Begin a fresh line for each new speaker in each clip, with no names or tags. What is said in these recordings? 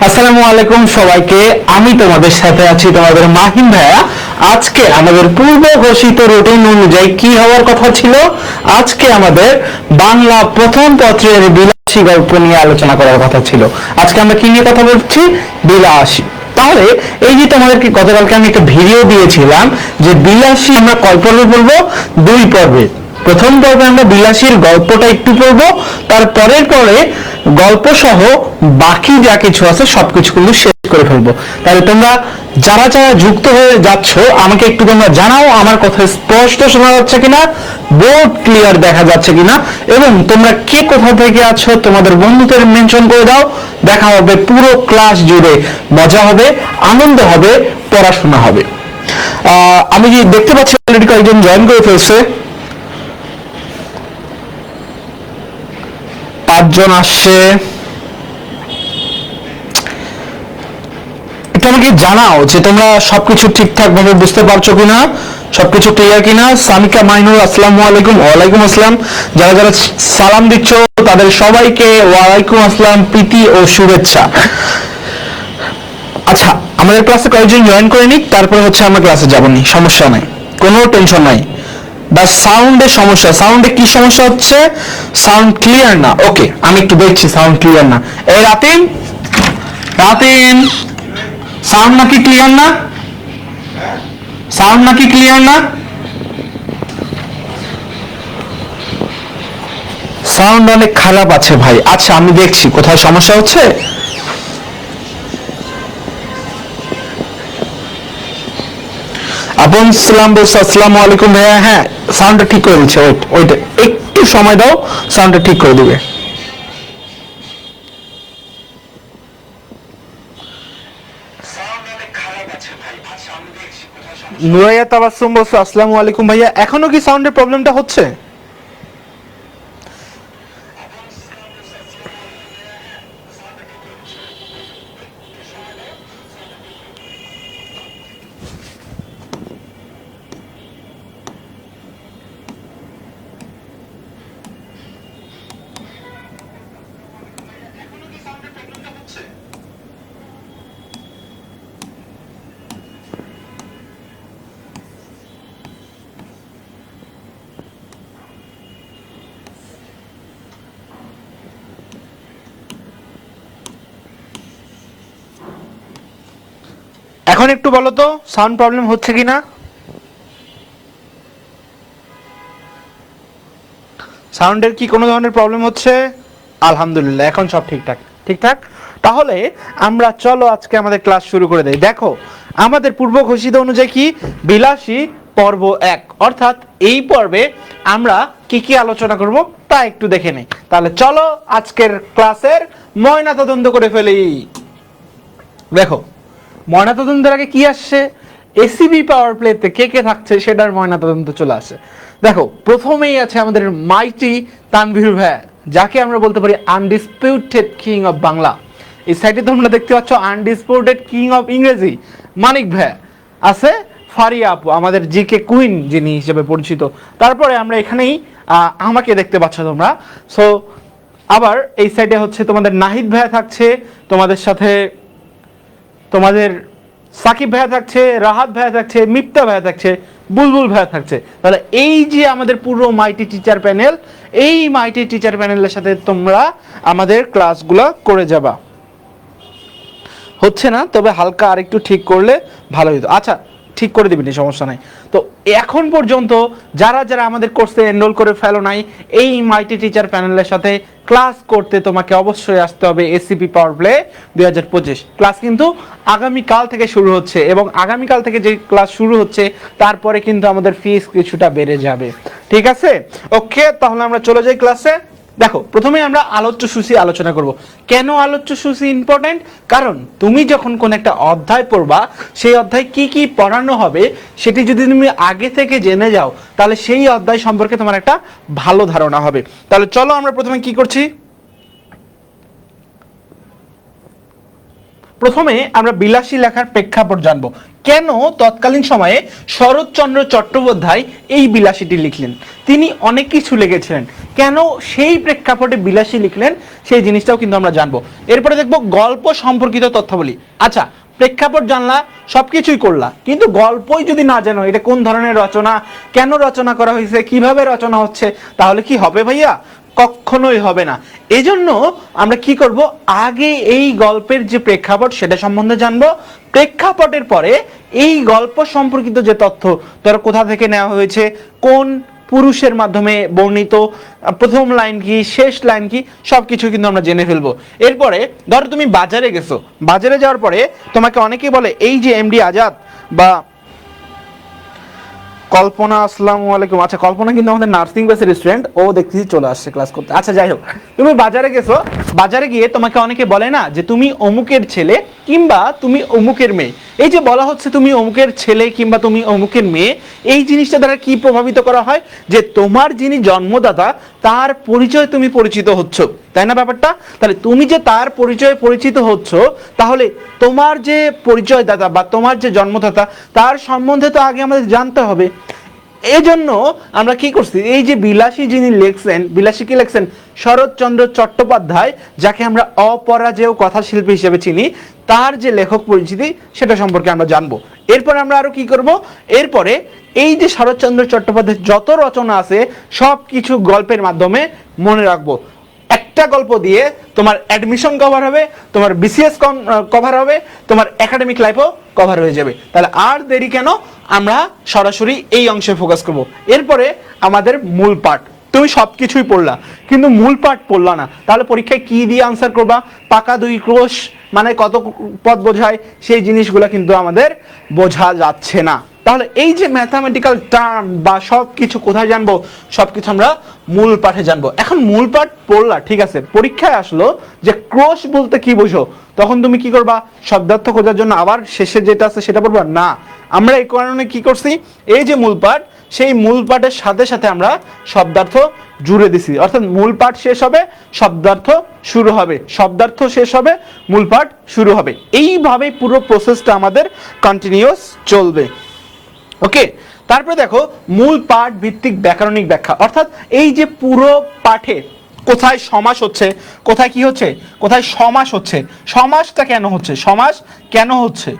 আসসালামু আলাইকুম সবাইকে। আমি তোমাদের সাথে আছি তোমাদের মাহিম ভাইয়া। আজকে আমাদের পূর্ব ঘোষিত রুটিন অনুযায়ী কি হওয়ার কথা ছিল, আজকে আমাদের বাংলা প্রথম পত্রের বিলাসী গল্প নিয়ে আলোচনা করার কথা ছিল। আজকে আমরা কি নিয়ে কথা বলছি? বিলাসী। তাহলে এই যে তোমাদেরকে গতকালকে আমি একটা ভিডিও দিয়েছিলাম যে বিলাসী আমরা কয় পর্বে পড়বো? 2 পর্বে। প্রথম পর্বে আমরা বিলাসীর গল্পটা একটু পড়বো, তারপরের পরে গল্প সহ বাকি যা কিছু আছে সবকিছু কিন্তু শেষ করে ফেলবো। তাহলে তোমরা যারা যারা যুক্ত হয়ে যাচ্ছ আমাকে একটু তোমরা জানাও আমার কথা স্পষ্ট শোনা যাচ্ছে কিনা, বোর্ড ক্লিয়ার দেখা যাচ্ছে কিনা, এবং তোমরা কে কোথা থেকে আছো তোমাদের বন্ধুদের মেনশন করে দাও। দেখা হবে পুরো ক্লাস জুড়ে, মজা হবে, আনন্দ হবে, পড়াশোনা হবে। আমি যে দেখতে পাচ্ছি অলরেডি কয়েকজন জয়েন করে ফেলছে, 5 জন আসছে। একটু আমাকে জানাও যে তোমরা সবকিছু ঠিকঠাক ভাবে বুঝতে পারছো কিনা, সবকিছু ক্লিয়ার কিনা। সামিকা মাইনুর আসসালামু আলাইকুম। ওয়ালাইকুম আসসালাম। যারা যারা সালাম দিচ্ছ তাদের সবাইকে ওয়ালাইকুম আসসালাম, প্রীতি ও শুভেচ্ছা। আচ্ছা, আমাদের ক্লাসে কয়েকজন জয়েন করে নিক, তারপরে হচ্ছে আমরা ক্লাসে যাবনি, সমস্যা নাই, কোনো টেনশন নাই। বা সাউন্ডের সমস্যা, সাউন্ডে কি সমস্যা হচ্ছে? সাউন্ড ক্লিয়ার না। ওকে, আমি একটু দেখছি সাউন্ড ক্লিয়ার না। এই রাতিম, রাতিম, সাউন্ড নাকি ক্লিয়ার না? সাউন্ড নাকি ক্লিয়ার না? সাউন্ড অনেক খারাপ আছে ভাই। আচ্ছা, আমি দেখছি কোথায় সমস্যা হচ্ছে। আপন সালাম বলছে আসসালামু আলাইকুম ভাইয়া। হ্যাঁ, সাউন্ডটা ঠিক করে দিচ্ছে। ওইটা একটু সময় দাও, সাউন্ডটা ঠিক করে দিবে। নুরাইয়া তাবাসসুম বলছে আসসালামু আলাইকুম ভাইয়া। এখনো কি সাউন্ডের প্রবলেমটা হচ্ছে? এখন একটু বলো তো সাউন্ড প্রবলেম হচ্ছে কিনা। সাউন্ডের কি কোনো ধরনের প্রবলেম হচ্ছে? আলহামদুলিল্লাহ, এখন সব ঠিকঠাক ঠিকঠাক। তাহলে আমরা চলো আজকে আমাদের ক্লাস শুরু করে দেই। দেখো, আমাদের পূর্ব ঘোষিত অনুযায়ী কি বিলাসী পর্ব 1, অর্থাৎ এই পর্বে আমরা কি কি আলোচনা করব তা একটু দেখে নেই। তাহলে চলো আজকের ক্লাসের ময়নাতদন্ত করে ফেলি। দেখো, ময়নাতদন্তের আগে কি আসছে? এসিবি পাওয়ার প্লেতে কে কে থাকছে সেটার ময়নাতদন্ত চলে আসে। দেখো, প্রথমেই আছে আমাদের মাইটি তানভীর ভাইয়া, যাকে আমরা বলতে পারি আনডিসপিউটেড কিং অফ বাংলা। এই সাইডে তোমরা দেখতে পাচ্ছ আনডিসপিউটেড কিং অফ ইংরেজি মানিক ভাইয়া। আছে ফারিয়া আপু, আমাদের জিকে কুইন যিনি হিসেবে পরিচিত। তারপরে আমরা এখানেই আমাকে দেখতে পাচ্ছ তোমরা। সো আবার এই সাইডে হচ্ছে তোমাদের নাহিদ ভাইয়া থাকছে, তোমাদের সাথে তোমাদের সাকিব ভাইয়া থাকছে, রাহাত ভাইয়া থাকছে, মিপ্তা ভাইয়া থাকছে, বুলবুল ভাইয়া থাকছে। তাহলে এই যে আমাদের পুরো মাইটি টিচার প্যানেল, এই মাইটি টিচার প্যানেলের সাথে তোমরা আমাদের ক্লাসগুলো করে যাবা। হচ্ছে না, তবে হালকা আরেকটু ঠিক করলে ভালো হতো। আচ্ছা, ঠিক করে দিবি, সমস্যা নাই। তো এখন পর্যন্ত যারা যারা আমাদের কোর্সে এনরোল করে ফেলো নাই, এই মাইটি টিচার প্যানেলের সাথে ক্লাস করতে তোমাকে অবশ্যই আসতে হবে এসিপি পাওয়ার প্লে 2025। ক্লাস কিন্তু আগামীকাল থেকে শুরু হচ্ছে, এবং আগামীকাল থেকে যে ক্লাস শুরু হচ্ছে তারপরে কিন্তু আমাদের ফিস কিছুটা বেড়ে যাবে। ঠিক আছে, ওকে, তাহলে আমরা চলে যাই ক্লাসে। দেখো, প্রথমে আমরা আলোচ্য সূচি আলোচনা করব। কেন আলোচ্য সূচি ইম্পর্টেন্ট? কারণ তুমি যখন কোন একটা অধ্যায় পড়বা, সেই অধ্যায় কি কি পড়ানো হবে সেটি যদি তুমি আগে থেকে জেনে যাও, তাহলে সেই অধ্যায় সম্পর্কে তোমার একটা ভালো ধারণা হবে। তাহলে চলো আমরা প্রথমে কি করছি। প্রথমে আমরা বিলাসী লেখার প্রেক্ষাপট জানবো। কেন তৎকালীন সময়ে শরৎচন্দ্র চট্টোপাধ্যায় এই বিলাসীটি লিখলেন? তিনি অনেক কিছু লিখেছিলেন, কেন সেই প্রেক্ষাপটে বিলাসী লিখলেন সেই জিনিসটাও কিন্তু আমরা জানবো। এরপরে দেখবো গল্প সম্পর্কিত তথ্যাবলী। আচ্ছা, প্রেক্ষাপট জানলা, সবকিছুই করলা, কিন্তু গল্পই যদি না জানো এটা কোন ধরনের রচনা, কেন রচনা করা হয়েছে, কিভাবে রচনা হচ্ছে, তাহলে কি হবে ভাইয়া? কখনোই হবে না। এজন্য আমরা কি করব, আগে এই গল্পের যে প্রেক্ষাপট সেটা সম্বন্ধে জানবো, প্রেক্ষাপটের পরে এই গল্প সম্পর্কিত যে তথ্য, ধরো কোথা থেকে নেওয়া হয়েছে, কোন পুরুষের মাধ্যমে বর্ণিত, প্রথম লাইন কি, শেষ লাইন কি, সবকিছু কিন্তু আমরা জেনে ফেলবো। এরপরে ধরো তুমি বাজারে গেছো, বাজারে যাওয়ার পরে তোমাকে অনেকেই বলে এই যে এমডি আজাদ বা কল্পনা, আসসালামু আলাইকুম। আচ্ছা, কল্পনা কিন্তু আমাদের নার্সিং বেসের স্টুডেন্ট, ও দেখতেছি চলে আসছে ক্লাস করতে। আচ্ছা যাই হোক, তুমি বাজারে গেছো, বাজারে গিয়ে তোমাকে অনেকে বলে না যে তুমি অমুকের ছেলে কিংবা তুমি অমুকের মেয়ে। এই যে বলা হচ্ছে তুমি অমুকের ছেলে কিংবা তুমি অমুকের মেয়ে, এই জিনিসটা দ্বারা কি প্রভাবিত করা হয়, যে তোমার যিনি জন্মদাতা তার পরিচয় তুমি পরিচিত হচ্ছ, তাই না ব্যাপারটা? তাহলে তুমি যে তার পরিচয়ে পরিচিত হচ্ছ, তাহলে তোমার যে পরিচয়দাতা বা তোমার যে জন্মদাতা তার সম্বন্ধে তো আগে আমাদের জানতে হবে। এই জন্য আমরা কি করছি, এই যে বিলাসী যিনি লেখছেন, বিলাসী কি লেখছেন? শরৎচন্দ্র চট্টোপাধ্যায়, যাকে আমরা অপরাজেয় কথাশিল্পী হিসেবে চিনি, তার যে লেখক পরিচিতি সেটা সম্পর্কে আমরা জানবো। এরপর আমরা আরো কি করব, এরপরে এই যে শরৎচন্দ্র চট্টোপাধ্যায়ের যত রচনা আছে সব কিছু গল্পের মাধ্যমে মনে রাখবো। একটা গল্প দিয়ে তোমার অ্যাডমিশন কভার হবে, তোমার বিসিএস কভার হবে, তোমার একাডেমিক লাইফও কভার হয়ে যাবে। তাহলে আর দেরি কেন, আমরা সরাসরি এই অংশে ফোকাস করব। এরপরে আমাদের মূল পাঠ, তুমি সবকিছুই পড়লা কিন্তু মূল পাঠ পড়লা না, তাহলে পরীক্ষায় কি দিয়ে আনসার করবা? পাকা দুই ক্রোশ মানে কত পদ বোঝায়, সেই জিনিসগুলো কিন্তু আমাদের বোঝা যাচ্ছে না। তাহলে এই যে ম্যাথামেটিক্যাল টার্ম বা সব কিছু কোথায় জানবো, সব কিছু আমরা মূল পাঠে জানবো। এখন মূল পাঠ পড়লা, ঠিক আছে, পরীক্ষায় আসলো যে ক্রোশ বলতে কি বোঝো, তখন তুমি কি করবা? শব্দার্থ খোঁজার জন্য আবার শেষে যেটা আছে সেটা পড়বা না। আমরা এই কারণে কি করছি, এই যে মূল পাঠ, সেই মূল পাঠের সাথে সাথে আমরা শব্দার্থ জুড়ে দিছি, অর্থাৎ মূল পাঠ শেষ হবে শব্দার্থ শুরু হবে, শব্দার্থ শেষ হবে মূল পাঠ শুরু হবে। এইভাবে পুরো প্রসেসটা আমাদের কন্টিনিউয়াস চলবে। ওকে, তারপরে দেখো মূল পাঠ ভিত্তিক ব্যাকরণিক ব্যাখ্যা, অর্থাৎ এই যে পুরো পাঠে কোথায় সমাস হচ্ছে, কোথায় কি হচ্ছে, কোথায় সমাস হচ্ছে, সমাসটা কেন হচ্ছে, সমাস কেন হচ্ছে,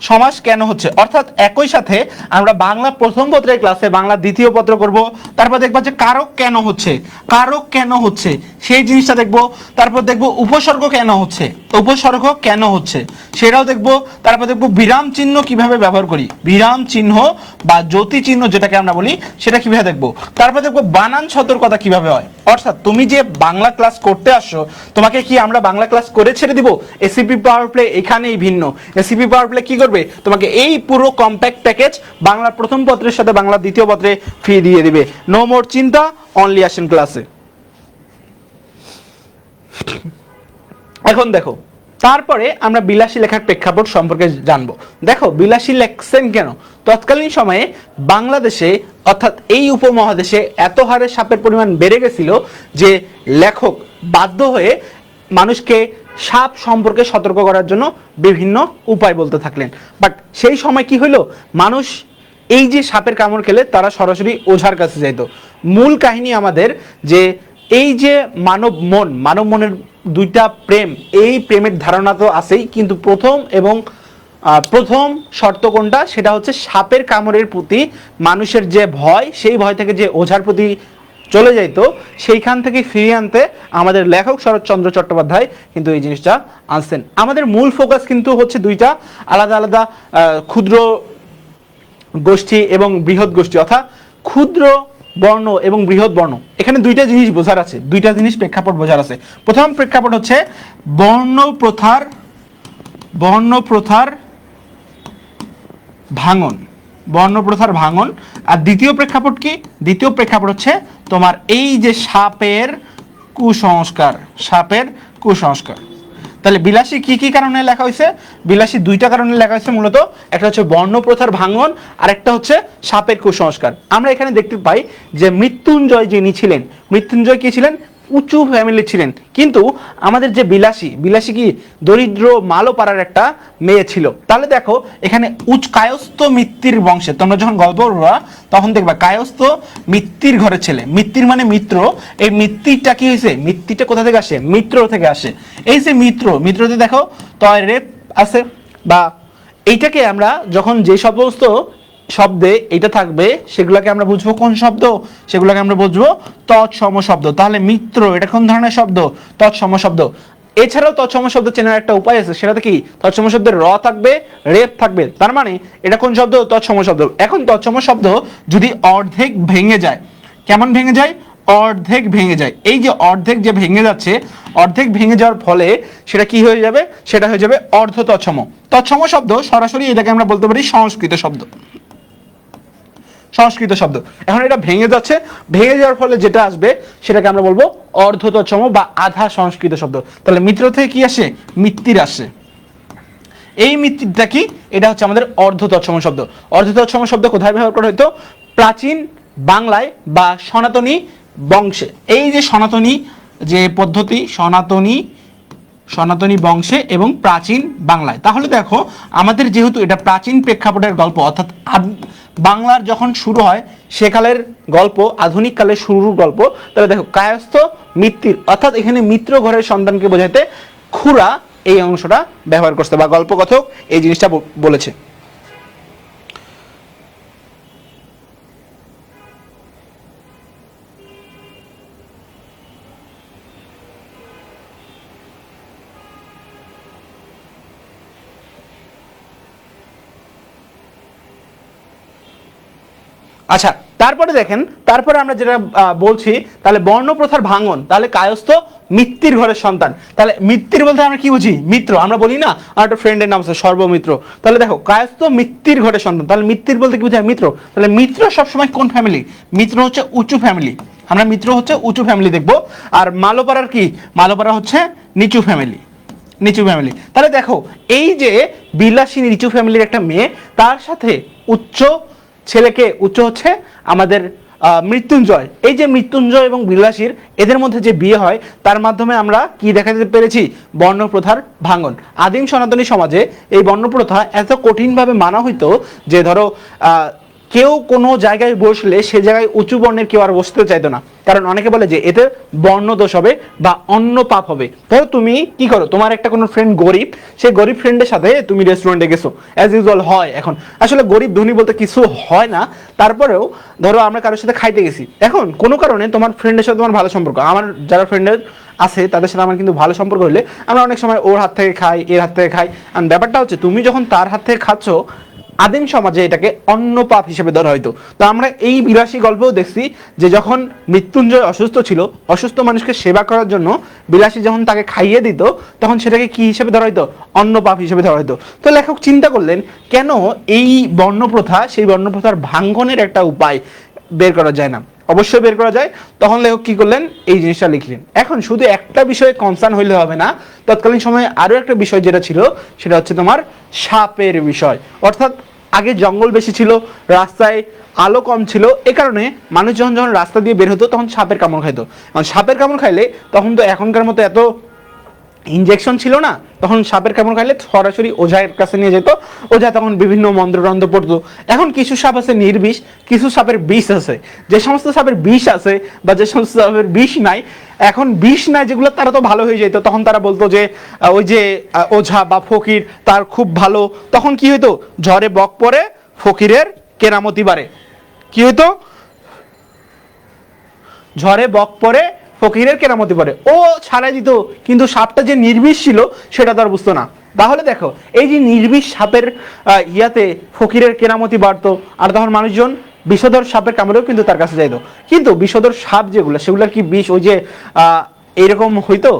সমাস কেন হচ্ছে, অর্থাৎ একই সাথে আমরা বাংলা প্রথম পত্রের ক্লাসে বাংলা দ্বিতীয় পত্র করব, তারপর দেখবো যে কারক কেন হচ্ছে, কারক কেন হচ্ছে সেই জিনিসটা দেখবো, তারপর দেখবো উপসর্গ কেন হচ্ছে, উপসর্গ কেন হচ্ছে সেটাও দেখবো, তারপর দেখবো বিরাম চিহ্ন কিভাবে ব্যবহার করি, বিরাম চিহ্ন বা জ্যোতি চিহ্ন যেটাকে আমরা বলি সেটা কিভাবে দেখবো, তারপর দেখবো বানান সতর্কতা কিভাবে হয়। অর্থাৎ তুমি যে বাংলা ক্লাস করতে আসছো, তোমাকে কি আমরা বাংলা ক্লাস করে ছেড়ে দিব? এসিপি পাওয়ার প্লে এখানেই ভিন্ন। এসিপি পাওয়ার প্লে কি করবে, তোমাকে এই পুরো কম্প্যাক্ট প্যাকেজ বাংলা প্রথম পত্রের সাথে বাংলা দ্বিতীয় পত্রে ফ্রি দিয়ে দিবে। নো মোর চিন্তা, অনলি আসেন ক্লাসে। এখন দেখো, তারপরে আমরা বিলাসী লেখার প্রেক্ষাপট সম্পর্কে জানবো। দেখো বিলাসী লেখছেন কেন, তৎকালীন সময়ে বাংলাদেশে অর্থাৎ এই উপমহাদেশে এত হারে সাপের পরিমাণ বেড়ে গেছিল যে লেখক বাধ্য হয়ে মানুষকে সাপ সম্পর্কে সতর্ক করার জন্য বিভিন্ন উপায় বলতে থাকলেন। বাট সেই সময় কি হইলো, মানুষ এই যে সাপের কামড় খেলে তারা সরাসরি ওঝার কাছে যাইতো। মূল কাহিনী আমাদের যে এই যে মানব মনের দুইটা প্রেম, এই প্রেমের ধারণা তো আছেই, কিন্তু প্রথম শর্ত কোনটা, সেটা হচ্ছে সাপের কামড়ের প্রতি মানুষের যে ভয়, সেই ভয় থেকে যে ওঝার প্রতি চলে যাইতো, সেইখান থেকে ফিরিয়ে আনতে আমাদের লেখক শরৎচন্দ্র চট্টোপাধ্যায় কিন্তু এই জিনিসটা আনছেন। আমাদের মূল ফোকাস কিন্তু হচ্ছে দুইটা আলাদা আলাদা ক্ষুদ্র গোষ্ঠী এবং বৃহৎ গোষ্ঠী, অর্থাৎ ক্ষুদ্র বর্ণ এবং বৃহৎ বর্ণ। এখানে দুইটা জিনিস বোঝার আছে, দুইটা জিনিস প্রেক্ষাপট বোঝার আছে। প্রথম প্রেক্ষাপট হচ্ছে বর্ণ প্রথার ভাঙন, বর্ণ প্রথার ভাঙন। আর দ্বিতীয় প্রেক্ষাপট কি, দ্বিতীয় প্রেক্ষাপট হচ্ছে তোমার এই যে সাপের কুসংস্কার, সাপের কুসংস্কার। তাহলে বিলাসী কি কি কারণে লেখা হয়েছে, বিলাসী দুইটা কারণে লেখা হয়েছে মূলত, একটা হচ্ছে বর্ণপ্রথার ভাঙন আর একটা হচ্ছে সাপের কুসংস্কার। আমরা এখানে দেখতে পাই যে মৃত্যুঞ্জয় যিনি ছিলেন, মৃত্যুঞ্জয় কি ছিলেন, উঁচু ফ্যামিলি ছিলেন, কিন্তু আমাদের যে বিলাসী কি দরিদ্র মালোপাড়ার একটা মেয়ে ছিল। তাহলে দেখো এখানে কায়স্থ মিত্তির বংশে, তোমরা যখন গল্প পড়বা তখন দেখবা কায়স্থ মিত্তির ঘরের ছেলে, মিত্তির মানে মিত্র, এই মিত্তিরটা কি হয়েছে, মিত্তিরটা কোথা থেকে আসে, মিত্র থেকে আসে। এই যে মিত্রতে দেখো তয় রেপ আছে, বা এইটাকে আমরা যখন যে সমস্ত শব্দে এটা থাকবে সেগুলোকে আমরা বুঝবো কোন শব্দ, সেগুলোকে আমরা বুঝবো তৎসম শব্দ। তাহলে মিত্র এটা কোন ধরনের শব্দ, তৎসম শব্দ। এছাড়াও তৎসম শব্দ চেনার একটা উপায় আছে, সেটাতে কি তৎসম শব্দের র থাকবে, রেপ থাকবে, তার মানে এটা কোন শব্দ, তৎসম শব্দ। এখন তৎসম শব্দ যদি অর্ধেক ভেঙে যায়, কেমন ভেঙে যায়, অর্ধেক ভেঙে যায়। এই যে অর্ধেক যে ভেঙে যাচ্ছে, অর্ধেক ভেঙে যাওয়ার ফলে সেটা কি হয়ে যাবে, সেটা হয়ে যাবে অর্ধ তৎসম। তৎসম শব্দ সরাসরি এটাকে আমরা বলতে পারি সংস্কৃত শব্দ, সংস্কৃত শব্দ। এখন এটা ভেঙে যাচ্ছে, ভেঙে যাওয়ার ফলে যেটা আসবে সেটাকে আমরা বলবো অর্ধ তৎসম বা আধা সংস্কৃত শব্দ। তাহলে মিত্র থেকে কি আসে, মিত্তির আসে। এই মিত্তিরটা কি, এটা হচ্ছে আমাদের অর্ধ তৎসম শব্দ। অর্ধ তৎসম শব্দ কোথায় ব্যবহার করা হতো, প্রাচীন বাংলায় বা সনাতনী বংশে। এই যে সনাতনী যে পদ্ধতি, সনাতনী বংশে এবং প্রাচীন বাংলায়। তাহলে দেখো আমাদের যেহেতু এটা প্রাচীন প্রেক্ষাপটের গল্প, অর্থাৎ বাংলার যখন শুরু হয় সেকালের গল্প, আধুনিক কালের শুরুর গল্প, তাহলে দেখো কায়স্থ মিত্তির, অর্থাৎ এখানে মিত্র ঘরের সন্তানকে বোঝাতে খুড়া এই অংশটা ব্যবহার করছে, বা গল্পকথক এই জিনিসটা বলেছে। আচ্ছা, তারপরে দেখেন, তারপরে আমরা যেটা বলছি, তাহলে বর্ণপ্রথার ভাঙন, তাহলে কায়স্থ মিত্তির ঘরের সন্তান। তাহলে মিত্তির বলতে আমরা কি বুঝি, মিত্র। আমরা বলি না আমার একটা ফ্রেন্ডের নাম আছে সর্বমিত্র, তাহলে দেখো কায়স্থ মিত্তির ঘরের সন্তান, তাহলে মিত্তির বলতে কি বোঝায়, মিত্র। তাহলে মিত্র সবসময় কোন ফ্যামিলি, মিত্র হচ্ছে উঁচু ফ্যামিলি, আমরা মিত্র হচ্ছে উঁচু ফ্যামিলি দেখবো। আর মালোপাড়ার কি, মালোপাড়া হচ্ছে নিচু ফ্যামিলি, নিচু ফ্যামিলি। তাহলে দেখো এই যে বিলাসী নিচু ফ্যামিলির একটা মেয়ে, তার সাথে উচ্চ ছেলেকে, উচ্চ হচ্ছে আমাদের মৃত্যুঞ্জয়, এই যে মৃত্যুঞ্জয় এবং বিলাসীর এদের মধ্যে যে বিয়ে হয়, তার মাধ্যমে আমরা কি দেখাতে পেরেছি, বর্ণপ্রথার ভাঙন। আদিম সনাতনী সমাজে এই বর্ণপ্রথা এত কঠিনভাবে মানা হইতো যে ধরো কেউ কোনো জায়গায় বসলে সে জায়গায় উঁচু বর্ণের কেউ আর বসতে চাইতো না, কারণ অনেকে বলে যে এতে বর্ণদোষ হবে বা অন্য পাপ হবে। ধরো তুমি কি করো, তোমার একটা কোনো ফ্রেন্ড গরিব, সেই গরিব ফ্রেন্ডের সাথে তুমি রেস্টুরেন্টে গেছো, অ্যাজ ইউজুয়াল হয়, এখন আসলে গরিব ধনী বলতে কিছু হয় না, তারপরেও ধরো আমরা কারোর সাথে খাইতে গেছি, এখন কোনো কারণে তোমার ফ্রেন্ডের সাথে তোমার ভালো সম্পর্ক, আমার যারা ফ্রেন্ডের আছে তাদের সাথে আমার কিন্তু ভালো সম্পর্ক হলে আমরা অনেক সময় ওর হাত থেকে খাই, এর হাত থেকে খাই। আর ব্যাপারটা হচ্ছে তুমি যখন তার হাত থেকে খাচ্ছ, আদিম সমাজে এটাকে অন্য পাপ হিসেবে ধরা হইতো। তো আমরা এই বিলাসী গল্পেও দেখছি যে যখন মৃত্যুঞ্জয় অসুস্থ ছিল, অসুস্থ মানুষকে সেবা করার জন্য বিলাসী যখন তাকে খাইয়ে দিত, তখন সেটাকে কি হিসেবে ধরা হইতো, অন্য পাপ হিসেবে ধরা হইতো। তো লেখক চিন্তা করলেন কেন এই বর্ণপ্রথা, সেই বর্ণপ্রথার ভাঙ্গনের একটা উপায় বের করা যায় না, অবশ্যই বের করা যায়। তখন লেখক কি করলেন, এই জিনিসটা লিখলেন। এখন শুধু একটা বিষয়ে কনসার্ন হইলে হবে না, তৎকালীন সময়ে আরো একটা বিষয় যেটা ছিল সেটা হচ্ছে তোমার সাপের বিষয়। অর্থাৎ আগে জঙ্গল বেশি ছিল, রাস্তায় আলো কম ছিল, এ কারণে মানুষ যখন রাস্তা দিয়ে বের হতো তখন সাপের কামড় খাইতো। সাপের কামড় খাইলে তখন তো এখনকার মতো এত ইনজেকশন ছিল না, তখন সাপের কামড় খাইলে সরাসরি ওঝার কাছে নিয়ে যেত, ওঝা তখন বিভিন্ন মন্ত্রতন্ত্র পড়তো। এখন কিছু সাপ আছে নির্বিষ, কিছু সাপের বিষ আছে। যে সমস্ত সাপের বিষ আছে বা যে সমস্ত সাপের বিষ নাই, এখন বিষ নাই যেগুলো, তারা তো ভালো হয়ে যেত। তখন তারা বলতো যে ওই যে ওঝা বা ফকির তার খুব ভালো। তখন কি হইতো, ঝড়ে বক পড়ে ফকিরের কেরামতি বাড়ে। কি হইতো, ঝড়ে বক পড়ে ফকিরের কেরামতি পড়ে, ও ছাড়াই দিত, কিন্তু সাপটা যে নির্বিষ ছিল সেটা তো আর বুঝতো না। তাহলে দেখো এই যে নির্বিষ সাপের ইয়াতে ফকিরের কেরামতি বাড়তো, আর তখন মানুষজন বিষধর সাপের কামড়েও কিন্তু তার কাছে যাইতো। কিন্তু বিষধর সাপ যেগুলো, সেগুলোর কি বিষ ওই যে এইরকম হইতো,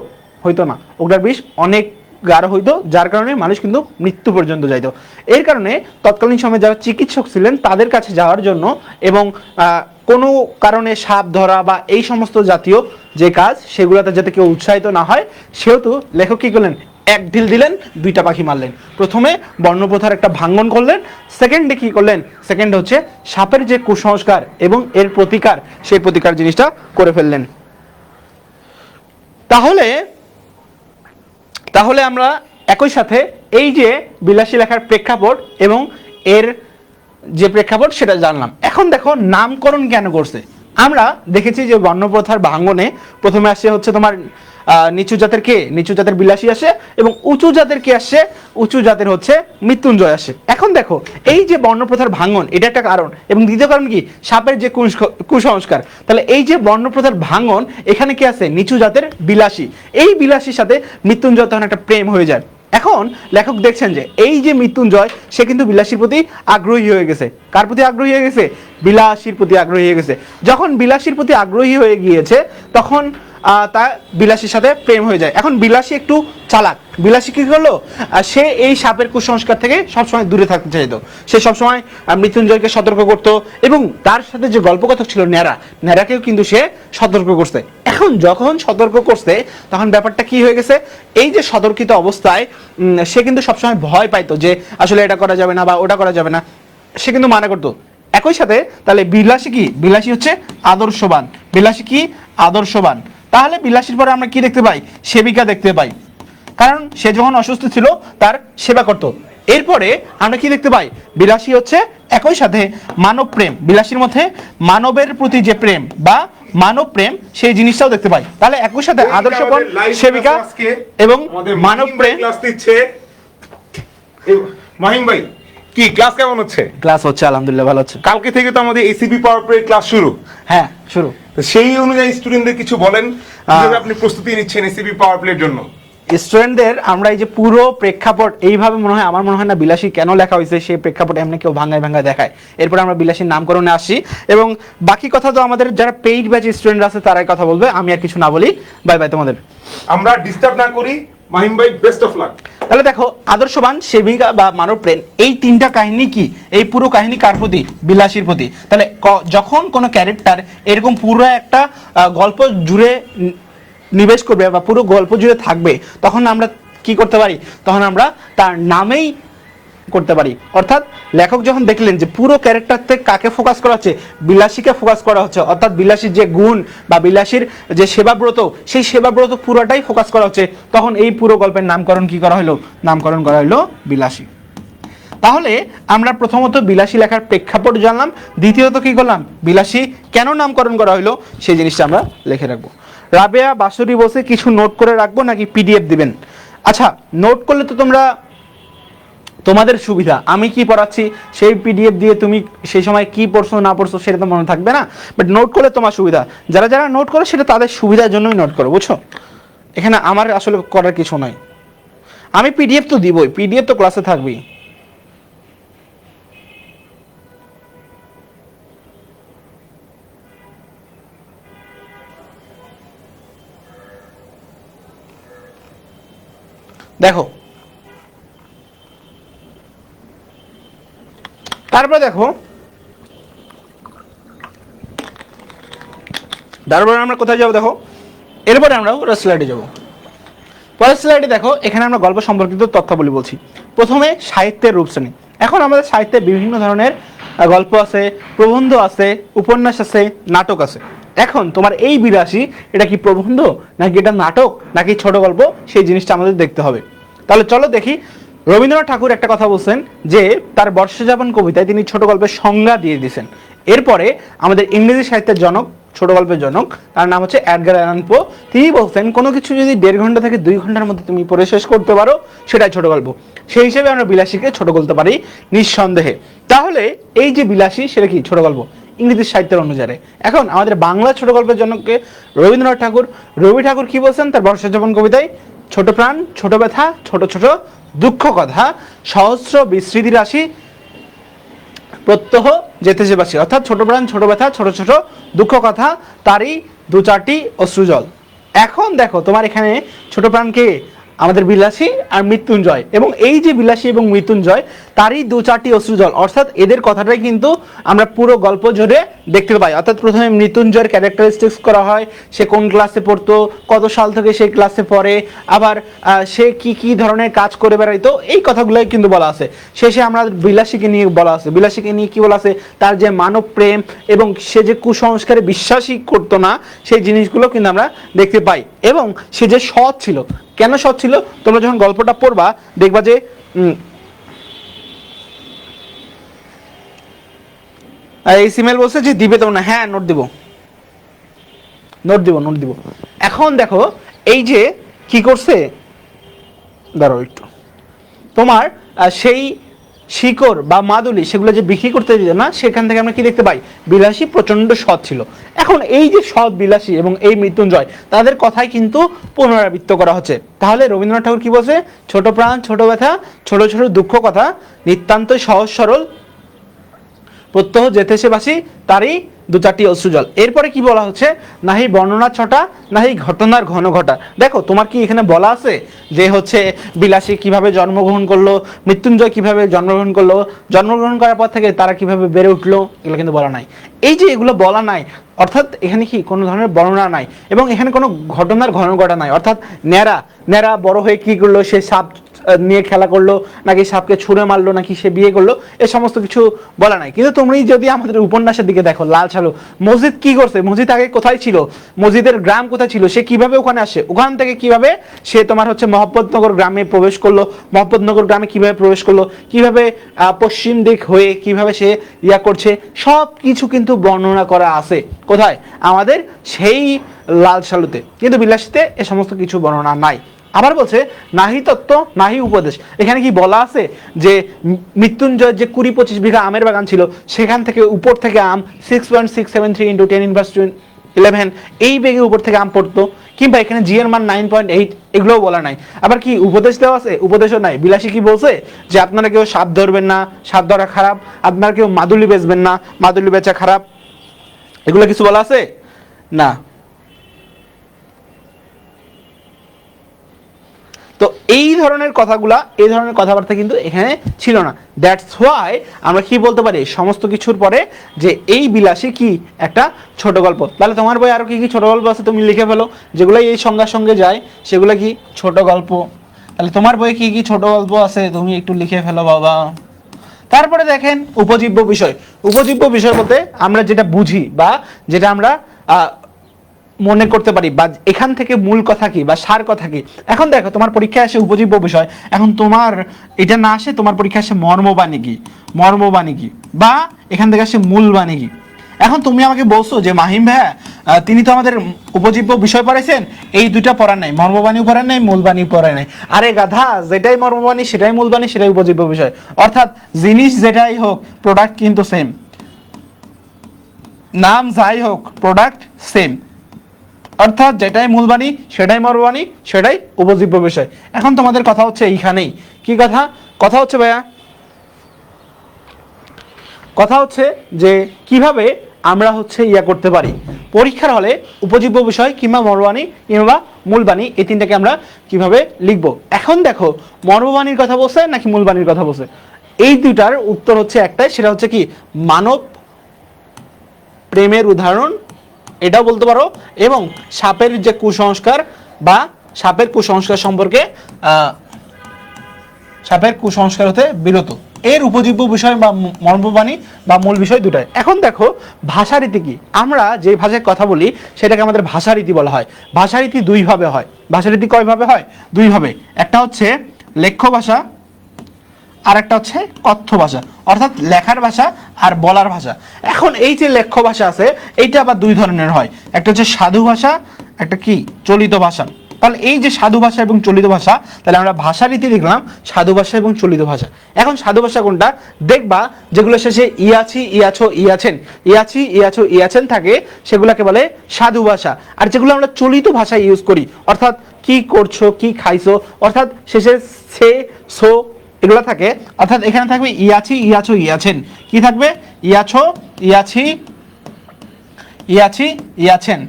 হইতো না, ওগুলার বিষ অনেক গাঢ় হইতো, যার কারণে মানুষ কিন্তু মৃত্যু পর্যন্ত যাইতো। এর কারণে তৎকালীন সময়ে যারা চিকিৎসক ছিলেন তাদের কাছে যাওয়ার জন্য এবং কোনো কারণে সাপ ধরা বা এই সমস্ত জাতীয় যে কাজ, সেগুলোতে যাতে কেউ উৎসাহিত না হয়, সেহেতু লেখক কি করলেন, এক ঢিল দিলেন, দুইটা পাখি মারলেন। প্রথমে বর্ণপ্রথার একটা ভাঙ্গন করলেন, সেকেন্ডে কি করলেন, সেকেন্ডে হচ্ছে সাপের যে কুসংস্কার এবং এর প্রতিকার, সেই প্রতিকার জিনিসটা করে ফেললেন। তাহলে তাহলে আমরা একই সাথে এই যে বিলাসী লেখার প্রেক্ষাপট এবং এর যে প্রেক্ষাপট সেটা জানলাম। এখন দেখো নামকরণ কেন করছে। আমরা দেখেছি যে বর্ণপ্রথার ভাঙনে প্রথমে আসে হচ্ছে তোমার নিচু জাতের কে, নিচু জাতের বিলাসী আসে, এবং উঁচু জাতের কে আসে, উঁচু জাতের হচ্ছে মৃত্যুঞ্জয় আসে। এখন দেখো এই যে বর্ণপ্রথার ভাঙন এটা একটা কারণ, এবং দ্বিতীয় কারণ কি, সাপের যে কুসংস্কার। তাহলে এই যে বর্ণপ্রথার ভাঙন, এখানে কি আছে, নিচু জাতের বিলাসী, এই বিলাসীর সাথে মৃত্যুঞ্জয় তখন একটা প্রেম হয়ে যায়। এখন লেখক দেখছেন যে এই যে মৃত্যুঞ্জয় সে কিন্তু বিলাসীর প্রতি আগ্রহী হয়ে গেছে। কার প্রতি আগ্রহী হয়ে গেছে? বিলাসীর প্রতি আগ্রহী হয়ে গেছে। যখন বিলাসীর প্রতি আগ্রহী হয়ে গিয়েছে তখন তার বিলাসীর সাথে প্রেম হয়ে যায়। এখন বিলাসী একটু চালাক। বিলাসী কি করলো, সে এই সাপের কুসংস্কার থেকে সবসময় দূরে থাকতে চাইতো। সে সবসময় মৃত্যুঞ্জয়কে সতর্ক করতো, এবং তার সাথে যে গল্পকথক ছিল ন্যাড়া, ন্যাড়াকেও কিন্তু সে সতর্ক করছে। এখন যখন সতর্ক করছে তখন ব্যাপারটা কি হয়ে গেছে, এই যে সতর্কিত অবস্থায় সে কিন্তু সবসময় ভয় পাইতো যে আসলে এটা করা যাবে না বা ওটা করা যাবে না, সে কিন্তু মানা করতো। একই সাথে তাহলে বিলাসী কি, বিলাসী হচ্ছে আদর্শবান। বিলাসী কি, আদর্শবান। তাহলে বিলাসীর পরে আমরা কি দেখতে পাই, সেবিকা দেখতে পাই, কারণ সে যখন অসুস্থ ছিল তার সেবা করত। এরপরে আমরা কি দেখতে পাই, বিলাসী হচ্ছে একই সাথে মানব প্রেম, বিলাসীর মধ্যে মানবের প্রতি যে প্রেম বা মানব প্রেম সেই জিনিসটাও দেখতে পাই। তাহলে একই সাথে আদর্শবান, সেবিকা এবং মানব প্রেম।
মাহিম ভাই, কি ক্লাস কেমন হচ্ছে?
ক্লাস হচ্ছে আলহামদুলিল্লাহ ভালো হচ্ছে।
কালকে থেকে তো আমাদের এসিপি পাওয়ার পয়েন্ট ক্লাস শুরু।
হ্যাঁ শুরু।
তো সেই অনুযায়ী স্টুডেন্টদের কিছু বলেন, কিভাবে আপনি প্রস্তুতি নিচ্ছেন এসিপি পাওয়ার প্লের জন্য?
স্টুডেন্টদের আমরা এই যে পুরো প্রেক্ষাপট এইভাবে মনে হয়, আমার মনে হয় না বিলাসী কেন লেখা হয়েছে সেই প্রেক্ষাপট এমনি কেউ ভাঙায় ভাঙায় দেখায়। এরপর আমরা বিলাসীর নামকরণে আসি, এবং বাকি কথা তো আমাদের যারা পেইড ব্যাচ স্টুডেন্ট আছে তারাই কথা বলবে, আমি আর কিছু না বলি। বাই বাই তোমাদের,
আমরা ডিস্টার্ব না করি। মাহিম ভাই, বেস্ট অফ লাক।
তাহলে দেখো আদর্শবান, সেবিকা বা মানব প্রেম, এই তিনটা কাহিনী কি, এই পুরো কাহিনী কার প্রতি, বিলাসীর প্রতি। তাহলে যখন কোনো ক্যারেক্টার এরকম পুরো একটা গল্প জুড়ে নিবেশ করবে বা পুরো গল্প জুড়ে থাকবে, তখন আমরা কি করতে পারি, তখন আমরা তার নামেই করতে পারি। অর্থাৎ লেখক যখন দেখলেন যে পুরো ক্যারেক্টার থেকে কাকে ফোকাস করা হচ্ছে, বিলাসীকে ফোকাস করা হচ্ছে, অর্থাৎ বিলাসীর যে গুণ বা বিলাসীর যে সেবাব্রত, সেই সেবাব্রত পুরোটাই ফোকাস করা হচ্ছে, তখন এই পুরো গল্পের নামকরণ কি করা হলো, নামকরণ করা হলো বিলাসী। তাহলে আমরা প্রথমত বিলাসী লেখার প্রেক্ষাপট জানলাম, দ্বিতীয়ত কি করলাম, বিলাসী কেন নামকরণ করা হলো সেই জিনিসটা আমরা লিখে রাখবো। রাবেয়া বাসুরি বসে কিছু নোট করে রাখবো নাকি পিডিএফ দিবেন? আচ্ছা, নোট করলে তো তোমরা তোমাদের সুবিধা, আমি কি পড়াচ্ছি সেই পিডিএফ দিয়ে তুমি সেই সময় কি পড়ছো না পড়ছো সেটা তো মনে থাকবে না, বাট নোট করলে তোমার সুবিধা। যারা যারা নোট করে সেটা তাদের সুবিধার জন্যই নোট করো, বুঝছো? এখানে আমার আসলে করার কিছু নয়। আমি পিডিএফ তো দিবই, পিডিএফ তো ক্লাসে থাকবেই। দেখো তারপরে দেখো, তারপরে আমরা কোথায় যাবো দেখো, এরপরে আমরা পরের স্লাইডে যাবো। পরের স্লাইডে দেখো, এখানে আমরা গল্প সম্পর্কিত তথ্যাবলী বলছি। প্রথমে সাহিত্যের রূপশ্রেণী। এখন আমাদের সাহিত্যে বিভিন্ন ধরনের গল্প আছে, প্রবন্ধ আছে, উপন্যাস আছে, নাটক আছে। এখন তোমার এই বিলাসী, এটা কি প্রবন্ধ নাকি এটা নাটক নাকি ছোট গল্প, সেই জিনিসটা আমাদের দেখতে হবে। তাহলে চলো দেখি। রবীন্দ্রনাথ ঠাকুর একটা কথা বলছেন যে তার বর্ষযাপন কবিতায় তিনি ছোট গল্পের সংজ্ঞা দিয়ে দিয়েছেন। এরপরে আমাদের ইংরেজি সাহিত্যের জনক, ছোট গল্পের জনক, তার নাম হচ্ছে এডগার অ্যালান পো। তিনি বলছেন কোনো কিছু যদি 1.5 ঘন্টা থেকে 2 ঘন্টার মধ্যে তুমি পড়ে শেষ করতে পারো সেটাই ছোট গল্প। সেই হিসেবে আমরা বিলাসীকে ছোট বলতে পারি নিঃসন্দেহে। তাহলে এই যে বিলাসী সেটা কি ছোট গল্প ইংরেজি সাহিত্যের অনুসারে। এখন আমাদের বাংলা ছোট গল্পের জনককে রবীন্দ্রনাথ ঠাকুর। রবি ঠাকুর কি বলছেন তার বর্ষযাপন কবিতায়, ছোট প্রাণ, ছোট ব্যথা, ছোট ছোট দুঃখ কথা, সহস্র বিস্মৃতি রাশি, প্রত্যহ যেতেছে বাসি। অর্থাৎ ছোট প্রাণ, ছোট ব্যথা, ছোট ছোট দুঃখ কথা, তারই 2-4টি অশ্রুজল। এখন দেখো তোমার এখানে ছোট প্রাণকে আমাদের বিলাসী আর মৃত্যুঞ্জয়, এবং এই যে বিলাসী এবং মৃত্যুঞ্জয় তারই 2-4টি অশ্রুজল, অর্থাৎ এদের কথাটাই কিন্তু আমরা পুরো গল্প জুড়ে দেখতে পাই। অর্থাৎ প্রথমে মৃত্যুঞ্জয়ের ক্যারেক্টারিস্টিক্স করা হয়, সে কোন ক্লাসে পড়তো, কত সাল থেকে সেই ক্লাসে পড়ে, আবার সে কি কি ধরনের কাজ করে বেড়াইতো, এই কথাগুলোই কিন্তু বলা আছে। শেষে আমরা বিলাসীকে নিয়ে বলা আছে, বিলাসীকে নিয়ে কি বলা আছে, তার যে মানব প্রেম এবং সে যে কুসংস্কারে বিশ্বাসই করতো না সেই জিনিসগুলো কিন্তু আমরা দেখতে পাই। এবং সে যে সৎ ছিল। কেন সৎ ছিল? তোমরা যখন গল্পটা পড়বা দেখবা যে এই সিমেল বলছে যে দিবে তো না, হ্যাঁ নোট দিব। এখন দেখো এই যে কি করছে, দাঁড়াও একটু, তোমার সেই শিকড় বা মাদুলি সেগুলো যে বিক্রি করতে দিত না, সেখান থেকে আমরা কি দেখতে পাই, বিলাসী প্রচন্ড সৎ ছিল। এখন এই যে সৎ বিলাসী এবং এই মৃত্যুঞ্জয়, তাদের কথাই কিন্তু পুনরাবৃত্ত করা হচ্ছে। তাহলে রবীন্দ্রনাথ ঠাকুর কি বলছে, ছোট প্রাণ ছোট ব্যথা ছোট ছোট দুঃখ কথা নিতান্তই সহজ সরল প্রত্যহ যেতেছে বাসি তারই দু চারটি অশ্রুজল। এরপরে কি বলা হচ্ছে, নাহি বর্ণনা ছটা নাহি ঘটনার ঘন ঘটা। দেখো তোমার কি এখানে বলা আছে যে হচ্ছে বিলাসী কিভাবে জন্মগ্রহণ করলো, মৃত্যুঞ্জয় কিভাবে জন্মগ্রহণ করলো, জন্মগ্রহণ করার পর থেকে তারা কিভাবে বেড়ে উঠলো, এগুলো কিন্তু বলা নাই। এই যে এগুলো বলা নাই, অর্থাৎ এখানে কি কোনো ধরনের বর্ণনা নাই এবং এখানে কোনো ঘটনার ঘন ঘটা নাই। অর্থাৎ ন্যাড়া বড় হয়ে কি করলো, সে সাপ নিয়ে খেলা করলো নাকি সাপকে ছুঁড়ে মারলো নাকি সে বিয়ে করলো, এ সমস্ত কিছু বলা নাই। কিন্তু তুমি যদি আমাদের উপন্যাসের দিকে দেখো, লাল সালু মসজিদ কি করছে, মসজিদ আগে কোথায় ছিল, মসজিদের গ্রাম কোথায় ছিল, সে কিভাবে ওখানে আসে, ওখান থেকে কিভাবে সে তোমার হচ্ছে মহব্বতনগর গ্রামে প্রবেশ করলো, মহব্বতনগর গ্রামে কিভাবে প্রবেশ করলো, কিভাবে পশ্চিম দিক হয়ে কিভাবে সে ইয়া করছে, সব কিছু কিন্তু বর্ণনা করা আছে কোথায়, আমাদের সেই লাল সালুতে। কিন্তু বিলাসীতে এ সমস্ত কিছু বর্ণনা নাই। আবার বলছে নাহি তত্ত্ব নাহি উপদেশ। এখানে কি বলা আছে যে মৃত্যুঞ্জয়ের যে 20-25 বিঘা আমের বাগান ছিল, সেখান থেকে উপর থেকে আম 6.673 × 10⁻11 এই বেগে উপর থেকে আম পড়তো, কিংবা এখানে জি এর মান 9.8, এগুলোও বলা নাই। আবার কি উপদেশ দেওয়া আছে, উপদেশও নাই। বিলাসী কি বলছে যে আপনারা কেউ সাপ ধরবেন না, সাপ ধরা খারাপ, আপনারা কেউ মাদুলি বেচবেন না, মাদুলি বেচা খারাপ, এগুলো কিছু বলা আছে না। তো এই ধরনের কথাগুলা, এই ধরনের কথাবার্তা কিন্তু এখানে ছিল না। দ্যাটস হোয়াই আমরা কি বলতে পারি সমস্ত কিছুর পরে যে এই বিলাসী কি একটা ছোট গল্প। তাহলে তোমার বই আরো কি কি ছোট গল্প আছে তুমি লিখে ফেলো, যেগুলো এই সংজ্ঞার সঙ্গে যায় সেগুলো কি ছোট গল্প। তাহলে তোমার বইয়ে কি কি ছোট গল্প আছে তুমি একটু লিখে ফেলো বাবা। তারপরে দেখেন উপজীব্য বিষয়। উপজীব্য বিষয় বলতে আমরা যেটা বুঝি বা যেটা আমরা মনে করতে পারি বা এখান থেকে মূল কথা কি বা সার কথা কি। এখন দেখো তোমার পরীক্ষায় আসে উপজীব্য বিষয়, এখন তোমার এটা না আসে, তোমার পরীক্ষায় আসে মর্মবাণী কি বা এখান থেকে আসে মূল বাণী কি। এখন তুমি আমাকে বলছো যে মাহিম ভাইয়া তিনি তো আমাদের উপজীব্য বিষয় পড়াইছেন, এই দুইটা পড়ার নাই, মর্মবাণী পড়ার নাই, মূলবাণী পড়ার নাই। আরে গাধা, যেটাই মর্মবাণী সেটাই মূলবাণী সেটাই উপজীব্য বিষয়। অর্থাৎ জিনিস যেটাই হোক প্রোডাক্ট কিন্তু সেম, নাম যাই হোক প্রোডাক্ট সেম। অর্থাৎ যেটাই মূলবাণী সেটাই মর্মবাণী সেটাই উপজীব্য বিষয়। এখন তোমাদের কথা হচ্ছে এইখানেই কি কথা হচ্ছে ভাইয়া, কথা হচ্ছে যে কিভাবে আমরা হচ্ছে ইয়া করতে পারি পরীক্ষার হলে উপজীব্য বিষয় কিংবা মর্মবাণী কিংবা মূলবাণী এই তিনটাকে আমরা কিভাবে লিখবো। এখন দেখো মর্মবাণীর কথা বলছে নাকি মূলবাণীর কথা বলছে, এই দুইটার উত্তর হচ্ছে একটাই, সেটা হচ্ছে কি মানব প্রেমের উদাহরণ, এটাও বলতে পারো, এবং সাপের যে কুসংস্কার বা সাপের কুসংস্কার সম্পর্কে সাপের কুসংস্কার হতে বিরত, এর উপজীব্য বিষয় বা মর্মবাণী বা মূল বিষয় দুটাই। এখন দেখো ভাষারীতি কি, আমরা যে ভাষায় কথা বলি সেটাকে আমাদের ভাষারীতি বলা হয়। ভাষারীতি দুইভাবে হয়। ভাষারীতি কয়ভাবে হয়? দুইভাবে। একটা হচ্ছে লেখ্য ভাষা আর একটা হচ্ছে কথ্য ভাষা, অর্থাৎ লেখার ভাষা আর বলার ভাষা। এখন এই যে লেখ্য ভাষা আছে এইটা আবার দুই ধরনের হয়, একটা হচ্ছে সাধু ভাষা, একটা কি চলিত ভাষা। তাহলে এই যে সাধু ভাষা এবং চলিত ভাষা, তাহলে আমরা ভাষারীতি দেখলাম সাধু ভাষা এবং চলিত ভাষা। এখন সাধু ভাষা কোনটা দেখবা, যেগুলো শেষে ইয়াছি ইয়াছো ইয়াছেন ইয়াছি ইয়াছো ইয়াছেন থাকে সেগুলোকে বলে সাধু ভাষা। আর যেগুলো আমরা চলিত ভাষা ইউজ করি, অর্থাৎ কি করছো কি খাইছো, অর্থাৎ শেষে সে সো এগুলো থাকে, অর্থাৎ এখানে থাকবে ইয়াছি ইয়াছো ইয়াছেন, কি থাকবে ইয়াছো ইয়াছি ইয়াছি ইয়াছেন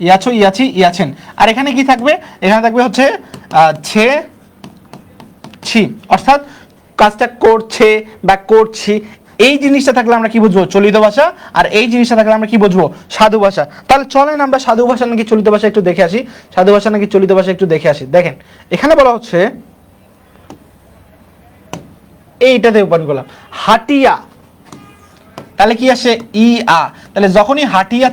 ইয়াছো ইয়াছি ইয়াছেন। আর এখানে কি থাকবে, এখানে থাকবে হচ্ছে ছে ছি, অর্থাৎ কাজটা করছে বা করছি। এই জিনিসটা থাকলে আমরা কি বুঝবো চলিত ভাষা, আর এই জিনিসটা থাকলে আমরা কি বুঝবো সাধু ভাষা। তাহলে চলেন আমরা সাধু ভাষা নাকি চলিত ভাষা একটু দেখে আসি, সাধু ভাষা নাকি চলিত ভাষা একটু দেখে আসি। দেখেন এখানে বলা হচ্ছে এইটাতে ওপেন করলাম হাটিয়া, তাহলে কি আসে ই আ, তাহলে যখনই হাটিয়া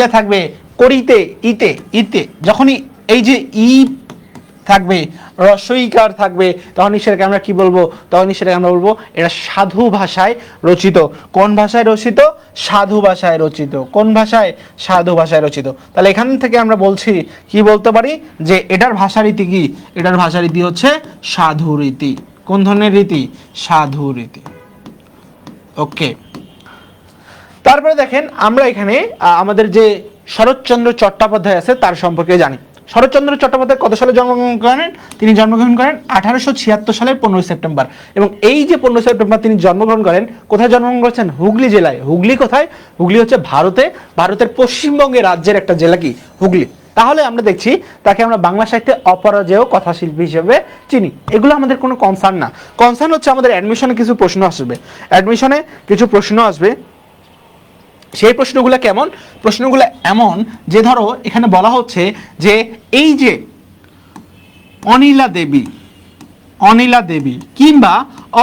থাকবে করিতে ইতে ইতে যখনই এই যে ই থাকবে, রস্বইকার থাকবে, তখনই সেটাকে আমরা কি বলবো? তখনই সেটাকে আমরা বলবো এটা সাধু ভাষায় রচিত। কোন ভাষায় রচিত? সাধু ভাষায় রচিত। কোন ভাষায়? সাধু ভাষায় রচিত। তাহলে এখান থেকে আমরা বলছি, কি বলতে পারি, যে এটার ভাষারীতি কি? এটার ভাষারীতি হচ্ছে সাধু রীতি। কোন ধরনের রীতি? সাধু রীতি। ওকে, তারপরে দেখেন আমরা এখানে আমাদের যে শরৎচন্দ্র চট্টোপাধ্যায় আছে তার সম্পর্কে জানি। শরৎচন্দ্র চট্টোপাধ্যায় কত সালে জন্মগ্রহণ করেন? তিনি জন্মগ্রহণ করেন 1876 সালের 15 সেপ্টেম্বর। এবং এই যে 15 সেপ্টেম্বর তিনি জন্মগ্রহণ করেন, কোথায় জন্মগ্রহণ করেছেন? হুগলি জেলায়। হুগলি কোথায়? হুগলি হচ্ছে ভারতের পশ্চিমবঙ্গের রাজ্যের একটা জেলা, কি? হুগলি। তাহলে আমরা দেখছি তাকে আমরা বাংলা সাহিত্যে অপরাজেয় কথাশিল্পী হিসেবে চিনি। এগুলো আমাদের কোনো কনসার্ন না। কনসার্ন হচ্ছে আমাদের অ্যাডমিশনে কিছু প্রশ্ন আসবে। অ্যাডমিশনে কিছু প্রশ্ন আসবে, সেই প্রশ্নগুলো কেমন? প্রশ্নগুলো এমন যে ধরো এখানে বলা হচ্ছে যে এই যে অনিলা দেবী কিংবা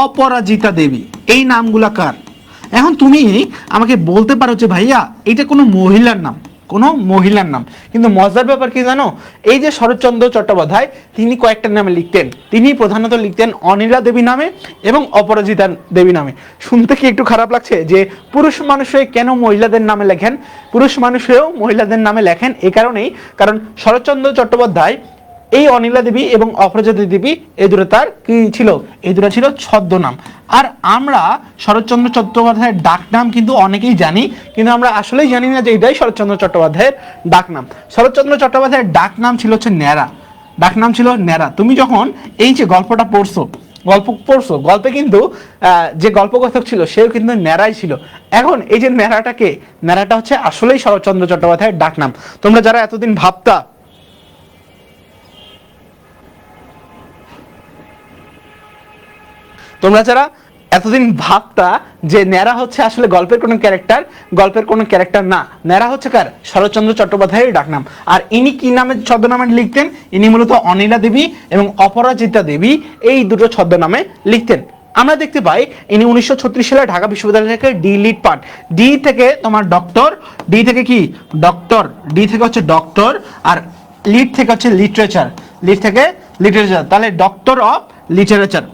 অপরাজিতা দেবী, এই নামগুলা কার? এখন তুমি আমাকে বলতে পারো যে ভাইয়া এটা কোনো মহিলার নাম, কিন্তু মজার ব্যাপার কি জানো? এই যে শরৎচন্দ্র চট্টোপাধ্যায়, তিনি কয়েকটা নামে লিখতেন। তিনি প্রধানত লিখতেন অনিলা দেবী নামে এবং অপরাজিতা দেবী নামে। শুনতে কি একটু খারাপ লাগছে যে পুরুষ মানুষে কেন মহিলাদের নামে লেখেন? পুরুষ মানুষেও মহিলাদের নামে লেখেন এই কারণেই, কারণ শরৎচন্দ্র চট্টোপাধ্যায় এই অনিলা দেবী এবং অপরাজিতা দেবী এই দুটো তার কি ছিল? এই দুটো ছিল ছদ্মনাম। আর আমরা শরৎচন্দ্র চট্টোপাধ্যায়ের ডাকনাম কিন্তু অনেকেই জানি, কিন্তু আমরা আসলেই জানি না যে এটাই শরৎচন্দ্র চট্টোপাধ্যায়ের ডাকনাম। শরৎচন্দ্র চট্টোপাধ্যায়ের ডাকনাম ছিল হচ্ছে ন্যাড়া। ডাকনাম ছিল ন্যাড়া। তুমি যখন এই যে গল্পটা পড়ছো, গল্পে কিন্তু যে গল্পকথক ছিল সেও কিন্তু ন্যাড়াই ছিল। এখন এই যে ন্যাড়াটা হচ্ছে আসলেই শরৎচন্দ্র চট্টোপাধ্যায়ের ডাকনাম। তোমরা যারা এতদিন ভাবতা যে ন্যাড়া হচ্ছে আসলে গল্পের কোনো ক্যারেক্টার না, ন্যাড়া হচ্ছে কার? শরৎচন্দ্র চট্টোপাধ্যায়ের ডাকনাম। আর ইনি কি নামে ছদ্মনামে লিখতেন? ইনি মূলত অনিলা দেবী এবং অপরাজিতা দেবী এই দুটো ছদ্মনামে লিখতেন। আমরা দেখতে পাই ইনি 1936 সালে ঢাকা বিশ্ববিদ্যালয় থেকে ডি লিট পান। ডি থেকে তোমার ডক্টর, ডি থেকে কি? ডক্টর, ডি থেকে হচ্ছে ডক্টর, আর লিট থেকে হচ্ছে লিটারেচার, তাহলে ডক্টর অফ লিটারেচার।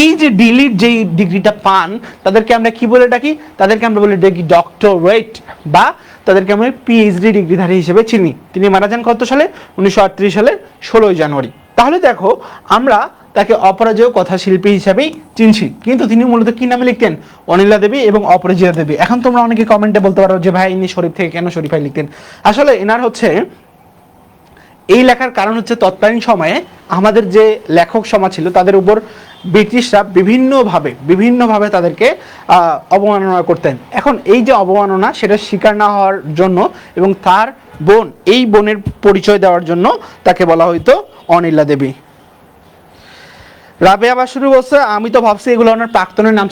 এই যে ডিলিট যেই ডিগ্রিটা পান তাদেরকে আমরা কি বলে ডাকি? তাদেরকে আমরা বলে ডাকি ডক্টরেট, বা তাদেরকে আমরা পিএইচডি ডিগ্রিধারী হিসেবে চিনি। তিনি মারা যান কত সালে? 1938 সালের 16 জানুয়ারি। তাহলে দেখো আমরা তাকে অপরাজেয় কথাশিল্পী হিসেবেই চিনছি, কিন্তু তিনি মূলত কি নামে লিখতেন? অনিলা দেবী এবং অপরাজিতা দেবী। এখন তোমরা অনেকে কমেন্টে বলতে পারো যে ভাই ইনি শরীফ থেকে কেন শরীফাই লিখতেন? আসলে এনার হচ্ছে এই লেখার কারণ হচ্ছে তৎকালীন সময়ে আমাদের যে লেখক সমাজ ছিল তাদের উপর ব্রিটিশরা বিভিন্নভাবে তাদেরকে অবমাননা করতেন। এখন এই যে অবমাননা, সেটা স্বীকার না হওয়ার জন্য এবং তার এই বোনের পরিচয় দেওয়ার জন্য তাকে বলা হইতো অনিলা দেবী। রাবেয়া বাসুরু বলছে আমি তো ভাবছি এগুলো ওনার প্রাক্তনের নাম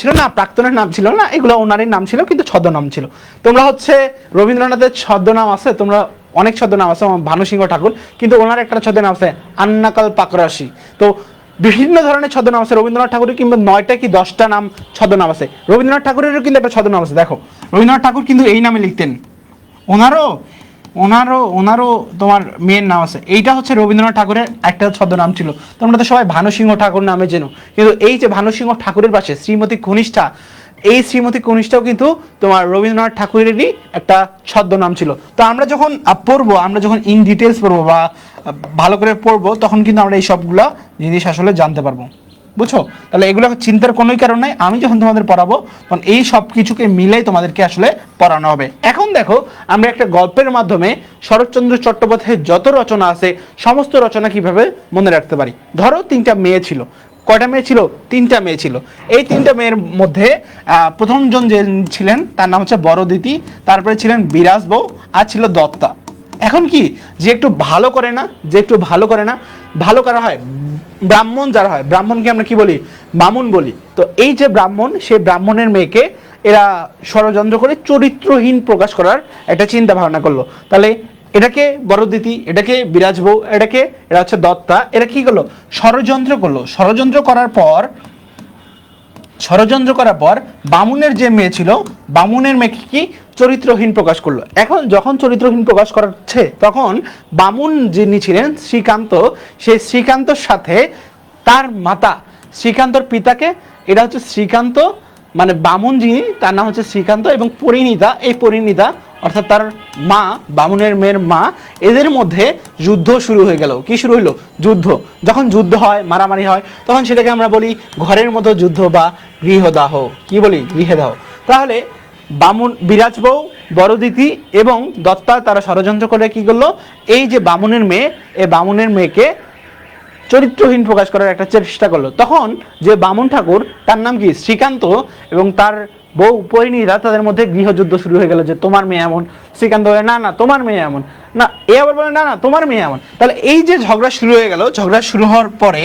ছিল না, এগুলো ওনারই নাম ছিল, কিন্তু ছদ্মনাম ছিল। তোমরা হচ্ছে রবীন্দ্রনাথের ছদ্মনাম আছে, তোমরা অনেক ছদ্মনাম আছে, ভানুসিংহ ঠাকুর, কিন্তু ওনার একটা ছদ্মনাম আছে আন্নাকাল পাকরাশি। তো বিভিন্ন ধরনের ছদ্মনাম আছে রবীন্দ্রনাথ ঠাকুরের, কিংবা 9টা কি 10টা নাম ছদ্মনাম আছে। রবীন্দ্রনাথ ঠাকুরেরও কিন্তু একটা ছদ্মনাম আছে। দেখো রবীন্দ্রনাথ ঠাকুর কিন্তু এই নামে লিখতেন। ওনারও তোমার মেয়ের নাম আছে। এইটা হচ্ছে রবীন্দ্রনাথ ঠাকুরের একটা ছদ্মনাম ছিল। তোমরা তো সবাই ভানুসিংহ ঠাকুর নামে চেনো, কিন্তু এই যে ভানুসিংহ ঠাকুরের পাশে শ্রীমতী কনিষ্ঠা, এই শ্রীমতী কনিষ্ঠাও কিন্তু তোমার রবীন্দ্রনাথ ঠাকুরেরই একটা ছদ্মনাম ছিল। তো আমরা যখন ইন ডিটেলস পড়বো বা ভালো করে পড়বো, তখন কিন্তু আমরা এই সবগুলো জিনিস আসলে জানতে পারবো। বুঝছো? তাহলে এগুলো চিন্তার কোনোই কারণ নাই। আমি যখন তোমাদের পড়াবো তখন এই সব কিছুকে মিলাই তোমাদেরকে আসলে পড়ানো হবে। এখন দেখো আমরা একটা গল্পের মাধ্যমে শরৎচন্দ্র চট্টোপাধ্যায়ের যত রচনা আছে সমস্ত রচনা কিভাবে মনে রাখতে পারি। ধরো 3টা মেয়ে ছিল। কয়টা মেয়ে ছিল? 3টা মেয়ে ছিল। এই 3টা মেয়ের মধ্যে প্রথমজন যে ছিলেন তার নাম হচ্ছে বড়দিতি, তারপরে ছিলেন বিরাজ বউ, আর ছিল দত্তা। এখন কি, যে একটু ভালো করে না, ভালো করা হয়, ব্রাহ্মণ যারা হয়, ব্রাহ্মণকে আমরা কি বলি? বামুন বলি। তো এই যে ব্রাহ্মণ, সেই ব্রাহ্মণের মেয়েকে এরা ষড়যন্ত্র করে চরিত্রহীন প্রকাশ করার একটা চিন্তা ভাবনা করলো। তাহলে এটাকে বড়দিতি, এটাকে বিরাজ বউ, এরা হচ্ছে দত্তা, এরা কি করলো? ষড়যন্ত্র করার পর ষড়যন্ত্র করার পর বামুনের যে মেয়ে ছিল, বামুনের মেয়েকে কি চরিত্রহীন প্রকাশ করলো। এখন যখন চরিত্রহীন প্রকাশ করাচ্ছে তখন বামুন যিনি ছিলেন শ্রীকান্ত, সেই শ্রীকান্তর সাথে তার মাতা, শ্রীকান্তর পিতাকে, এটা হচ্ছে শ্রীকান্ত মানে বামুন যিনি তার নাম হচ্ছে শ্রীকান্ত, এবং পরিণীতা, এই পরিণীতা অর্থাৎ তার মা, বামুনের মেয়ের মা, এদের মধ্যে যুদ্ধ শুরু হয়ে গেল। কি শুরু হইলো? যুদ্ধ। যখন যুদ্ধ হয়, মারামারি হয়, তখন সেটাকে আমরা বলি ঘরের মতো যুদ্ধ বা গৃহদাহ। কি বলি? গৃহদাহ। তাহলে বামুন, বিরাজ বউ, বড়দিতি এবং দত্তা তারা ষড়যন্ত্র করে কি করলো, এই যে বামুনের মেয়ে, এই বামুনের মেয়েকে চরিত্রহীন প্রকাশ করার একটা চেষ্টা করলো। তখন যে বামুন ঠাকুর, তার নাম কি শ্রীকান্ত, এবং তার বউ পরিণীতা, তাদের মধ্যে গৃহযুদ্ধ শুরু হয়ে গেল যে তোমার মেয়ে এমন। শ্রীকান্ত বলে না না তোমার মেয়ে এমন না, এ আবার বলে না না তোমার মেয়ে এমন। তাহলে এই যে ঝগড়া শুরু হয়ে গেল, ঝগড়া শুরু হওয়ার পরে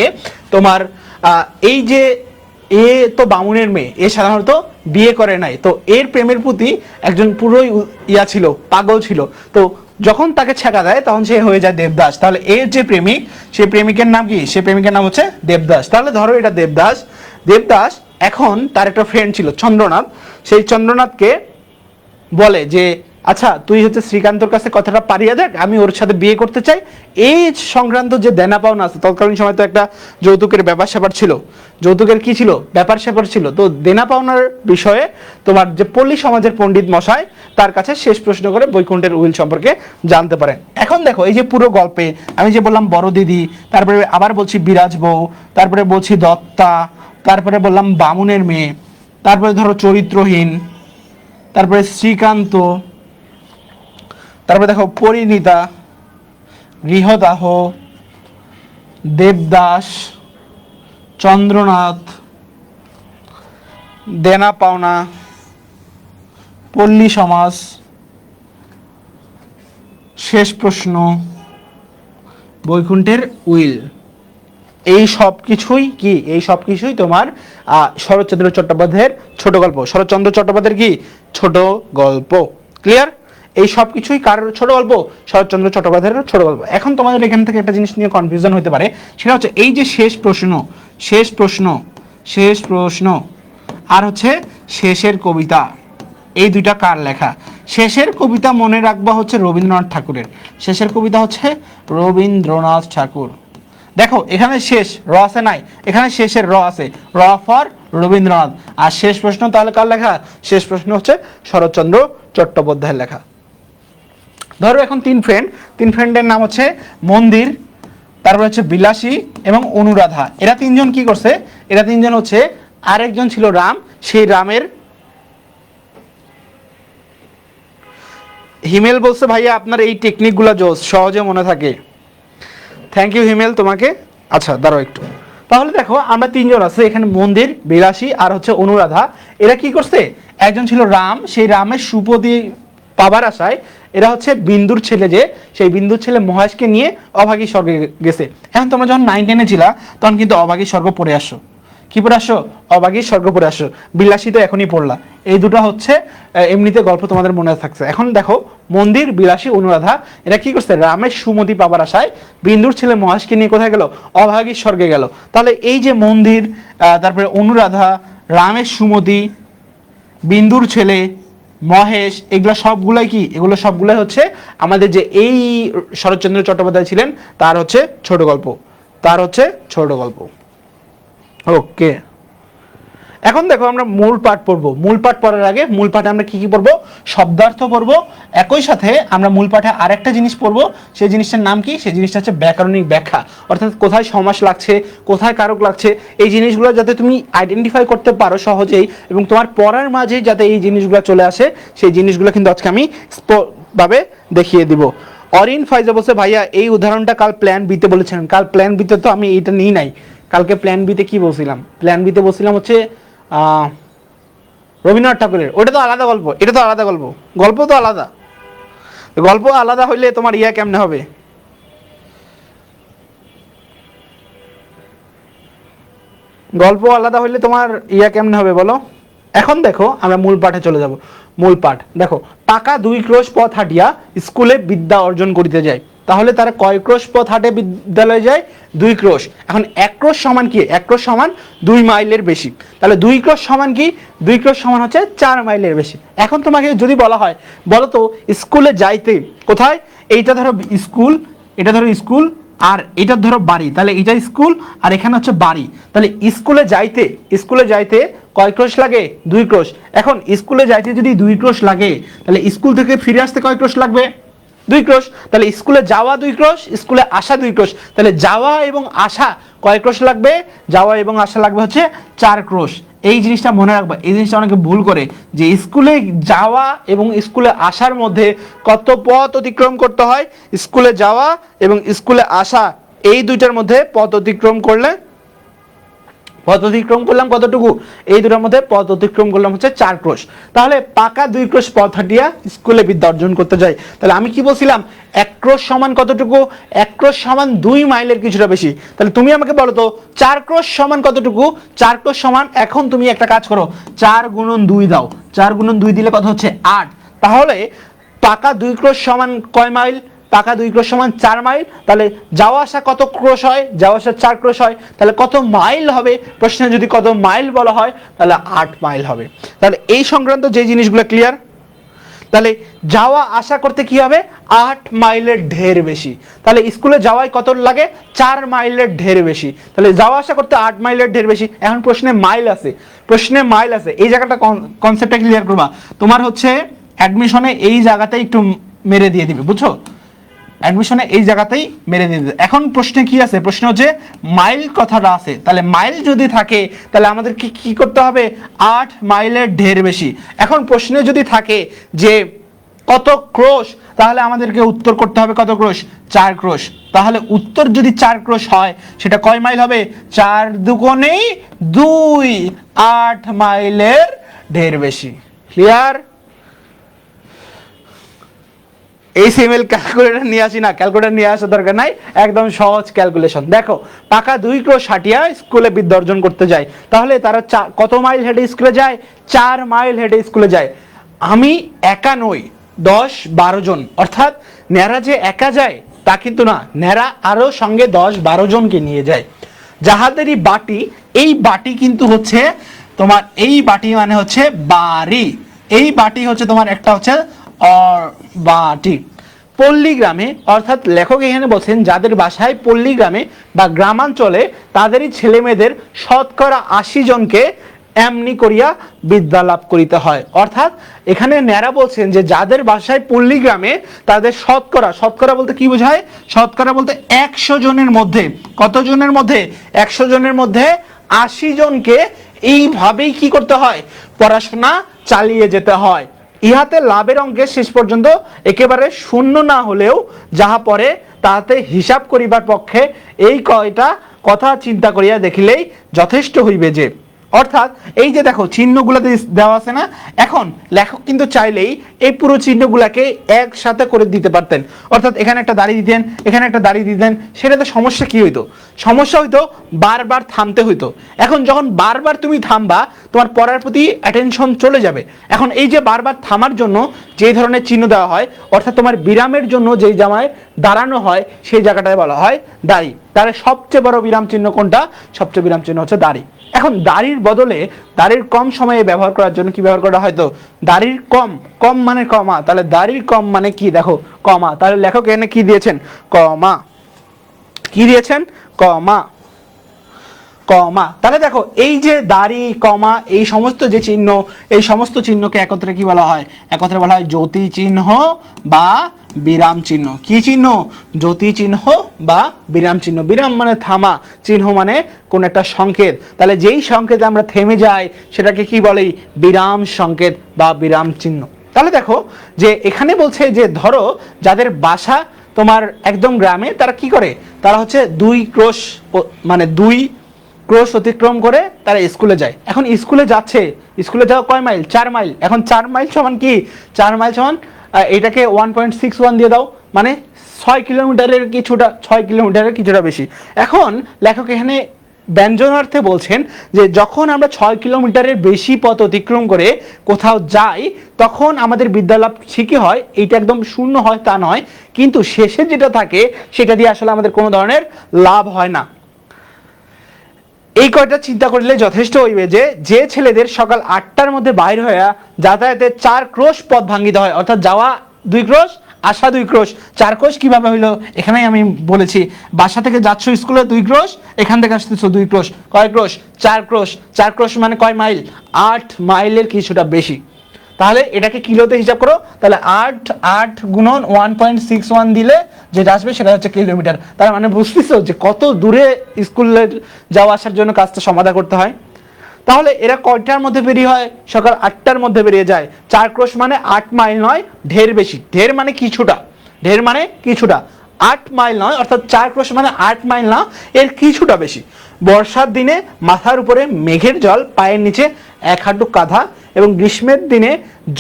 তোমার এই যে এ তো বামুনের মেয়ে, এ সাধারণত বিয়ে করে নাই, তো এর প্রেমের প্রতি একজন পুরোই ইয়া ছিল, পাগল ছিল। তো যখন তাকে ছেঁকা দেয় তখন সে হয়ে যায় দেবদাস। তাহলে এর যে প্রেমিক, সেই প্রেমিকের নাম কি? সেই প্রেমিকের নাম হচ্ছে দেবদাস। তাহলে ধরো এটা দেবদাস। দেবদাস এখন তার একটা ফ্রেন্ড ছিল চন্দ্রনাথ, সেই চন্দ্রনাথকে বলে যে আচ্ছা তুই হচ্ছে শ্রীকান্তর কাছে কথাটা পারিয়ে দেখ, আমি ওর সাথে বিয়ে করতে চাই। এই সংক্রান্ত যে দেনা পাওনা আছে, তৎকালীন সময় তো একটা যৌতুকের ব্যাপার স্যাপার ছিল, যৌতুকের কি ছিল? ব্যাপার স্যাপার ছিল। তো দেনা পাওনার বিষয়ে তোমার যে পল্লী সমাজের পণ্ডিত মশাই, তার কাছে শেষ প্রশ্ন করে বৈকুণ্ঠের উইল সম্পর্কে জানতে পারেন। এখন দেখো এই যে পুরো গল্পে আমি যে বললাম বড় দিদি, তারপরে আবার বলছি বিরাজ বউ, তারপরে বলছি দত্তা, তারপরে বললাম বামুনের মেয়ে, তারপরে ধরো চরিত্রহীন, তারপরে শ্রীকান্ত, তারপরে দেখো পরিণীতা, গৃহদাহ, দেবদাস, চন্দ্রনাথ, দেনা পাওনা, পল্লী সমাজ, শেষ প্রশ্ন, বৈকুণ্ঠের উইল। এই সব কিছুই কি? এই সব কিছুই তোমার শরৎচন্দ্র চট্টোপাধ্যায়ের ছোট গল্প। শরৎচন্দ্র চট্টোপাধ্যায়ের কি? ছোট গল্প। ক্লিয়ার? এই সব কিছুই কার ছোট গল্প? শরৎচন্দ্র চট্টোপাধ্যায়ের ছোট গল্প। এখন তোমাদের এখান থেকে একটা জিনিস নিয়ে কনফিউশন হতে পারে, সেটা হচ্ছে এই যে শেষ প্রশ্ন, শেষ প্রশ্ন, শেষ প্রশ্ন আর হচ্ছে শেষের কবিতা, এই দুইটা কার লেখা? শেষের কবিতা মনে রাখবা হচ্ছে রবীন্দ্রনাথ ঠাকুরের। শেষের কবিতা হচ্ছে রবীন্দ্রনাথ ঠাকুর। দেখো এখানে শেষ র আছে নাই, এখানে শেষের র আছে, র ফর রবীন্দ্রনাথ। আর শেষ প্রশ্ন তাহলে কার লেখা? শেষ প্রশ্ন হচ্ছে শরৎচন্দ্র চট্টোপাধ্যায়ের লেখা। ধরো এখন তিন ফ্রেন্ডের নাম হচ্ছে মন্দির, তারপর হচ্ছে বিলাসী এবং অনুরাধা। এরা তিনজন কি করছে? এরা তিনজন হচ্ছে, আরেকজন ছিল রাম, সেই রামের, হিমেল বলছে ভাইয়া আপনার এই টেকনিকগুলো জোস, সহজে মনে থাকে। থ্যাংক ইউ হিমেল তোমাকে। আচ্ছা দাঁড়াও একটু। তাহলে দেখো আমরা তিনজন আছে এখানে, মন্দির, বিলাসী আর হচ্ছে অনুরাধা। এরা কি করছে? একজন ছিল রাম, সেই রামের সুপতি পাবার আশায় এরা হচ্ছে বিন্দুর ছেলে, যে সেই বিন্দুর ছেলে মহেশকে নিয়ে অভাগী স্বর্গে গেছে। এখন তোমরা যখন 9-10-এ ছিলা তখন কিন্তু অভাগী স্বর্গ পড়ে আসো। কি পড়ে আসো? অভাগী স্বর্গ পড়ে আসো। বিলাসী তো এখনই পড়লা। এই দুটো হচ্ছে এমনিতে গল্প তোমাদের মনে থাকছে। এখন দেখো মন্দির, বিলাসী, অনুরাধা এরা কি করছে? রামের সুমতি পাবার আশায় বিন্দুর ছেলে মহেশকে নিয়ে কোথায় গেল? অভাগী স্বর্গে গেল। তাহলে এই যে মন্দির, তারপরে অনুরাধা, রামের সুমতি, বিন্দুর ছেলে, মহেশ, এগুলো সবগুলাই কি? এগুলো সবগুলাই হচ্ছে আমাদের যে এই শরৎচন্দ্র চট্টোপাধ্যায় ছিলেন তার হচ্ছে ছোট গল্প, তার হচ্ছে ছোট গল্প। ওকে, এখন দেখো আমরা মূল পাঠ পড়বো। মূল পাঠ পড়ার আগে মূল পাঠে আমরা কি কি পড়বো? শব্দার্থ পড়বো। একই সাথে আমরা মূল পাঠে আরেকটা জিনিস পড়বো, সেই জিনিসটার নাম কি? সেই জিনিসটা হচ্ছে ব্যাকরণিক ব্যাখ্যা, অর্থাৎ কোথায় সমাস লাগছে, কোথায় কারক লাগছে, এই জিনিসগুলো যাতে তুমি আইডেন্টিফাই করতে পারো সহজেই, এবং তোমার পড়ার মাঝে যাতে এই জিনিসগুলো চলে আসে, সেই জিনিসগুলো কিন্তু আজকে আমি ভাবে দেখিয়ে দিব। অরিন ফাইজা বলছে ভাইয়া এই উদাহরণটা কাল প্ল্যান বিতে বলেছিলেন। কাল প্ল্যান বিতে তো আমি এইটা নিই নাই। কালকে প্ল্যান বিতে কি বলছিলাম? প্ল্যান বিতে বলছিলাম হচ্ছে রবীন্দ্রনাথ ঠাকুরের। ওটা তো আলাদা গল্প, এটা তো আলাদা গল্প, গল্প তো আলাদা। গল্প আলাদা হইলে তোমার ইয়া কেমনে হবে? গল্প আলাদা হইলে তোমার ইয়া কেমনে হবে বলো? এখন দেখো আমরা মূল পাঠে চলে যাব। মূল পাঠ দেখো, পাকা 2 ক্রোশ পথ হাঁটিয়া স্কুলে বিদ্যা অর্জন করিতে যায়। তাহলে তারা কয় ক্রোশ পথ হাঁটে বিদ্যালয়ে যায়? 2 ক্রোশ। এখন 1 ক্রোশ সমান কি? 1 ক্রোশ সমান 2 মাইলের বেশি। তাহলে 2 ক্রোশ সমান কি? 2 ক্রোশ সমান হচ্ছে 4 মাইলের বেশি। এখন তোমাকে যদি বলা হয়, বলো তো স্কুলে যাইতে কোথায়, এইটা ধরো স্কুল, এটা ধরো স্কুল, আর এটা ধরো বাড়ি, তাহলে এটা স্কুল আর এখানে হচ্ছে বাড়ি, তাহলে স্কুলে যাইতে কয় ক্রোশ লাগে? 2 ক্রোশ। এখন স্কুলে যাইতে যদি 2 ক্রোশ লাগে, তাহলে স্কুল থেকে ফিরে আসতে কয় ক্রোশ লাগবে? 2 ক্রোশ। তাহলে স্কুলে যাওয়া 2 ক্রোশ, স্কুলে আসা 2 ক্রোশ, তাহলে যাওয়া এবং আসা কয় ক্রোশ লাগবে? যাওয়া এবং আসা লাগবে হচ্ছে 4 ক্রোশ। এই জিনিসটা মনে রাখবা, এই জিনিসটা অনেকে ভুল করে যে স্কুলে যাওয়া এবং স্কুলে আসার মধ্যে কত পথ অতিক্রম করতে হয়। স্কুলে যাওয়া এবং স্কুলে আসা এই দুইটার মধ্যে পথ অতিক্রম করলাম কতটুকু? এই দুটোর মধ্যে পথ অতিক্রম করলাম হচ্ছে 4 ক্রোশ। তাহলে পাকা 2 ক্রোশ পথ হাঁটিয়া স্কুলে বিদ্যা অর্জন করতে যাই। তাহলে আমি কি বলছিলাম? 1 ক্রোশ সমান কতটুকু? 1 ক্রোশ সমান 2 মাইলের কিছুটা বেশি। তাহলে তুমি আমাকে বলো তো 4 ক্রোশ সমান কতটুকু? 4 ক্রোশ সমান, এখন তুমি একটা কাজ করো, 4 গুণন 2 দাও, 4 গুণন 2 দিলে কত হচ্ছে? 8। তাহলে পাকা 2 ক্রোশ সমান কয় মাইল? পাকা 2 ক্রোশ সমান 4 মাইল। তাহলে যাওয়া আসা কত ক্রোশ হয়? যাওয়া আসা 4 ক্রোশ হয়। তাহলে কত মাইল হবে? প্রশ্নে যদি কত মাইল বলা হয় তাহলে 8 মাইল হবে। তাহলে এই সংক্রান্ত যে জিনিসগুলো ক্লিয়ার। তাহলে যাওয়া আসা করতে কি হবে? 8 মাইলের ঢের বেশি। তাহলে স্কুলে যাওয়ায় কত লাগে? 4 মাইলের ঢের বেশি। তাহলে যাওয়া আসা করতে 8 মাইলের ঢের বেশি। এখন প্রশ্নে মাইল আছে, এই জায়গাটা কনসেপ্টটা ক্লিয়ার করবা। তোমার হচ্ছে অ্যাডমিশনে এই জায়গাতে একটু মেরে দিয়ে দিবে, বুঝছো? অ্যাডমিশনে এই জায়গাতেই মেরে দিয়ে দিবে। এখন প্রশ্নে কি আছে? প্রশ্ন হচ্ছে মাইল কথাটা আছে। তাহলে মাইল যদি থাকে তাহলে আমাদের কি করতে হবে? 8 মাইলের ঢের বেশি। এখন প্রশ্নে যদি থাকে যে কত ক্রোশ, তাহলে আমাদেরকে উত্তর করতে হবে কত ক্রোশ? 4 ক্রোশ। তাহলে উত্তর যদি 4 ক্রোশ হয় সেটা কয় মাইল হবে? 4 দুগুণে 2, 8 মাইলের ঢের বেশি। ক্লিয়ার? এই সিএমএল ক্যালকুলেটর নিয়ে আসি না, ক্যালকুলেটর নিয়ে আসার দরকার নাই, একদম সহজ ক্যালকুলেশন। দেখো পাকা 2 ক্রোশ হাঁটিয়া স্কুলে বিদ্যা অর্জন করতে যায়, তাহলে তারা কত মাইল হেঁটে স্কুলে যায়? 4 মাইল হেঁটে স্কুলে যায়। আমি একা নই, 10-12 জন, অর্থাৎ ন্যাড়া যে একা যায় তা কিন্তু না, ন্যাড়া আরো সঙ্গে 10-12 জনকে নিয়ে যায়। যাহাদেরই বাটি, এই বাটি কিন্তু হচ্ছে তোমার, এই বাটি মানে হচ্ছে বাড়ি, এই বাটি হচ্ছে তোমার একটা হচ্ছে বাটি। পল্লী গ্রামে, অর্থাৎ লেখক এখানে বলছেন যাদের বাসায় পল্লী গ্রামে বা গ্রামাঞ্চলে তাদেরই ছেলে মেয়েদের শতকরা 80 জনকে এমনি করিয়া বিদ্যা লাভ করিতে হয়। অর্থাৎ এখানে ন্যাড়া বলছেন যে যাদের বাসায় পল্লী গ্রামে তাদের শতকরা বলতে কি বোঝায়? শতকরা বলতে 100 জনের মধ্যে, কত জনের মধ্যে? 100 জনের মধ্যে 80 জনকে এইভাবেই কি করতে হয়? পড়াশোনা চালিয়ে যেতে হয়। ইহাতে লাভের অঙ্কে শেষ পর্যন্ত একেবারে শূন্য না হলেও যাহা পরে তাহাতে হিসাব করিবার পক্ষে এই কয়টা কথা চিন্তা করিয়া দেখিলেই যথেষ্ট হইবে যে, অর্থাৎ এই যে দেখো চিহ্নগুলো দেওয়া আছে না, এখন লেখক কিন্তু চাইলেই এই পুরো চিহ্নগুলাকে একসাথে করে দিতে পারতেন। অর্থাৎ এখানে একটা দাড়ি দিতেন, এখানে একটা দাড়ি দিতেন, সেটাতে সমস্যা কি হইতো? সমস্যা হইতো বারবার থামতে হইতো। এখন যখন বারবার তুমি থামবা, তোমার পড়ার প্রতি অ্যাটেনশন চলে যাবে। এখন এই যে বারবার থামার জন্য যে ধরনের চিহ্ন দেওয়া হয়, অর্থাৎ তোমার বিরামের জন্য যেই জায়গায় দাঁড়ানো হয় সেই জায়গাটায় বলা হয় দাড়ি। তাহলে সবচেয়ে বড় বিরাম চিহ্ন কোনটা? সবচেয়ে বিরাম চিহ্ন হচ্ছে দাড়ি। এখন দাড়ির বদলে দাড়ির কম সময়ে ব্যবহার করার জন্য কি ব্যবহার করা হয়তো? দাড়ির কম মানে কমা, তাহলে দাড়ির কম মানে কি? দেখো কমা, তাহলে লেখক এখানে কি দিয়েছেন? কমা। কি দিয়েছেন? কমা। তাহলে দেখো এই যে দাড়ি, কমা, এই সমস্ত যে চিহ্ন, এই সমস্ত চিহ্নকে একত্রে কি বলা হয়? একত্রে বলা হয় জ্যোতি চিহ্ন বা বিরাম চিহ্ন। কি চিহ্ন? জ্যোতি চিহ্ন বা বিরাম চিহ্ন। বিরাম মানে থামা, চিহ্ন মানে কোন একটা সংকেত। তাহলে যেই সংকেতে আমরা থেমে যাই সেটাকে কি বলে? বিরাম সংকেত বা বিরাম চিহ্ন। তাহলে দেখো যে এখানে বলছে যে ধরো যাদের বাসা তোমার একদম গ্রামে, তারা কি করে? তারা হচ্ছে 2 ক্রোশ মানে 2 ক্রোশ অতিক্রম করে তারা স্কুলে যায়। এখন স্কুলে যাচ্ছে, স্কুলে যাওয়া কয় মাইল? 4 মাইল। এখন 4 মাইল সমান কি? 4 মাইল সমান এটাকে 1.61 দিয়ে দাও, মানে 6 কিলোমিটারের কিছুটা বেশি। এখন লেখক এখানে ব্যঞ্জনার্থে বলছেন যে যখন আমরা 6 কিলোমিটারের বেশি পথ অতিক্রম করে কোথাও যাই তখন আমাদের বিদ্যালাভ ঠিকই হয়, এইটা একদম শূন্য হয় তা নয়, কিন্তু শেষে যেটা থাকে সেটা দিয়ে আসলে আমাদের কোনো ধরনের লাভ হয় না। এই কয়টা চিন্তা করলে যথেষ্ট হইবে যে যে ছেলেদের সকাল 8টার মধ্যে বাইর হইয়া যাতায়াতে 4 ক্রোশ পথ ভাঙ্গিতে হয়, অর্থাৎ যাওয়া 2 ক্রোশ আসা 2 ক্রোশ, 4 ক্রোশ কিভাবে হইলো এখানেই আমি বলেছি। বাসা থেকে যাচ্ছ স্কুলে 2 ক্রোশ, এখান থেকে আসতেছো 2 ক্রোশ, কয় ক্রোশ? 4 ক্রোশ। 4 ক্রোশ মানে কয় মাইল? 8 মাইলের কিছুটা বেশি। তাহলে এটাকে কিলোতে হিসাব করো, তাহলে 8 গুণন 1.61 দিলে যেটা আসবে সেটা হচ্ছে কিলোমিটার। তার মানে বুঝতেছো যে কত দূরে স্কুলে যাওয়া আসার জন্য কাজটা সমাধা করতে হয়। তাহলে এরা কয়টার মধ্যে বেরিয়ে হয়? সকাল 8টার মধ্যে বেরিয়ে যায়। 4 ক্রোশ মানে 8 মাইল নয়, ঢের বেশি। ঢের মানে কিছুটা, ঢের মানে কিছুটা, 8 মাইল নয়, অর্থাৎ 4 ক্রোশ মানে 8 মাইল না, এর কিছুটা বেশি। বর্ষার দিনে মাথার উপরে মেঘের জল, পায়ের নিচে 1 হাঁটু কাঁধা, এবং গ্রীষ্মের দিনে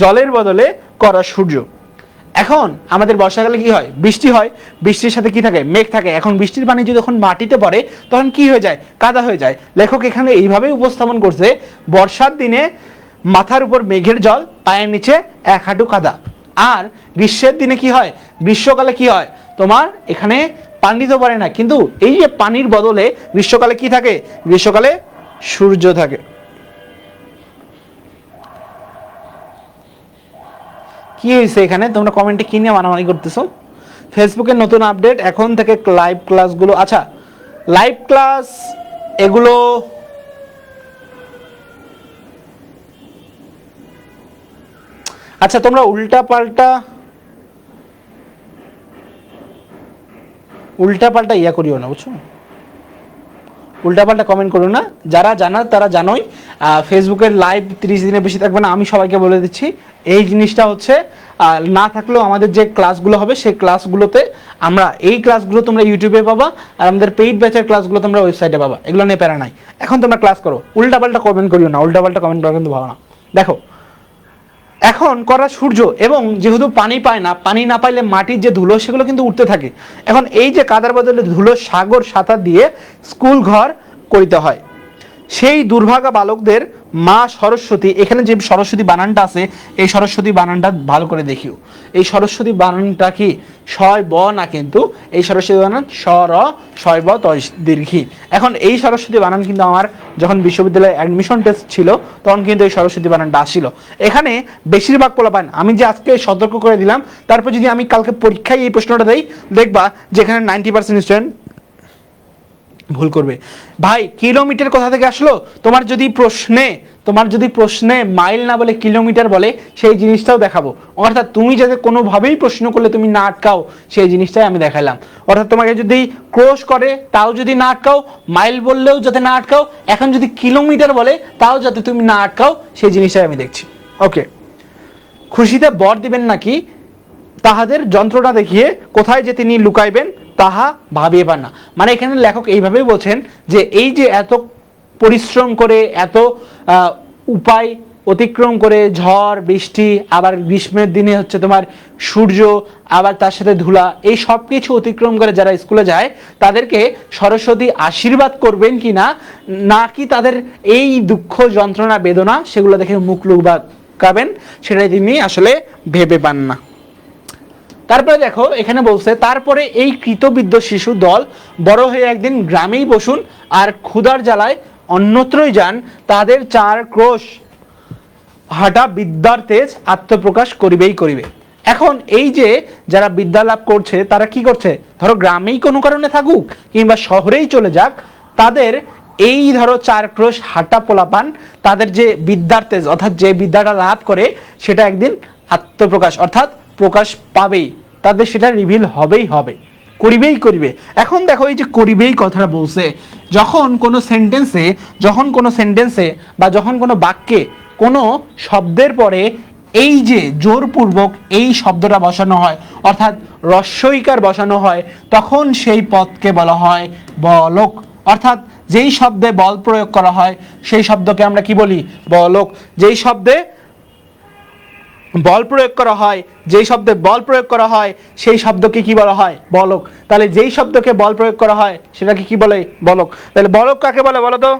জলের বদলে করা সূর্য। এখন আমাদের বর্ষাকালে কি হয়? বৃষ্টি হয়, বৃষ্টির সাথে কি থাকে? মেঘ থাকে। এখন বৃষ্টির পানি যদি যখন মাটিতে পড়ে তখন কি হয়ে যায়? কাদা হয়ে যায়। লেখক এখানে এইভাবেই উপস্থাপন করছে, বর্ষার দিনে মাথার উপর মেঘের জল, পায়ের নিচে 1 হাঁটু কাদা। আর গ্রীষ্মের দিনে কি হয়? গ্রীষ্মকালে কি হয়? তোমার এখানে পানি তো পড়ে না, কিন্তু এই যে পানির বদলে গ্রীষ্মকালে কি থাকে? গ্রীষ্মকালে সূর্য থাকে। কি হয়েছে এখানে? তোমরা কমেন্টে কি নিয়ে মানামানি করতেছো? ফেসবুকের নতুন আপডেট, এখন থেকে লাইভ ক্লাসগুলো, আচ্ছা লাইভ ক্লাস এগুলো আচ্ছা তোমরা উল্টা পাল্টা ইয়া করিও না, বুঝছো? উল্টাপাল্টা কমেন্ট করো না। যারা জানার তারা জানোই, ফেসবুকের লাইভ 30 দিনের বেশি থাকবে না। আমি সবাইকে বলে দিচ্ছি এই জিনিসটা হচ্ছে না থাকলেও আমাদের যে ক্লাসগুলো হবে সেই ক্লাসগুলোতে আমরা এই ক্লাসগুলো তোমরা ইউটিউবে পাবা, আর আমাদের পেইড ব্যাচের ক্লাসগুলো তোমরা ওয়েবসাইটে পাবা। এগুলো নিয়ে প্যারা নাই। এখন তোমরা ক্লাস করো, উল্টাপাল্টা কমেন্ট করিও না। উল্টাপাল্টা কমেন্ট করা কিন্তু ভালো না। দেখো এখন করা সূর্য, এবং যেহেতু পানি পায় না, পানি না পাইলে মাটির যে ধুলো সেগুলো কিন্তু উঠতে থাকে। এখন এই যে কাদার বদলে ধুলো সাগর সাঁতার দিয়ে স্কুল ঘর করিতে হয়। সেই দুর্ভাগা বালকদের মা সরস্বতী, এখানে যে সরস্বতী বানানটা আছে এই সরস্বতী বানানটা ভালো করে দেখিও। এই সরস্বতী বানানটা কি শয় ব না, কিন্তু এই সরস্বতী বানান স্বর শয় ব তয় দীর্ঘী। এখন এই সরস্বতী বানান কিন্তু আমার যখন বিশ্ববিদ্যালয়ে অ্যাডমিশন টেস্ট ছিল তখন কিন্তু এই সরস্বতী বানানটা আসছিল। এখানে বেশিরভাগ পোলাপান, আমি যে আজকে সতর্ক করে দিলাম, তারপর যদি আমি কালকে পরীক্ষায় এই প্রশ্নটা দেই, দেখবা যেখানে 90% স্টুডেন্ট ভুল করবে। ভাই কিলোমিটার কোথা থেকে আসলো? তোমার যদি প্রশ্নে মাইল না বলে কিলোমিটার বলে সেই জিনিসটাও দেখাবো। অর্থাৎ তুমি যাতে কোনোভাবেই প্রশ্ন করলে তুমি না আটকাও সেই জিনিসটাই আমি দেখাইলাম। অর্থাৎ তোমাকে যদি ক্রস করে তাও যদি না আটকাও, মাইল বললেও যাতে না আটকাও, এখন যদি কিলোমিটার বলে তাও যাতে তুমি না আটকাও সেই জিনিসটাই আমি দেখছি। ওকে, খুশিতে বর দিবেন নাকি তাহাদের যন্ত্রণা দেখিয়ে কোথায় যে তিনি লুকাইবেন তাহা ভাবিয়ে পান না। মানে এখানে লেখক এইভাবেই বলছেন যে এই যে এত পরিশ্রম করে, এত উপায় অতিক্রম করে, ঝড় বৃষ্টি, আবার গ্রীষ্মের দিনে হচ্ছে তোমার সূর্য, আবার তার সাথে ধুলা, এই সব কিছু অতিক্রম করে যারা স্কুলে যায় তাদেরকে সরস্বতী আশীর্বাদ করবেন কি না, নাকি তাদের এই দুঃখ যন্ত্রণা বেদনা সেগুলো দেখে মুখ লুকাবেন, সেটাই তিনি আসলে ভেবে পান না। তারপরে দেখো এখানে বলছে, তারপরে এই কৃতবিদ্য শিশু দল বড় হয়ে একদিন গ্রামেই বসুন আর ক্ষুধার জ্বালায় অন্যত্রই যান, তাদের 4 ক্রোশ হাঁটা বিদ্যার তেজ আত্মপ্রকাশ করিবেই করিবে। এখন এই যে যারা বিদ্যা লাভ করছে তারা কি করছে? ধরো গ্রামেই কোনো কারণে থাকুক কিংবা শহরেই চলে যাক, তাদের এই ধরো 4 ক্রোশ হাঁটা পোলাপান তাদের যে বিদ্যার তেজ, অর্থাৎ যে বিদ্যাটা লাভ করে সেটা একদিন আত্মপ্রকাশ অর্থাৎ প্রকাশ পাবেই, তাদের সেটা রিভিল হবেই হবে, করিবেই করিবে। এখন দেখো এই যে করিবেই কথাটা বলছে, যখন কোনো সেন্টেন্সে বা যখন কোনো বাক্যে কোনো শব্দের পরে এই যে জোরপূর্বক এই শব্দটা বসানো হয়, অর্থাৎ রস্বইকার বসানো হয়, তখন সেই পদকে বলা হয় বলক। অর্থাৎ যেই শব্দে বল প্রয়োগ করা হয় সেই শব্দকে আমরা কি বলি? বলক। যেই শব্দে বল প্রয়োগ করা হয় যেই শব্দে বল প্রয়োগ করা হয় সেই শব্দকে কি বলা হয়? বলক। তাহলে যেই শব্দকে বল প্রয়োগ করা হয় সেটাকে কি বলে? বলক। তাহলে বলক কাকে বলে বলো তো?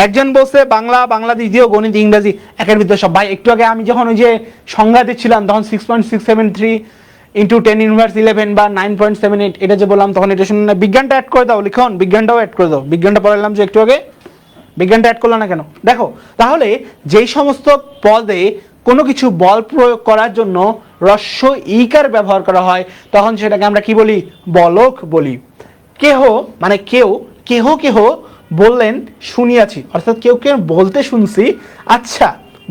একজন বলছে বাংলা, বাংলা দ্বিতীয়, গণিত, ইংরেজি একের ভিতরে সব। ভাই একটু আগে আমি যখন ওই যে সংজ্ঞা দিচ্ছিলাম তখন 6.673 ইন্টু 10 ইনভার্স 11 বা 9.78 এটা যে বললাম তখন এটা শুনে না। বিজ্ঞানটা অ্যাড করে দাও, লিখন বিজ্ঞানটাও অ্যাড করে দাও। বিজ্ঞানটা পড়ালাম যে একটু আগে, বিজ্ঞানটা অ্যাড করলো না কেন? দেখো তাহলে যেই সমস্ত পদে কোনো কিছু বল প্রয়োগ করার জন্য হ্রস্ব ইকার ব্যবহার করা হয় তখন সেটাকে আমরা কি বলি? বলক বলি। কেহ মানে কেউ, কেহ কেহ বললেন শুনিয়াছি, অর্থাৎ কেউ কেউ বলতে শুনছি। আচ্ছা,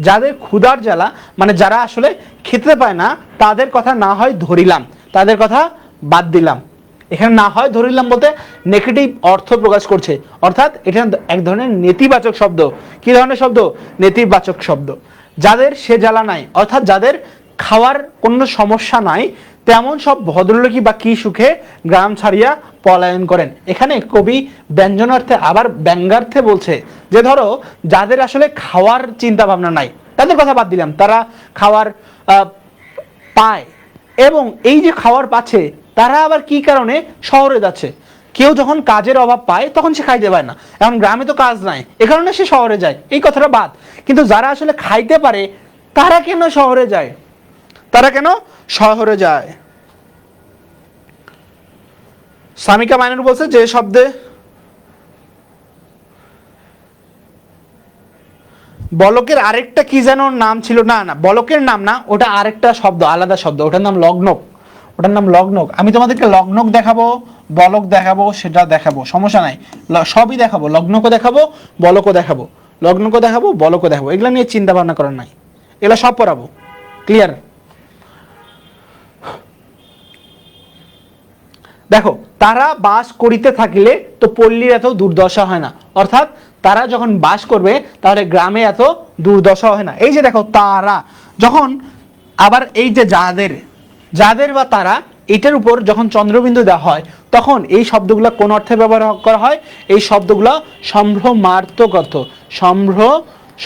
যাদের ক্ষুধার জ্বালা মানে যারা আসলে খেতে পায় না তাদের কথা না হয় ধরিলাম, তাদের কথা বাদ দিলাম। এখানে না হয় ধরিলাম বলতে নেগেটিভ অর্থ প্রকাশ করছে, অর্থাৎ এটা এক ধরনের নেতিবাচক শব্দ। কি ধরনের শব্দ? নেতিবাচক শব্দ। যাদের সে জ্বালা নাই, অর্থাৎ যাদের খাওয়ার কোনো সমস্যা নাই তেমন সব ভদ্রলোকই বা কি সুখে গ্রাম ছাড়িয়া পলায়ন করেন। এখানে কবি ব্যঞ্জনার্থে আবার ব্যঙ্গার্থে বলছে যে ধরো যাদের আসলে খাওয়ার চিন্তা ভাবনা নাই তাদের কথা বাদ দিলাম, তারা খাওয়ার পায় এবং এই যে খাওয়ার পাচ্ছে তারা আবার কি কারণে শহরে যাচ্ছে। কেউ যখন কাজের অভাব পায় তখন সে খাইতে পায় না, এখন গ্রামে তো কাজ নাই এ কারণে সে শহরে যায়, এই কথাটা বাদ। কিন্তু যারা আসলে খাইতে পারে তারা কেন শহরে যায়? তারা কেন শহরে যায়? সামিকা মাইনুর বলছে যে শব্দে বলকের আরেকটা কি যেন নাম ছিল, না না বলকের নাম না, ওটা আরেকটা শব্দ, আলাদা শব্দ, ওটার নাম লগ্নক। ওটার নাম লগ্নক। আমি তোমাদেরকে লগ্নক দেখাবো, বলক দেখাবো, সেটা দেখাবো, সমস্যা নাই, সবই দেখাবো। লগ্নকও দেখাবো, বলকও দেখাবো, লগ্নকও দেখাবো, বলকও দেখাবো। এগুলো নিয়ে চিন্তা ভাবনা করার নাই, এগুলো সব পড়াবো। ক্লিয়ার? দেখো, তারা বাস করিতে থাকিলে তো পল্লীর এত দুর্দশা হয় না, অর্থাৎ তারা যখন বাস করবে তাহলে গ্রামে এত দুর্দশা হয় না। এই যে দেখো তারা যখন, আবার এই যে যাদের, যাদের বা তারা, এটার উপর যখন চন্দ্রবিন্দু দেওয়া হয় তখন এই শব্দগুলো কোন অর্থে ব্যবহার করা হয়? এই শব্দগুলো সম্ভ্রমার্থক অর্থ,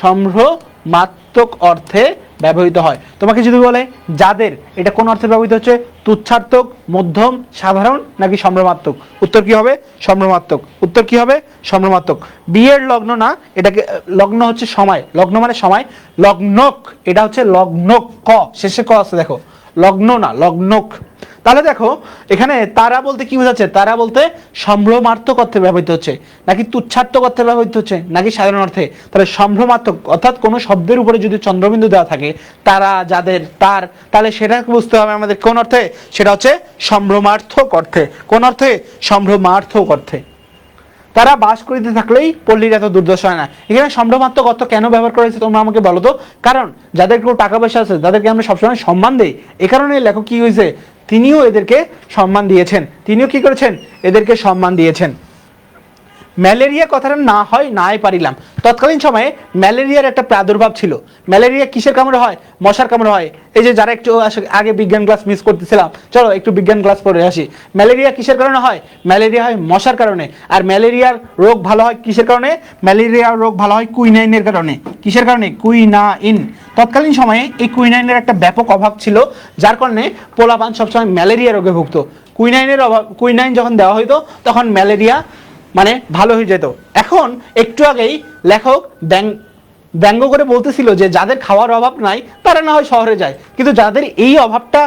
সম্ভ্রমার্থক অর্থে ব্যবহৃত হয়। তোমাকে যদি বলে যাদের, এটা কোন অর্থে ব্যবহৃত হচ্ছে? তুচ্ছার্থক, মধ্যম, সাধারণ নাকি সম্ভ্রমাত্মক? উত্তর কি হবে? সম্ভ্রমাত্মক। উত্তর কি হবে? সম্ভ্রমাত্মক। বিয়ের লগ্ন না, এটাকে লগ্ন হচ্ছে সময়, লগ্ন মানে সময়, লগ্নক এটা হচ্ছে লগ্নক, ক শেষে ক আছে দেখো, লগ্ন না লগ্নক। তাহলে দেখো এখানে তারা বলতে কি বোঝাচ্ছে? তারা বলতে সম্ভ্রমার্থক অর্থে ব্যবহৃত হচ্ছে নাকি তুচ্ছার্থক অর্থে ব্যবহৃত হচ্ছে নাকি সাধারণ অর্থে? তাহলে সম্ভ্রমার্থক, অর্থাৎ কোনো শব্দের উপরে যদি চন্দ্রবিন্দু দেওয়া থাকে, তারা, যাদের, তার, তাহলে সেটা বুঝতে হবে আমাদের কোন অর্থে? সেটা হচ্ছে সম্ভ্রমার্থক অর্থে। কোন অর্থে? সম্ভ্রমার্থক অর্থে। তারা বাস করিতে থাকলেই পল্লীর এত দুর্দশা হয় না। এখানে সম্ভ্রমাত্মক অর্থ কেন ব্যবহার করা হয়েছে তোমরা আমাকে বলো তো? কারণ যাদের কেউ টাকা পয়সা আছে তাদেরকে আমরা সবসময় সম্মান দেই, এ কারণে লেখক কি হয়েছে, তিনিও এদেরকে সম্মান দিয়েছেন। তিনিও কি করেছেন? এদেরকে সম্মান দিয়েছেন। ম্যালেরিয়া কথাটা না হয় নাই পারিলাম। তৎকালীন সময়ে ম্যালেরিয়ার একটা প্রাদুর্ভাব ছিল। ম্যালেরিয়া কিসের কামড়ে হয়? মশার কামড়ে হয়। এই যে যারা একটু আগে বিজ্ঞান ক্লাস মিস করতেছিলাম, চলো একটু বিজ্ঞান ক্লাস পড়ে আসি। ম্যালেরিয়া কিসের কারণে হয়? ম্যালেরিয়া হয় মশার কারণে। আর ম্যালেরিয়ার রোগ ভালো হয় কিসের কারণে? ম্যালেরিয়ার রোগ ভালো হয় কুইনাইনের কারণে। কিসের কারণে? কুইনাইন। তৎকালীন সময়ে এই কুইনাইনের একটা ব্যাপক অভাব ছিল, যার কারণে পোলাপান সবসময় ম্যালেরিয়া রোগে ভুগত। কুইনাইনের অভাব, কুইনাইন যখন দেওয়া হইতো তখন ম্যালেরিয়া মানে ভালো হয়ে যেত। এখন একটু আগেই লেখক ব্যঙ্গ করে বলতেছিল যে যাদের খাওয়ার অভাব নাই তারা না হয় শহরে যায়, কিন্তু যাদের এই অভাবটা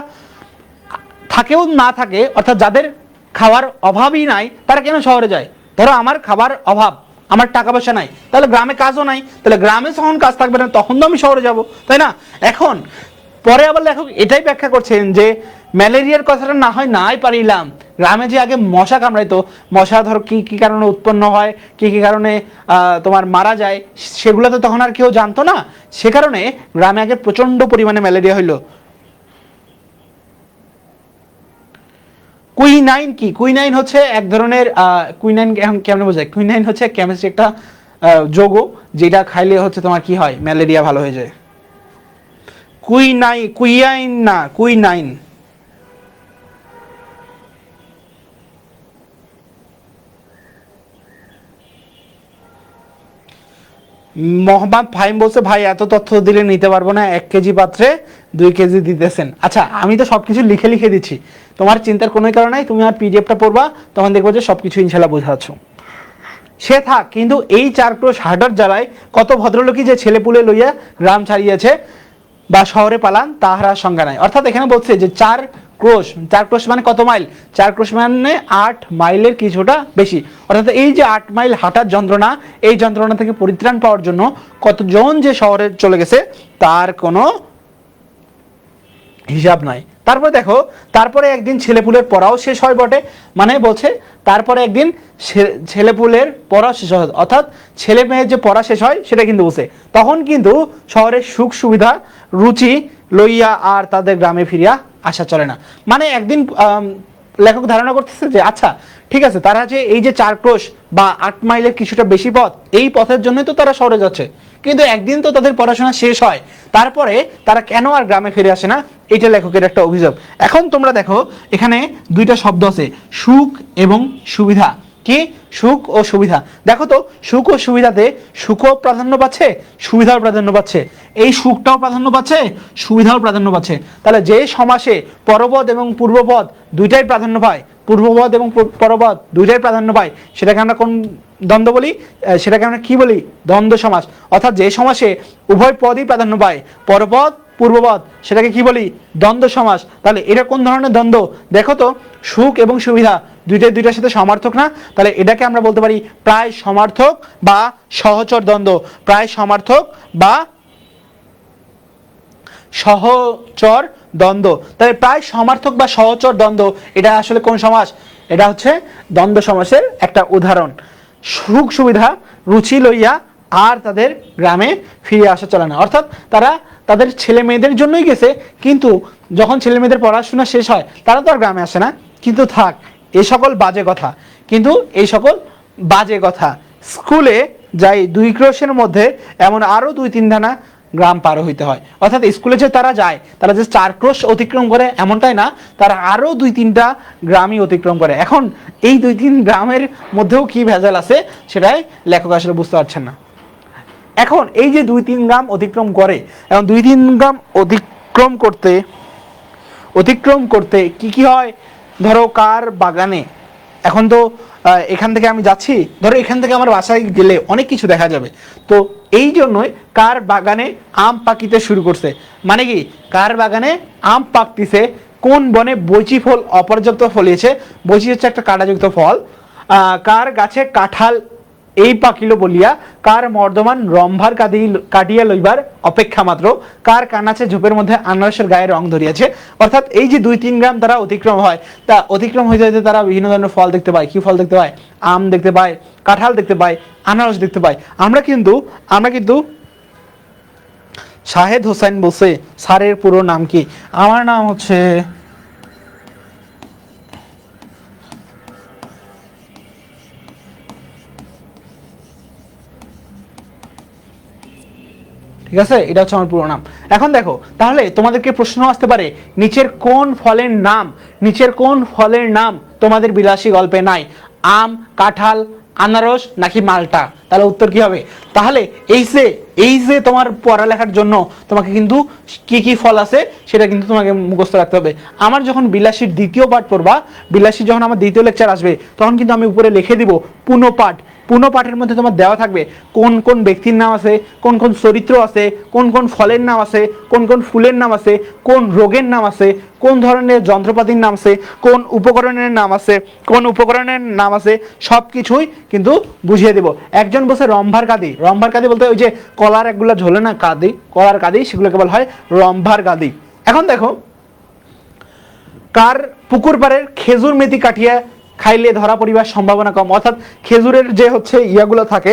থাকেও না থাকে, অর্থাৎ যাদের খাওয়ার অভাবই নাই তারা কেন শহরে যায়? ধরো আমার খাবার অভাব, আমার টাকা পয়সা নাই, তাহলে গ্রামে কাজও নাই, তাহলে গ্রামে যখন কাজ থাকবে না তখন তো আমি শহরে যাব, তাই না? এখন পরে আবার লেখক এটাই ব্যাখ্যা করছেন যে ম্যালেরিয়ার কথাটা না হয় নাই পারিলাম, গ্রামে যে আগে মশা কামড়াইতো, মশা ধরো কি কি কারণে উৎপন্ন হয়, কি কি কারণে তোমার মারা যায়, সেগুলো তো তখন আর কেউ জানতো না, সে কারণে গ্রামে আগে প্রচন্ড পরিমাণে ম্যালেরিয়া হইলো। কুইনাইন কি? কুইনাইন হচ্ছে এক ধরনের কুইনাইন কেমন বোঝায়? কুইনাইন হচ্ছে কেমিস্ট্রি একটা যৌগ, যেটা খাইলে হচ্ছে তোমার কি হয়? ম্যালেরিয়া ভালো হয়ে যায়। কুইয়াইন না, কুইনাইন। মোহাম্মদ ফাহিম বলছে ভাই এত তথ্য দিলে নিতে পারবো না, 1 কেজি পাত্রে 2 কেজি দিতেছেন। আচ্ছা আমি তো সবকিছু লিখে লিখে দিচ্ছি, তোমার চিন্তার কোনো কারণ নাই, তুমি আর পিডিএফটা পড়বা, তখন দেখবো যে সবকিছু ইনশাল্লাহ বোঝাচ্ছ। সে থাক, কিন্তু এই 4 ক্রোশ হার্ডার জ্বালায় কত ভদ্রলোকই যে ছেলেপুলে লইয়া গ্রাম ছাড়িয়েছে বা শহরে পালান তাহার আর সংজ্ঞা নাই। অর্থাৎ এখানে বলছে যে 4 ক্রোশ মানে কত মাইল, 4 ক্রোশ মানে 8 মাইলের কিছুটা বেশি। অর্থাৎ এই যে 8 মাইল হাঁটার যন্ত্রণা, এই যন্ত্রণা থেকে পরিত্রাণ পাওয়ার জন্য কতজন যে শহরে চলে গেছে তার কোনো হিসাব নাই। তারপরে দেখো, তারপরে একদিন ছেলেপুলের পড়াও শেষ হয় বটে, মানে বলছে তারপরে একদিন ছেলেপুলের পড়া শেষ হয়, অর্থাৎ ছেলে মেয়ের যে পড়া শেষ হয় সেটা কিন্তু বলছে। তখন কিন্তু শহরের সুখ সুবিধা রুচি লইয়া আর তাদের গ্রামে ফিরিয়া আসা চলে না। মানে একদিন লেখক ধারণা করতেছে যে আচ্ছা ঠিক আছে, তারা যে এই যে 4 ক্রোশ বা 8 মাইলের কিছুটা বেশি পথ, এই পথের জন্যই তো তারা শহরে যাচ্ছে, কিন্তু একদিন তো তাদের পড়াশোনা শেষ হয়, তারপরে তারা কেন আর গ্রামে ফিরে আসে না, এটা লেখকের একটা অভিযোগ। এখন তোমরা দেখো এখানে দুইটা শব্দ আছে, সুখ এবং সুবিধা। কি সুখ ও সুবিধা? দেখো তো, সুখ ও সুবিধাতে সুখও প্রাধান্য পাচ্ছে, সুবিধাও প্রাধান্য পাচ্ছে, এই সুখটাও প্রাধান্য পাচ্ছে, সুবিধাও প্রাধান্য পাচ্ছে। তাহলে যে সমাসে পরপদ এবং পূর্বপদ দুইটাই প্রাধান্য পায়, পূর্বপদ এবং পরপদ দুইটাই প্রাধান্য পায়, সেটাকে আমরা কোন দ্বন্দ্ব বলি? সেটাকে আমরা কি বলি? দ্বন্দ্ব সমাস। অর্থাৎ যে সমাসে উভয় পদই প্রাধান্য পায়, পরপদ পূর্বপদ, সেটাকে কি বলি? দ্বন্দ্ব সমাস। তাহলে এটা কোন ধরনের দ্বন্দ্ব? দেখো তো, সুখ এবং সুবিধা দুইটার সাথে সমার্থক না? তাহলে এটাকে আমরা বলতে পারি প্রায় সমার্থক বা সহচর দ্বন্দ্ব, প্রায় সমার্থক বা সহচর দ্বন্দ্ব। তাহলে প্রায় সমার্থক বা সহচর দ্বন্দ্ব, এটা আসলে কোন সমাস? এটা হচ্ছে দ্বন্দ্ব সমাসের একটা উদাহরণ। সুখ সুবিধা রুচি লইয়া আর তাদের গ্রামে ফিরে আসা চলে না। অর্থাৎ তারা তাদের ছেলে মেয়েদের জন্যই গেছে, কিন্তু যখন ছেলে মেয়েদের পড়াশোনা শেষ হয় তারা তো আর গ্রামে আসে না। কিন্তু থাক এই সকল বাজে কথা, কিন্তু এই সকল বাজে কথা, স্কুলে যাই 2 ক্রোশের মধ্যে এমন আরো 2-3 ধানা গ্রাম পার হইতে হয়। অর্থাৎ স্কুলে যে তারা যায়, তারা যে 4 ক্রোশ অতিক্রম করে এমনটাই না, তারা আরো 2-3টা গ্রামই অতিক্রম করে। এখন এই 2-3 গ্রামের মধ্যেও কি ভেজাল আছে সেটাই লেখক আসলে বুঝতে পারছেন না। এখন এই যে 2-3 গ্রাম অতিক্রম করে, এখন 2-3 গ্রাম অতিক্রম করতে কি কি হয়? ধরো কার বাগানে, এখন তো এখান থেকে আমি যাচ্ছি, ধরো এখান থেকে আমার বাসায় গেলে অনেক কিছু দেখা যাবে, তো এই জন্যই কার বাগানে আম পাকিতে শুরু করছে। মানে কি, কার বাগানে আম পাকতিছে, কোন বনে বৈচি ফল অপর্যাপ্ত ফলিয়েছে, বৈচি হচ্ছে একটা কাঁটাযুক্ত ফল, কার গাছে কাঁঠাল এই পাকিল বলিয়া, কার মর্দমান রম্ভার কাটিয়া লইবার অপেক্ষা মাত্র, কার কানাচে ঝোপের মধ্যে আনারসের গায়ে রং ধরিয়াছে। অর্থাৎ এই যে 2-3 গ্রাম তারা অতিক্রম হয়, তা অতিক্রম হয়ে যেতে তারা বিভিন্ন ধরনের ফল দেখতে পায়। কি ফল দেখতে পায়? আম দেখতে পায়, কাঁঠাল দেখতে পায়, আনারস দেখতে পায়। আমরা কিন্তু শাহেদ হোসেন বলছে স্যারের পুরো নাম কি? আমার নাম হচ্ছে ঠিক আছে, এটা হচ্ছে আমার পুরো নাম। এখন দেখো, তাহলে তোমাদেরকে প্রশ্ন আসতে পারে নিচের কোন ফলের নাম তোমাদের বিলাসী গল্পে নাই? আম, কাঁঠাল, আনারস নাকি মালটা? তাহলে উত্তর কি হবে? তাহলে এই যে তোমার পড়ালেখার জন্য তোমাকে কিন্তু কি কি ফল আছে সেটা কিন্তু তোমাকে মুখস্থ রাখতে হবে। আমার যখন বিলাসীর দ্বিতীয় পাঠ পড়বা, বিলাসী যখন আমার দ্বিতীয় লেকচার আসবে, তখন কিন্তু আমি উপরে লিখে দিব পুনঃপাঠের মধ্যে তোমার দেওয়া থাকবে কোন কোন ব্যক্তির নাম আছে, কোন কোন চরিত্র আছে, কোন কোন ফলের নাম আছে, কোন কোন ফুলের নাম আছে, কোন রোগের নাম আছে, কোন ধরনের যন্ত্রপাতির নাম আছে, কোন উপকরণের নাম আছে, সব কিছুই কিন্তু বুঝিয়ে দেব। একজন বলছে রম্ভার কাদি বলতে ওই যে কলার একগুলা ঝোলে না কাদি, কলার কাদি, সেগুলোকে বলা হয় রম্ভার কাদি। এখন দেখো, কার পুকুর পাড়ের খেজুর মেথি কাটিয়া খাইলে ধরা পড়িবার সম্ভাবনা কম। অর্থাৎ খেজুরের যে হচ্ছে ইয়াগুলো থাকে,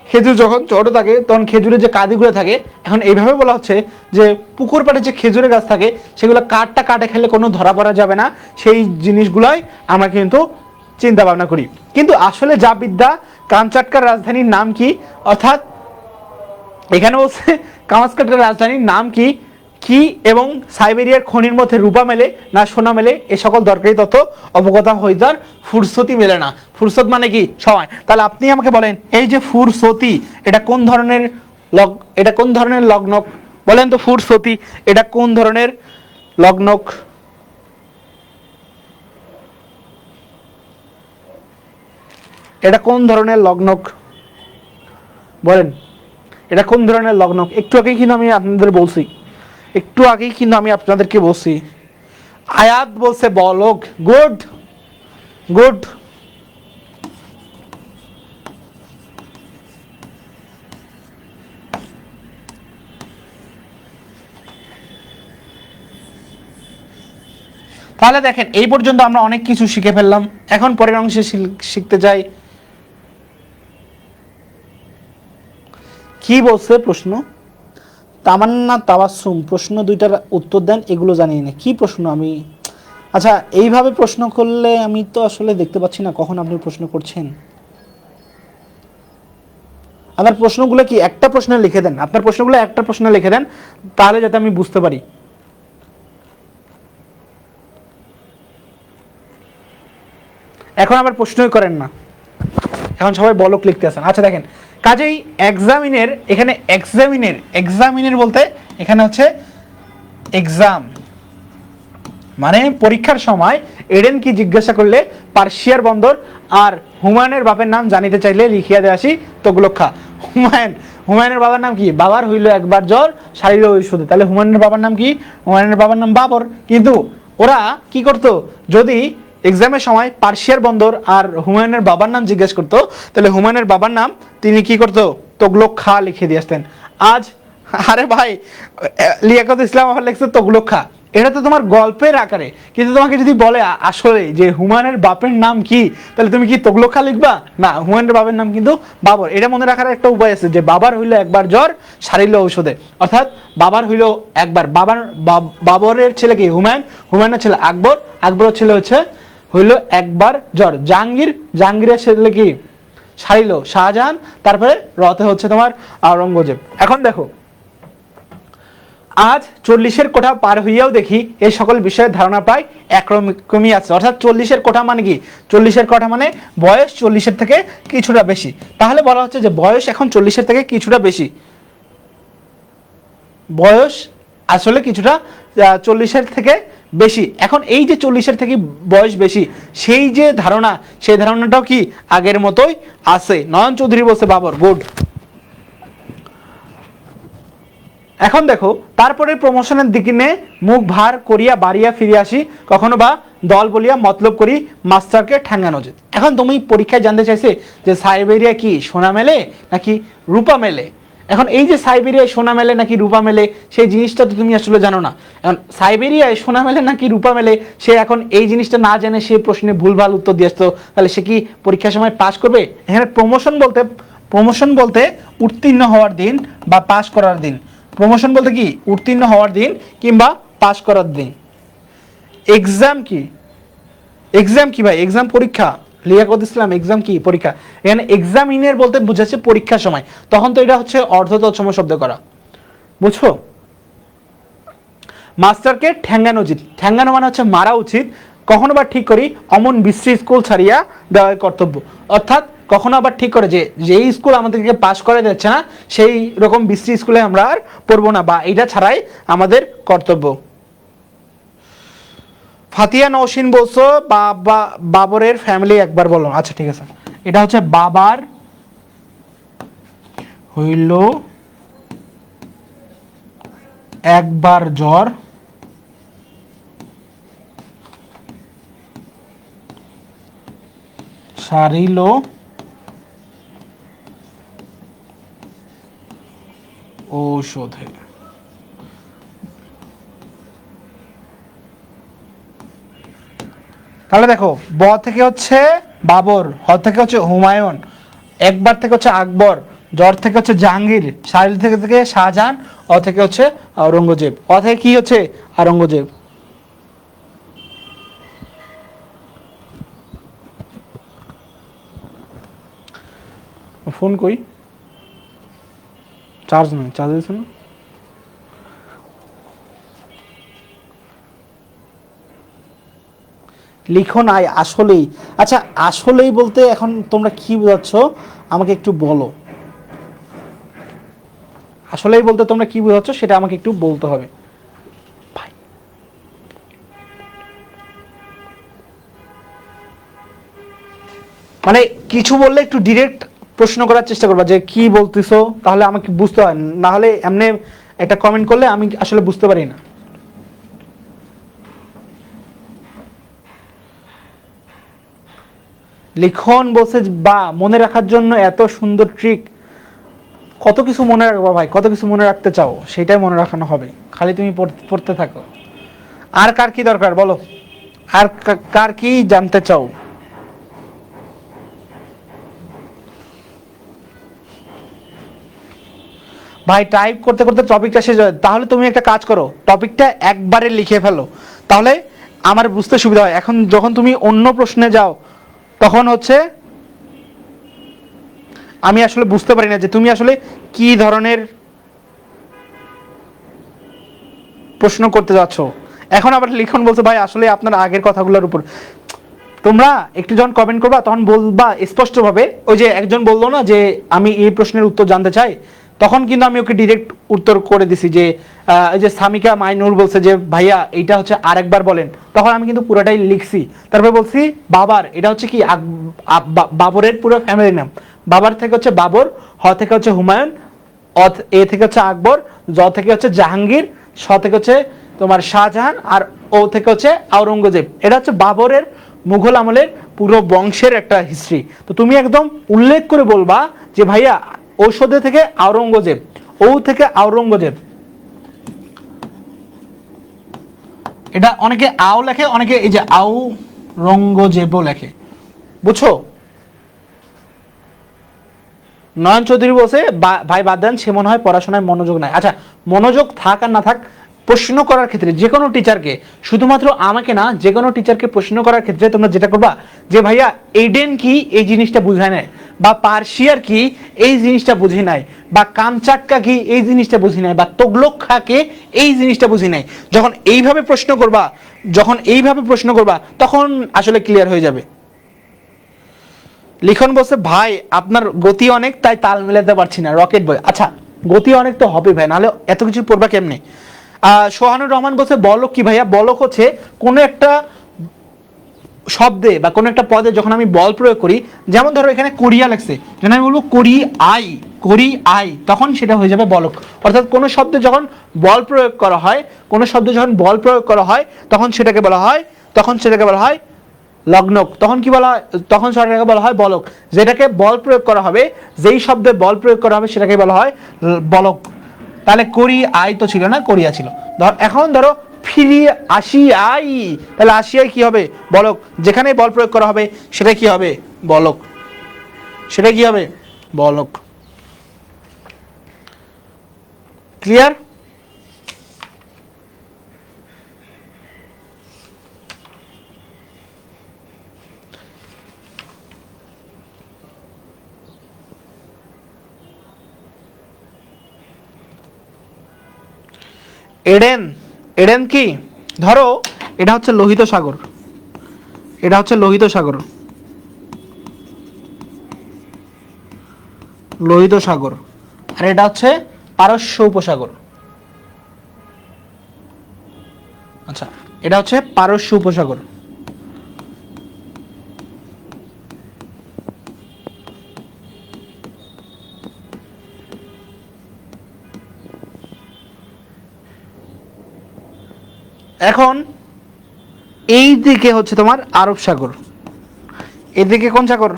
খেজুর যখন ছোট থাকে তখন খেজুরের যে কাদিগুলো থাকে, এখন এইভাবে বলা হচ্ছে যে পুকুর পাড়ে যে খেজুরের গাছ থাকে সেগুলো কাটে খেলে কোনো ধরা পড়া যাবে না, সেই জিনিসগুলোই আমরা কিন্তু চিন্তা ভাবনা করি। কিন্তু আসলে যা বিদ্যা কামচাটকার রাজধানীর নাম কি? অর্থাৎ এখানে বলছে কামাচকাটার রাজধানীর নাম কি? কি এবং সাইবেরিয়ার খনির মধ্যে রূপা মেলে না সোনা মেলে এ সকল দরকারি তথ্য অবগত হইবার ফুরসতি মেলে না। ফুরসত মানে কি? সময়। তাহলে আপনি আমাকে বলেন এই যে ফুরসতি এটা কোন ধরনের এটা কোন ধরনের লগ্নক? বলেন তো ফুরসতি এটা কোন ধরনের লগ্নক? এটা কোন ধরনের লগ্নক বলেন? এটা কোন ধরনের লগ্নক? একটু আগেই কিন্তু আমি আপনাদেরকে বলছি আয়াত বলছে বলক। Good good. তাহলে দেখেন এই পর্যন্ত আমরা অনেক কিছু শিখে ফেললাম। এখন পরের অংশে শিখতে চাই কি বলছে প্রশ্ন। তামান্না তাবাসসুম প্রশ্ন দুইটার উত্তর দেন, এগুলো জানি না কি প্রশ্ন। আমি আচ্ছা এইভাবে প্রশ্ন করলে আমি তো আসলে দেখতে পাচ্ছি না কখন আপনি প্রশ্ন করছেন। আপনার প্রশ্নগুলো কি একটা প্রশ্নে লিখে দেন, আপনার প্রশ্নগুলো একটা প্রশ্নে লিখে দেন, তাহলে যাতে আমি বুঝতে পারি। এখন আবার প্রশ্নই করেন না, এখন সবাই বলক লিখতে আসেন। আচ্ছা দেখেন কাজেই এক্সামিনের এখানে এক্সামিনের বলতে এখানে হচ্ছে এক্সাম মানে পরীক্ষার সময় এডেন কি জিজ্ঞাসা করলে পার্সিয়ার বন্দর আর হুমায়ুনের বাপের নাম জানিতে চাইলে লিখিয়া দেয় আসি তগলক্ষা। হুমায়ুনের বাবার নাম কি? বাবার হইল একবার জ্বর সারিল ঔষধে। তাহলে হুমায়ুনের বাবার নাম কি? হুমায়ুনের বাবার নাম বাবর। কিন্তু ওরা কি করতো, যদি এক্সামের সময় পার্সিয়ার বন্দর আর হুমায়ুনের বাবার নাম জিজ্ঞেস করতো, তাহলে হুমায়ুনের বাবার নাম তিনি কি করতো? তগলক্ষা লিখে দিয়ে আসতেন। আজ আরে ভাই লিয়াকত ইসলাম আবার লিখছে তগলক্ষা, এটা তো তোমার গল্পের আকারে, কিন্তু তোমাকে যদি বলে আসলে যে হুমায়ুনের বাপের নাম কি, তাহলে তুমি কি তগলক্ষা লিখবা? না, হুমায়ুনের বাপের নাম কিন্তু বাবর। এটা মনে রাখার একটা উপায় আছে যে বাবার হইল একবার জ্বর সারিল ঔষধে, অর্থাৎ বাবার হইল একবার, বাবরের ছেলে কি? হুমায়ুন, হুমায়ুনের ছেলে আকবর, আকবরের ছেলে হইল একবার জ্বর। জাহাঙ্গীরের ছেলে কি? সারিল শাহজাহান, তারপরে রতে হচ্ছে তোমার আওরঙ্গজেব। এখন দেখো আজ 40-এর কোঠা পার হইয়াও দেখি এই সকল বিষয়ের ধারণা প্রায় একরকমই আছে। অর্থাৎ 40-এর কোঠা মানে কি? 40-এর কোঠা মানে বয়স 40-এর থেকে কিছুটা বেশি। তাহলে বলা হচ্ছে যে বয়স এখন 40-এর থেকে কিছুটা বেশি, বয়স আসলে কিছুটা 40-এর থেকে বেশি। এখন এই যে 40-এর থেকে বয়স বেশি, সেই যে ধারণা, সেই ধারণাটাও কি আগের মতোই আছে। নয়ন চৌধুরী বলছে বাবর। গুড। এখন দেখো তারপরে প্রমোশনের দিকে মুখ ভার করিয়া বাড়িয়া ফিরে আসি, কখনো বা দল বলিয়া মতলব করি মাস্টারকে ঠ্যাঙ্গানো যেত। এখন তুমি পরীক্ষায় জানতে চাইছে যে সাইবেরিয়া কি সোনা মেলে নাকি রূপা মেলে। এখন এই যে সাইবেরিয়ায় সোনা মেলে নাকি রূপা মেলে সেই জিনিসটা তো তুমি আসলে জানো না। এখন সাইবেরিয়ায় সোনা মেলে নাকি রূপা মেলে সে এখন এই জিনিসটা না জেনে সে প্রশ্নে ভুলভাল উত্তর দিয়ে আসতো, তাহলে সে কি পরীক্ষার সময় পাস করবে? এখানে প্রমোশন বলতে উত্তীর্ণ হওয়ার দিন বা পাস করার দিন। প্রমোশন বলতে কি? উত্তীর্ণ হওয়ার দিন কিংবা পাস করার দিন। এক্সাম কি? এক্সাম কি ভাই? এক্সাম পরীক্ষা। লিয়াকত ইসলাম এক্সাম কি? পরীক্ষা। এখানে এক্সামিনের বলতে বোঝাচ্ছে পরীক্ষার সময়, তখন তো এটা হচ্ছে অর্ধ তৎসম শব্দ করা, বুঝছো? মাস্টারকে ঠ্যাঙ্গানো উচিত। ঠ্যাঙ্গানো মানে হচ্ছে মারা উচিত। কখনো বা ঠিক করি অমন বিশ্রী স্কুল ছাড়িয়া দেওয়ার কর্তব্য, অর্থাৎ কখনো আবার ঠিক করে যে যেই স্কুল আমাদেরকে পাস করে যাচ্ছে না সেই রকম বিশ্রী স্কুলে আমরা আর পড়বো না, বা এটা ছাড়াই আমাদের কর্তব্য। ফাতিয়া নওশিন বলছো বাবরের ফ্যামিলি একবার বলো। আচ্ছা ঠিক আছে, এটা হচ্ছে বাবার হইল একবার জ্বর সারিল ঔষধে। তাহলে দেখো ব থেকে হচ্ছে বাবর, হ থেকে হচ্ছে হুমায়ুন, একবার থেকে হচ্ছে আকবর, জ্বর থেকে হচ্ছে জাহাঙ্গীর, সাহিল থেকে শাহজাহান, অ থেকে হচ্ছে আওরঙ্গজেব। অ থেকে কি হচ্ছে? আওরঙ্গজেব। ফোন কই? চার্জ নেই, চার্জ দিয়েছে না। লিখো নাই আসলেই। আচ্ছা আসলেই বলতে এখন তোমরা কি বোঝাচ্ছ আমাকে একটু বলো। আসলেই বলতে তোমরা কি বোঝাচ্ছ সেটা আমাকে একটু বলতে হবে ভাই। মানে কিছু বললে একটু ডিরেক্ট প্রশ্ন করার চেষ্টা করবা যে কি বলতেছো, তাহলে আমাকে বুঝতে হয়, না হলে এমনি একটা কমেন্ট করলে আমি আসলে বুঝতে পারি না। লিখন বলছে বা মনে রাখার জন্য এত সুন্দর ট্রিক, কত কিছু মনে রাখবা ভাই, কত কিছু মনে রাখতে চাও সেটাই মনে রাখানো হবে, খালি তুমি পড়তে থাকো। আর কার কি দরকার বলো, আর কার কি জানতে চাও? ভাই টাইপ করতে করতে টপিকটা শেষ হয়, তাহলে তুমি একটা কাজ করো, টপিকটা একবারে লিখে ফেলো, তাহলে আমার বুঝতে সুবিধা হয়। এখন যখন তুমি অন্য প্রশ্নে যাও তখন হচ্ছে আমি আসলে বুঝতে পারি না যে তুমি আসলে কি ধরনের প্রশ্ন করতে যাচ্ছ। এখন আবার লিখন বলছে ভাই আসলে আপনার আগের কথাগুলোর উপর, তোমরা একটু যখন কমেন্ট করবা তখন বলবা স্পষ্টভাবে, ওই যে একজন বললো না যে আমি এই প্রশ্নের উত্তর জানতে চাই, তখন কিন্তু আমি ওকে ডিরেক্ট উত্তর করে দিছি যে এই যে সামিকা মাইনুর বলছে যে ভাইয়া এইটা হচ্ছে আরেকবার বলেন, তখন আমি কিন্তু পুরোটাই লিখছি, তারপর বলছি বাবার এটা হচ্ছে কি বাবরের পুরো ফ্যামিলি নাম, বাবার থেকে হচ্ছে বাবর, হ থেকে হচ্ছে হুমায়ুন, এ থেকে হচ্ছে আকবর, জ থেকে হচ্ছে জাহাঙ্গীর, স থেকে হচ্ছে তোমার শাহজাহান, আর ও থেকে হচ্ছে আওরঙ্গজেব। এটা হচ্ছে বাবরের মুঘল আমলের পুরো বংশের একটা হিস্ট্রি। তো তুমি একদম উল্লেখ করে বলবা যে ভাইয়া ঔষধে থেকে আওরঙ্গজেব, ও থেকে আওরঙ্গজেব। এটা অনেকে আও লেখে, অনেকে এই যে আও রঙ্গজেবও লেখে, বুঝছো? নয়ন চৌধুরী বলছে ভাই বাদ দেন, সে মনে হয় পড়াশোনায় মনোযোগ নাই। আচ্ছা মনোযোগ থাক আর না থাক, প্রশ্ন করার ক্ষেত্রে যে কোনো টিচারকে, শুধুমাত্র আমাকে না, যে কোনো টিচারকে প্রশ্ন করার ক্ষেত্রে তোমরা যেটা করবা যে ভাইয়া এইডেন কি এই জিনিসটা বুঝায় নাই, বা পার্সিয়ার কি এই জিনিসটা বুঝি নাই, বা কামচাটকা কি এই জিনিসটা বুঝি নাই, বা তোগলক্ষা কে এই জিনিসটা বুঝি নাই। যখন এইভাবে প্রশ্ন করবা, যখন এইভাবে প্রশ্ন করবা তখন আসলে ক্লিয়ার হয়ে যাবে। লিখন বলছে ভাই আপনার গতি অনেক তাই তাল মেলাতে পারছি না, রকেট বয়। আচ্ছা গতি অনেক তো হবে ভাই, নাহলে এত কিছু পড়বা কেমনে? সোহানুর রহমান বলছে বলক কি ভাইয়া? বলক হচ্ছে কোনো একটা শব্দে বা কোনো একটা পদে যখন আমি বল প্রয়োগ করি, যেমন ধরো এখানে কোরিয়া লেখছে, যখন আমি বলবো করি আই, তখন সেটা হয়ে যাবে বলক। অর্থাৎ কোনো শব্দে যখন বল প্রয়োগ করা হয়, কোনো শব্দে যখন বল প্রয়োগ করা হয় তখন সেটাকে বলা হয়, লগ্নক। তখন কি বলা হয়? তখন সেটাকে বলা হয় বলক। যেটাকে বল প্রয়োগ করা হবে, যেই শব্দে বল প্রয়োগ করা হবে সেটাকে বলা হয় বলক। তাহলে করি আই তো ছিল না, কোরিয়া ছিল। এখন ধরো ফিরি আসিয়াই, তাহলে আসিয়াই কি হবে? বলক। যেখানে বল প্রয়োগ করা হবে সেটা কি হবে? বলক। সেটা কি হবে? বলক। ক্লিয়ার? এডেন, এডেন কি? ধরো এটা হচ্ছে লোহিত সাগর, এটা হচ্ছে লোহিত সাগর, লোহিত সাগর, আর এটা হচ্ছে পারস্য উপসাগর। আচ্ছা এটা হচ্ছে পারস্য উপসাগর। এখন এই দিকে হচ্ছে তোমার আরব সাগর, এদিকে কোন সাগর?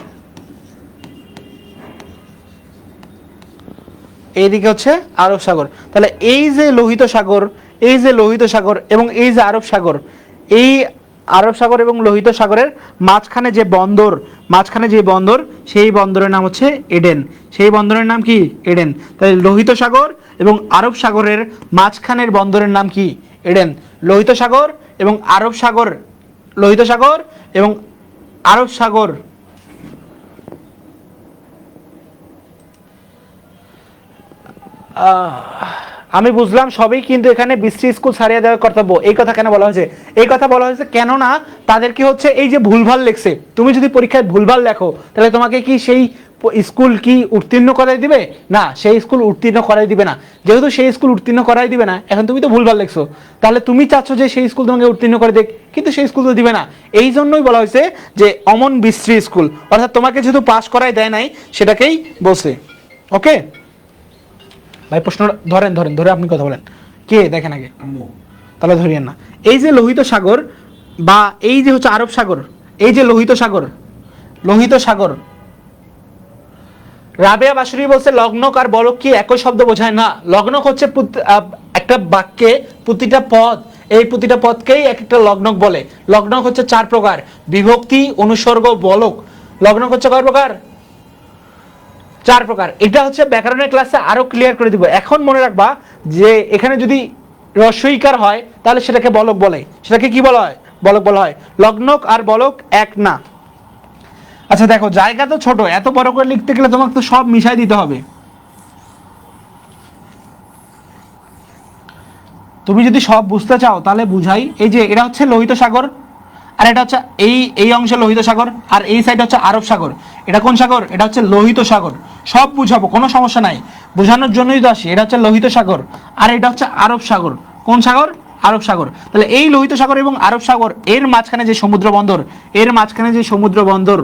এইদিকে হচ্ছে আরব সাগর। তাহলে এই যে লোহিত সাগর, এই যে লোহিত সাগর এবং এই যে আরব সাগর, এই আরব সাগর এবং লোহিত সাগরের মাঝখানে যে বন্দর, মাঝখানে যে বন্দর, সেই বন্দরের নাম হচ্ছে এডেন। সেই বন্দরের নাম কি? এডেন। তাই লোহিত সাগর এবং আরব সাগরের মাঝখানের বন্দরের নাম কি? এডেন। লোহিত সাগর এবং আরব সাগর, লোহিত সাগর এবং আরব সাগর আমি বুঝলাম সবই, কিন্তু এখানে বিশ্রী স্কুল ছাড়িয়ে দেওয়ার কর্তব্য, এই কথা কেন বলা হয়েছে? এই কথা বলা হয়েছে কেননা তাদের কি হচ্ছে, এই যে ভুলভাল লেখছে, তুমি যদি পরীক্ষায় ভুলভাল লেখো তাহলে তোমাকে কি সেই স্কুল কি উত্তীর্ণ করাই দিবে? না, সেই স্কুল উত্তীর্ণ করাই দিবে না। যেহেতু সেই স্কুল উত্তীর্ণ করাই দিবে না, এখন তুমি তো ভুলভাল লেখছো, তাহলে তুমি চাচ্ছ যে সেই স্কুল তোমাকে উত্তীর্ণ করে দেখ, কিন্তু সেই স্কুল তো দিবে না। এই জন্যই বলা হয়েছে যে অমন বিশ্রী স্কুল, অর্থাৎ তোমাকে যেহেতু পাস করাই দেয় নাই সেটাকেই বলছে। ওকে ভাই, প্রশ্ন ধরেন ধরেন ধরে আপনি কথা বলেন। কে দেখেন আগে, তাহলে ধরিয়েন না। এই যে লোহিত সাগর বা এই যে হচ্ছে আরব সাগর, এই যে লোহিত সাগর, লোহিত সাগর, রাবেয়া বাসুরি বলছে লগ্নক আর বলক কি একই শব্দ বোঝায় না। লগ্নক হচ্ছে একটা বাক্যে প্রতিটা পদ, এই প্রতিটা পদকেই এক একটা লগ্নক বলে। লগ্নক হচ্ছে 4 প্রকার: বিভক্তি, অনুসর্গ, বলক। লগ্নক হচ্ছে কয় প্রকার? 4 প্রকার। এটা হচ্ছে ব্যাকরণের ক্লাসে আরো ক্লিয়ার করে দিব। এখন মনে রাখবা যে এখানে যদি রস্বইকার হয় তাহলে সেটাকে বলক বলে। সেটাকে কি বলা হয়? বলক বলা হয়। লগ্নক আর বলক এক না। আচ্ছা দেখো, জায়গা তো ছোট, এত বড় করে লিখতে গেলে তোমাকে তো সব মিশাই দিতে হবে। তুমি যদি সব বুঝতে চাও তাহলে বুঝাই। এই যে এটা হচ্ছে লোহিত সাগর, আর এটা হচ্ছে এই অংশে লোহিত সাগর, আর এই সাইড হচ্ছে আরব সাগর। এটা কোন সাগর? এটা হচ্ছে লোহিত সাগর। সব বুঝাবো, কোনো সমস্যা নাই, বোঝানোর জন্যই তো আসি। এটা হচ্ছে লোহিত সাগর, আর এটা হচ্ছে আরব সাগর। কোন সাগর? আরব সাগর। তাহলে এই লোহিত সাগর এবং আরব সাগর এর মাঝখানে যে সমুদ্র বন্দর, এর মাঝখানে যে সমুদ্র বন্দর,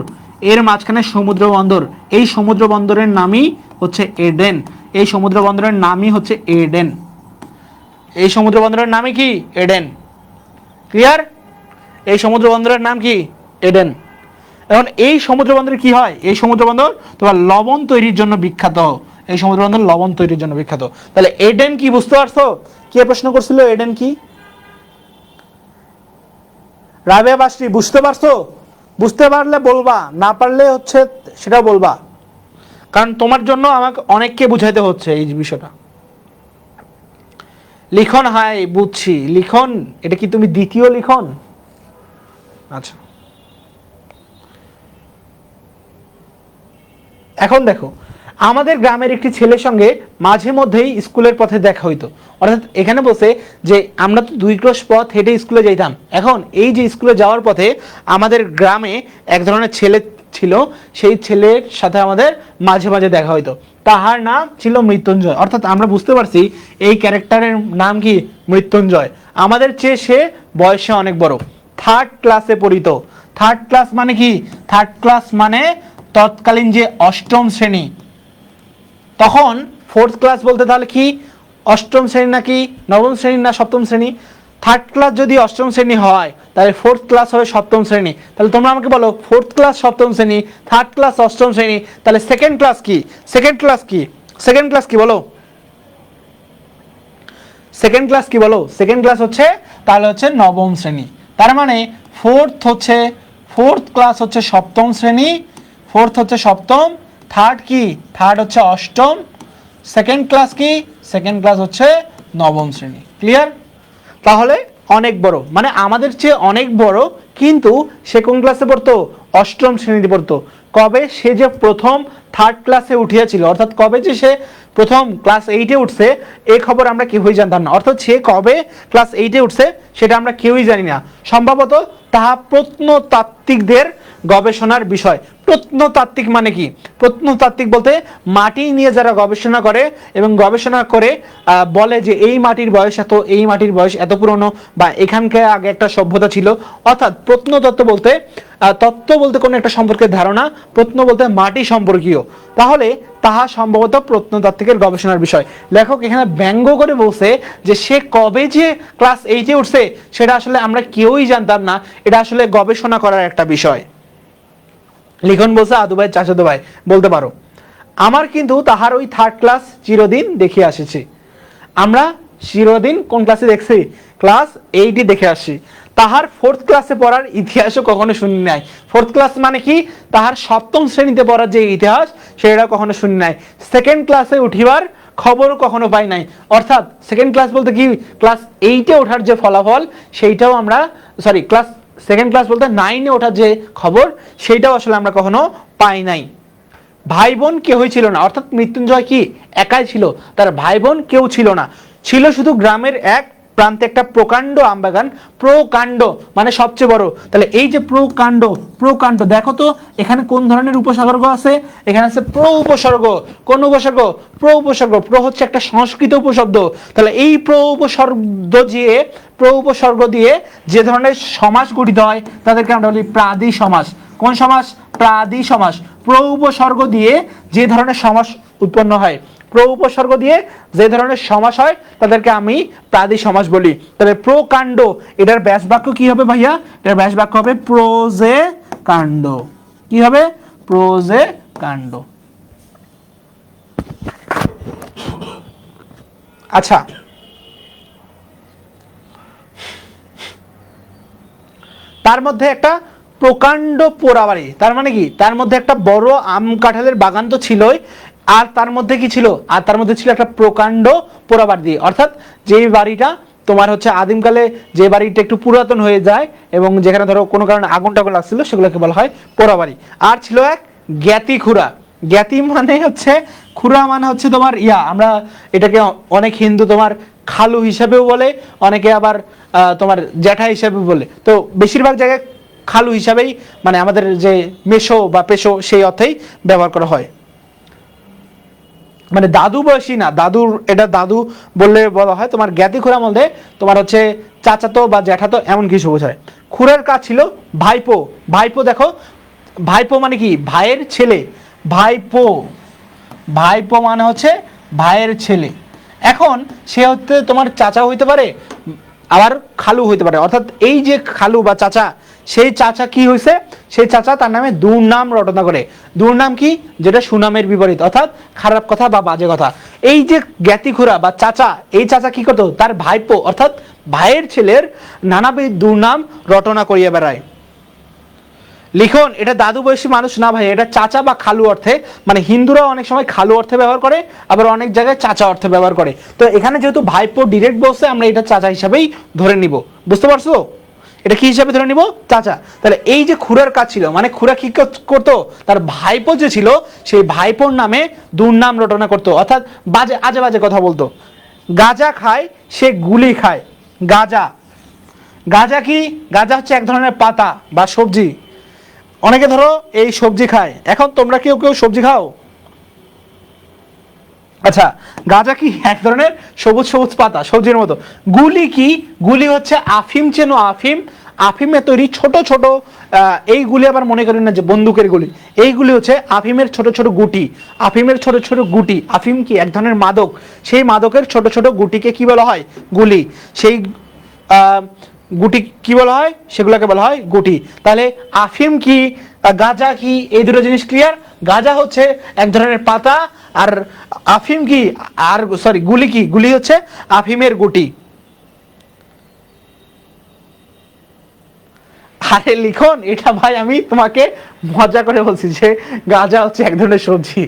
এর মাঝখানে সমুদ্র বন্দর, এই সমুদ্র বন্দরের নামই হচ্ছে এডেন। এই সমুদ্র বন্দরের নামই হচ্ছে এডেন। এই সমুদ্র বন্দরের নামই কি? এডেন। ক্লিয়ার? এই সমুদ্র বন্দরের নাম কি? এডেন। এখন এই সমুদ্র বন্দরে কি হয়? এই সমুদ্র বন্দর তোমার লবণ তৈরির জন্য বিখ্যাত। এই সমুদ্র বন্দর লবণ তৈরির জন্য বিখ্যাত। তাহলে এডেন কি বুঝতে পারছো? কে প্রশ্ন করছিল এডেন কি? রাবেয়া বাসরি, বুঝতে পারছো? বুঝতে পারলে বলবা, না পারলে হচ্ছে সেটাও বলবা, কারণ তোমার জন্য আমাকে অনেককে বুঝাইতে হচ্ছে এই বিষয়টা। লিখন, হাই বুঝছি। লিখন, এটা কি তুমি দ্বিতীয় লিখন? আচ্ছা, এখন দেখো, আমাদের গ্রামের একটি ছেলের সঙ্গে মাঝে মধ্যেই স্কুলের পথে দেখা হইতো। অর্থাৎ এখানে বলছে যে আমরা তো 2 ক্রোশ পথ হেঁটে স্কুলে যাইতাম। এখন এই যে স্কুলে যাওয়ার পথে আমাদের গ্রামে এক ধরনের ছেলে ছিল, সেই ছেলের সাথে আমাদের মাঝে মাঝে দেখা হইতো। তাহার নাম ছিল মৃত্যুঞ্জয়। অর্থাৎ আমরা বুঝতে পারছি এই ক্যারেক্টারের নাম কি? মৃত্যুঞ্জয়। আমাদের চেয়ে সে বয়সে অনেক বড়, 3rd ক্লাসে পড়িত। 3rd ক্লাস মানে কি? 3rd ক্লাস মানে তৎকালীন যে 8ম শ্রেণী। তখন 4th ক্লাস বলতে তাহলে কি 8ম শ্রেণী নাকি 9ম শ্রেণী না 7ম শ্রেণী? 3rd ক্লাস যদি 8ম শ্রেণী হয় তাহলে 4th ক্লাস হবে 7ম শ্রেণী। তাহলে তোমরা আমাকে বলো 4th ক্লাস 7ম শ্রেণী, 3rd ক্লাস 8ম শ্রেণী, তাহলে 2nd ক্লাস কি? 2nd ক্লাস কি? 2nd ক্লাস কি বলো? 2nd ক্লাস কি বলো? 2nd ক্লাস হচ্ছে তাহলে হচ্ছে 9ম শ্রেণী। তার মানে 4th ক্লাস হচ্ছে 7ম শ্রেণী, 4th হচ্ছে 7ম, 3rd কি? 3rd হচ্ছে 8ম, 2nd ক্লাস কি? 2nd ক্লাস হচ্ছে 9ম শ্রেণী। ক্লিয়ার? তাহলে অনেক বড়, মানে আমাদের চেয়ে অনেক বড়, কিন্তু সে কোন ক্লাসে পড়তো? 8ম শ্রেণীতে পড়তো। কবে সে যে প্রথম 3rd ক্লাসে উঠিয়াছিল, অর্থাৎ কবে যে সে প্রথম ক্লাস 8-এ উঠছে, এই খবর আমরা কেউই জানতাম না। অর্থাৎ সে কবে ক্লাস 8-এ উঠছে সেটা আমরা কেউই জানি না। সম্ভবত তাহা প্রত্নতাত্ত্বিকদের গবেষণার বিষয়। প্রত্নতাত্ত্বিক মানে কি? প্রত্নতাত্ত্বিক বলতে মাটি নিয়ে যারা গবেষণা করে এবং গবেষণা করে বলে যে এই মাটির বয়স এত, এই মাটির বয়স এত পুরনো, বা এখানকার আগে একটা সভ্যতা ছিল। অর্থাৎ প্রত্নতত্ত্ব বলতে তত্ত্ব বলতে কোনো একটা সম্পর্কের ধারণা, প্রত্ন বলতে মাটি সম্পর্কীয়। তাহলে তাহা সম্ভবত প্রত্নতাত্ত্বিকের গবেষণার বিষয়। লেখক এখানে ব্যঙ্গ করে বলছে যে সে কবে যে ক্লাস 8-এ উঠছে সেটা আসলে আমরা কেউই জানতাম না, এটা আসলে গবেষণা করার একটা বিষয়। লিখন বলছে আদু ভাই, চাচাতো ভাই বলতে পারো। আমার কিন্তু তাহার ওই 3rd ক্লাস চিরদিন দেখে আসেছি। আমরা চিরদিন কোন ক্লাসে দেখছি? ক্লাস 8-ই দেখে আসছি। তাহার 4th ক্লাসে পড়ার ইতিহাসও কখনো শুনি নাই। 4th ক্লাস মানে কি? তাহার 7ম শ্রেণীতে পড়ার যে ইতিহাস সেটা কখনো শুনি নাই। 2nd ক্লাসে উঠিবার খবর কখনো পাই নাই। অর্থাৎ 2nd ক্লাস বলতে কি? ক্লাস 8-এ ওঠার যে ফলাফল সেইটাও আমরা, সরি, ক্লাস 2nd ক্লাস বলতে 9-এ ওঠার যে খবর সেইটাও আসলে আমরা কখনো পাই নাই। ভাই বোন কেউই ছিল না, অর্থাৎ মৃত্যুঞ্জয় কি একাই ছিল, তার ভাই বোন কেউ ছিল না। ছিল শুধু গ্রামের এক প্রান্তে একটা প্রকাণ্ড আমবাগান। প্রকাণ্ড মানে সবচেয়ে বড়। তাহলে এই যে প্রকাণ্ড, প্রকাণ্ড দেখো তো এখানে কোন ধরনের উপসর্গ আছে? এখানে আছে প্র উপসর্গ। কোন উপসর্গ? প্র উপসর্গ। প্র হচ্ছে একটা সংস্কৃত উপশব্দ। তাহলে এই প্র উপসর্গ দিয়ে যে ধরনের সমাস গঠিত হয় তাদেরকে আমরা বলি প্রাদি সমাস। কোন সমাস? প্রাদি সমাস। প্র উপসর্গ দিয়ে যে ধরনের সমাস উৎপন্ন হয়, প্র উপসর্গ দিয়ে যে ধরনের সমাস হয় তাদেরকে আমি প্রাদি সমাস বলি। তাহলে প্রকাণ্ড এটার ব্যাস বাক্য কি হবে ভাইয়া? এটার ব্যাস বাক্য হবে প্রোজে কাণ্ড। কি হবে? প্রোজে কাণ্ড। আচ্ছা, তার মধ্যে একটা প্রকাণ্ড পোড়াবাড়ি, তার মানে কি? তার মধ্যে একটা বড় আম কাঁঠালের বাগান তো ছিলই, আর তার মধ্যে কি ছিল? আর তার মধ্যে ছিল একটা প্রকাণ্ড পোড়াবাড়ি। অর্থাৎ যে বাড়িটা তোমার হচ্ছে আদিমকালে, যে বাড়িটা একটু পুরাতন হয়ে যায় এবং যেখানে ধরো কোনো কারণে আগুন টাগুন লাগছিল সেগুলোকে বলা হয় পোড়াবাড়ি। আর ছিল এক জ্ঞাতি খুড়া। জ্ঞাতি মানে হচ্ছে, খুড়া মানে হচ্ছে তোমার আমরা এটাকে অনেক হিন্দু তোমার খালু হিসাবেও বলে, অনেকে আবার তোমার জ্যাঠা হিসাবে বলে। তো বেশিরভাগ জায়গায় খালু হিসাবেই মানে আমাদের যে মেশো বা পেশো সেই অর্থেই ব্যবহার করা হয়। মানে দাদু বয়সী না, দাদুর এটা দাদু বললে বলা হয়। তোমার জ্ঞাতি খুড়া মধ্যে তোমার হচ্ছে চাচাতো বা জ্যাঠাতো এমন কিছু বোঝায়। খুড়ার কাজ ছিল ভাইপো। ভাইপো দেখো, ভাইপো মানে কি? ভাইয়ের ছেলে। ভাইপো, ভাইপো মানে হচ্ছে ভাইয়ের ছেলে। এখন সে হচ্ছে তোমার চাচা হইতে পারে, আবার খালু হইতে পারে। অর্থাৎ এই যে খালু বা চাচা, সেই চাচা কি হয়েছে? সেই চাচা তার নামে দুর্নাম রটনা করে। দুর্নাম কি? যেটা সুনামের বিপরীত, অর্থাৎ খারাপ কথা বা বাজে কথা। এই যে জ্ঞাতি খুড়া বা চাচা, এই চাচা কি করতো? তার ভাইপো অর্থাৎ ভাইয়ের ছেলের নানাবিধ দুর্নাম রটনা করিয়া বেড়ায়। লিখন এটা দাদু বয়সী মানুষ না ভাই, এটা চাচা বা খালু অর্থে, মানে হিন্দুরা অনেক সময় খালু অর্থে ব্যবহার করে, আবার অনেক জায়গায় চাচা অর্থে ব্যবহার করে। তো এখানে যেহেতু ভাইপো ডিরেক্ট বলছে, আমরা এটা চাচা হিসাবেই ধরে নিব। বুঝতে পারছো? এটা কি হিসাবে ধরে নিব? চাচা। তাহলে এই যে খুড়ার কাজ ছিল, মানে খুড়া কি করতো? তার ভাইপো যে ছিল সেই ভাইপোর নামে দুর্নাম রটনা করতো, অর্থাৎ বাজে আজে বাজে কথা বলতো। গাঁজা খায় সে গুলি খায়। গাঁজা, গাঁজা কি? গাঁজা হচ্ছে এক ধরনের পাতা বা সবজি। অনেকে ধরো এই সবজি খায়। এখন তোমরা কেউ কেউ সবজি খাও? আচ্ছা, গাঁজা কি? এক ধরনের সবুজ সবুজ পাতা, সবজির মতো। গুলি কি? গুলি হচ্ছে আফিম। চেনো আফিম? আফিমে তৈরি ছোট ছোট এইগুলি আবার মনে করেন না যে বন্দুকের গুলি। এইগুলি হচ্ছে আফিমের ছোট ছোট গুটি। আফিমের ছোট ছোট গুটি। আফিম কি? এক ধরনের মাদক। সেই মাদকের ছোট ছোট গুটিকে কি বলা হয়? গুলি। সেই গুটি কি বলা হয়? সেগুলোকে বলা হয় গুটি। তাহলে আফিম কি, গাঁজা কি, এই দুটো জিনিস ক্লিয়ার। গাঁজা হচ্ছে এক ধরনের পাতা, আর আফিম কি, আর সরি গুলি কি? গুলি হচ্ছে আফিমের গুটি। আরে লিখন, এটা ভাই আমি তোমাকে মজা করে বলছি যে গাঁজা হচ্ছে এক ধরনের সবজি।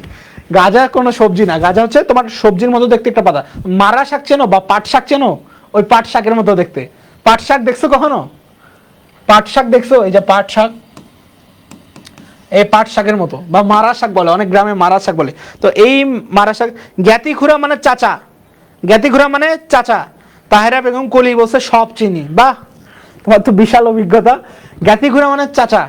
গাঁজা কোনো সবজি না, গাঁজা হচ্ছে তোমার সবজির মতো দেখতে একটা পাতা। মারা শাক চেনো বা পাট শাক চেনো? ওই পাট শাকের মতো দেখতে। পাট শাক দেখছো কখনো? পাট শাক দেখছো? এই যে পাট শাক, এই পাট শাকের মতো, বা মারা শাক বলে, অনেক গ্রামে মারা শাক বলে। তো এই মারা শাক। জ্ঞাতি খুড়া মানে চাচা। জ্ঞাতি খুড়া মানে চাচা। তাহেরা বেগম কলি বলছে সব চিনি। বাহ, তোমার তো বিশাল অভিজ্ঞতা। জ্ঞাতি খুড়া মানে চাচা।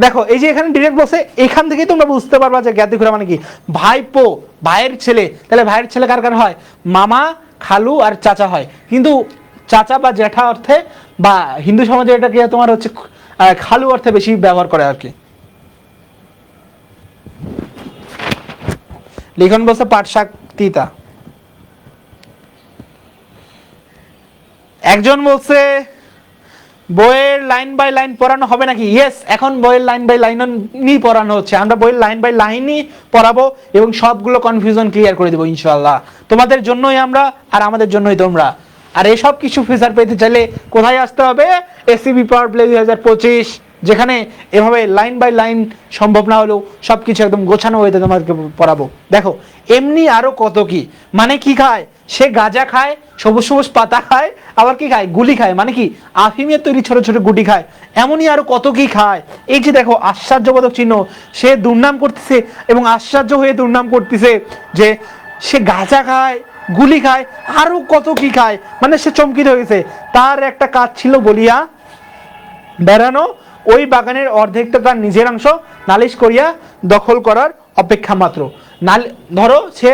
দেখো এই যে এখানে ডিরেক্ট বলছে, এখান থেকেই তোমরা বুঝতে পারবা যে জ্ঞাতি খুড়া মানে কি? ভাইপো, ভাইয়ের ছেলে। তাহলে ভাইয়ের ছেলে কার কার হয়? মামা, খালু আর চাচা হয়। কিন্তু চাচা বা জ্যাঠা অর্থে বা হিন্দু সমাজে এটাকে তোমার হচ্ছে খালু অর্থে বেশি ব্যবহার করে আর কি। লিখন বলছে পাট শাক তিতা। একজন বলছে বইয়ের লাইন বাই লাইন পড়ানো হবে নাকি? ইয়েস, এখন বইয়ের লাইন বাই লাইনই পড়ানো হচ্ছে। আমরা বইয়ের লাইন বাই লাইনই পড়াবো এবং সবগুলো কনফিউশন ক্লিয়ার করে দেবো ইনশাআল্লাহ। তোমাদের জন্যই আমরা, আর আমাদের জন্যই তোমরা। আর এসব কিছু ফিচার পেতে চাইলে কোথায় আসতে হবে? এসিবি পাওয়ার প্লে 2025, যেখানে এভাবে লাইন বাই লাইন সম্ভব না হলেও সবকিছু একদম গোছানো হয়ে তোমাদেরকে পড়াবো। দেখো এমনি আরো কত কি, মানে কি খায় সে? গাঁজা খায়, সবুজ সবুজ পাতা খায়, আবার কি খায়? গুলি খায়। মানে কি? আফিমের তৈরি ছোট ছোট গুটি খায়। এমনই আরো কত কি খায়। এই যে দেখো আশ্চর্যবোধক চিহ্ন, সে দুর্নাম করতেছে এবং আশ্চর্য হয়ে দুর্নাম করতেছে যে সে গাঁজা খায়, গুলি খায়, আরো কত কি খায়, মানে সে চমকিত হয়ে গেছে। তার একটা কাজ ছিল বলিয়া বেড়ানো, ওই বাগানের অর্ধেকটা তার নিজের অংশ, নালিশ করিয়া দখল করার অপেক্ষা মাত্র। ধরো সে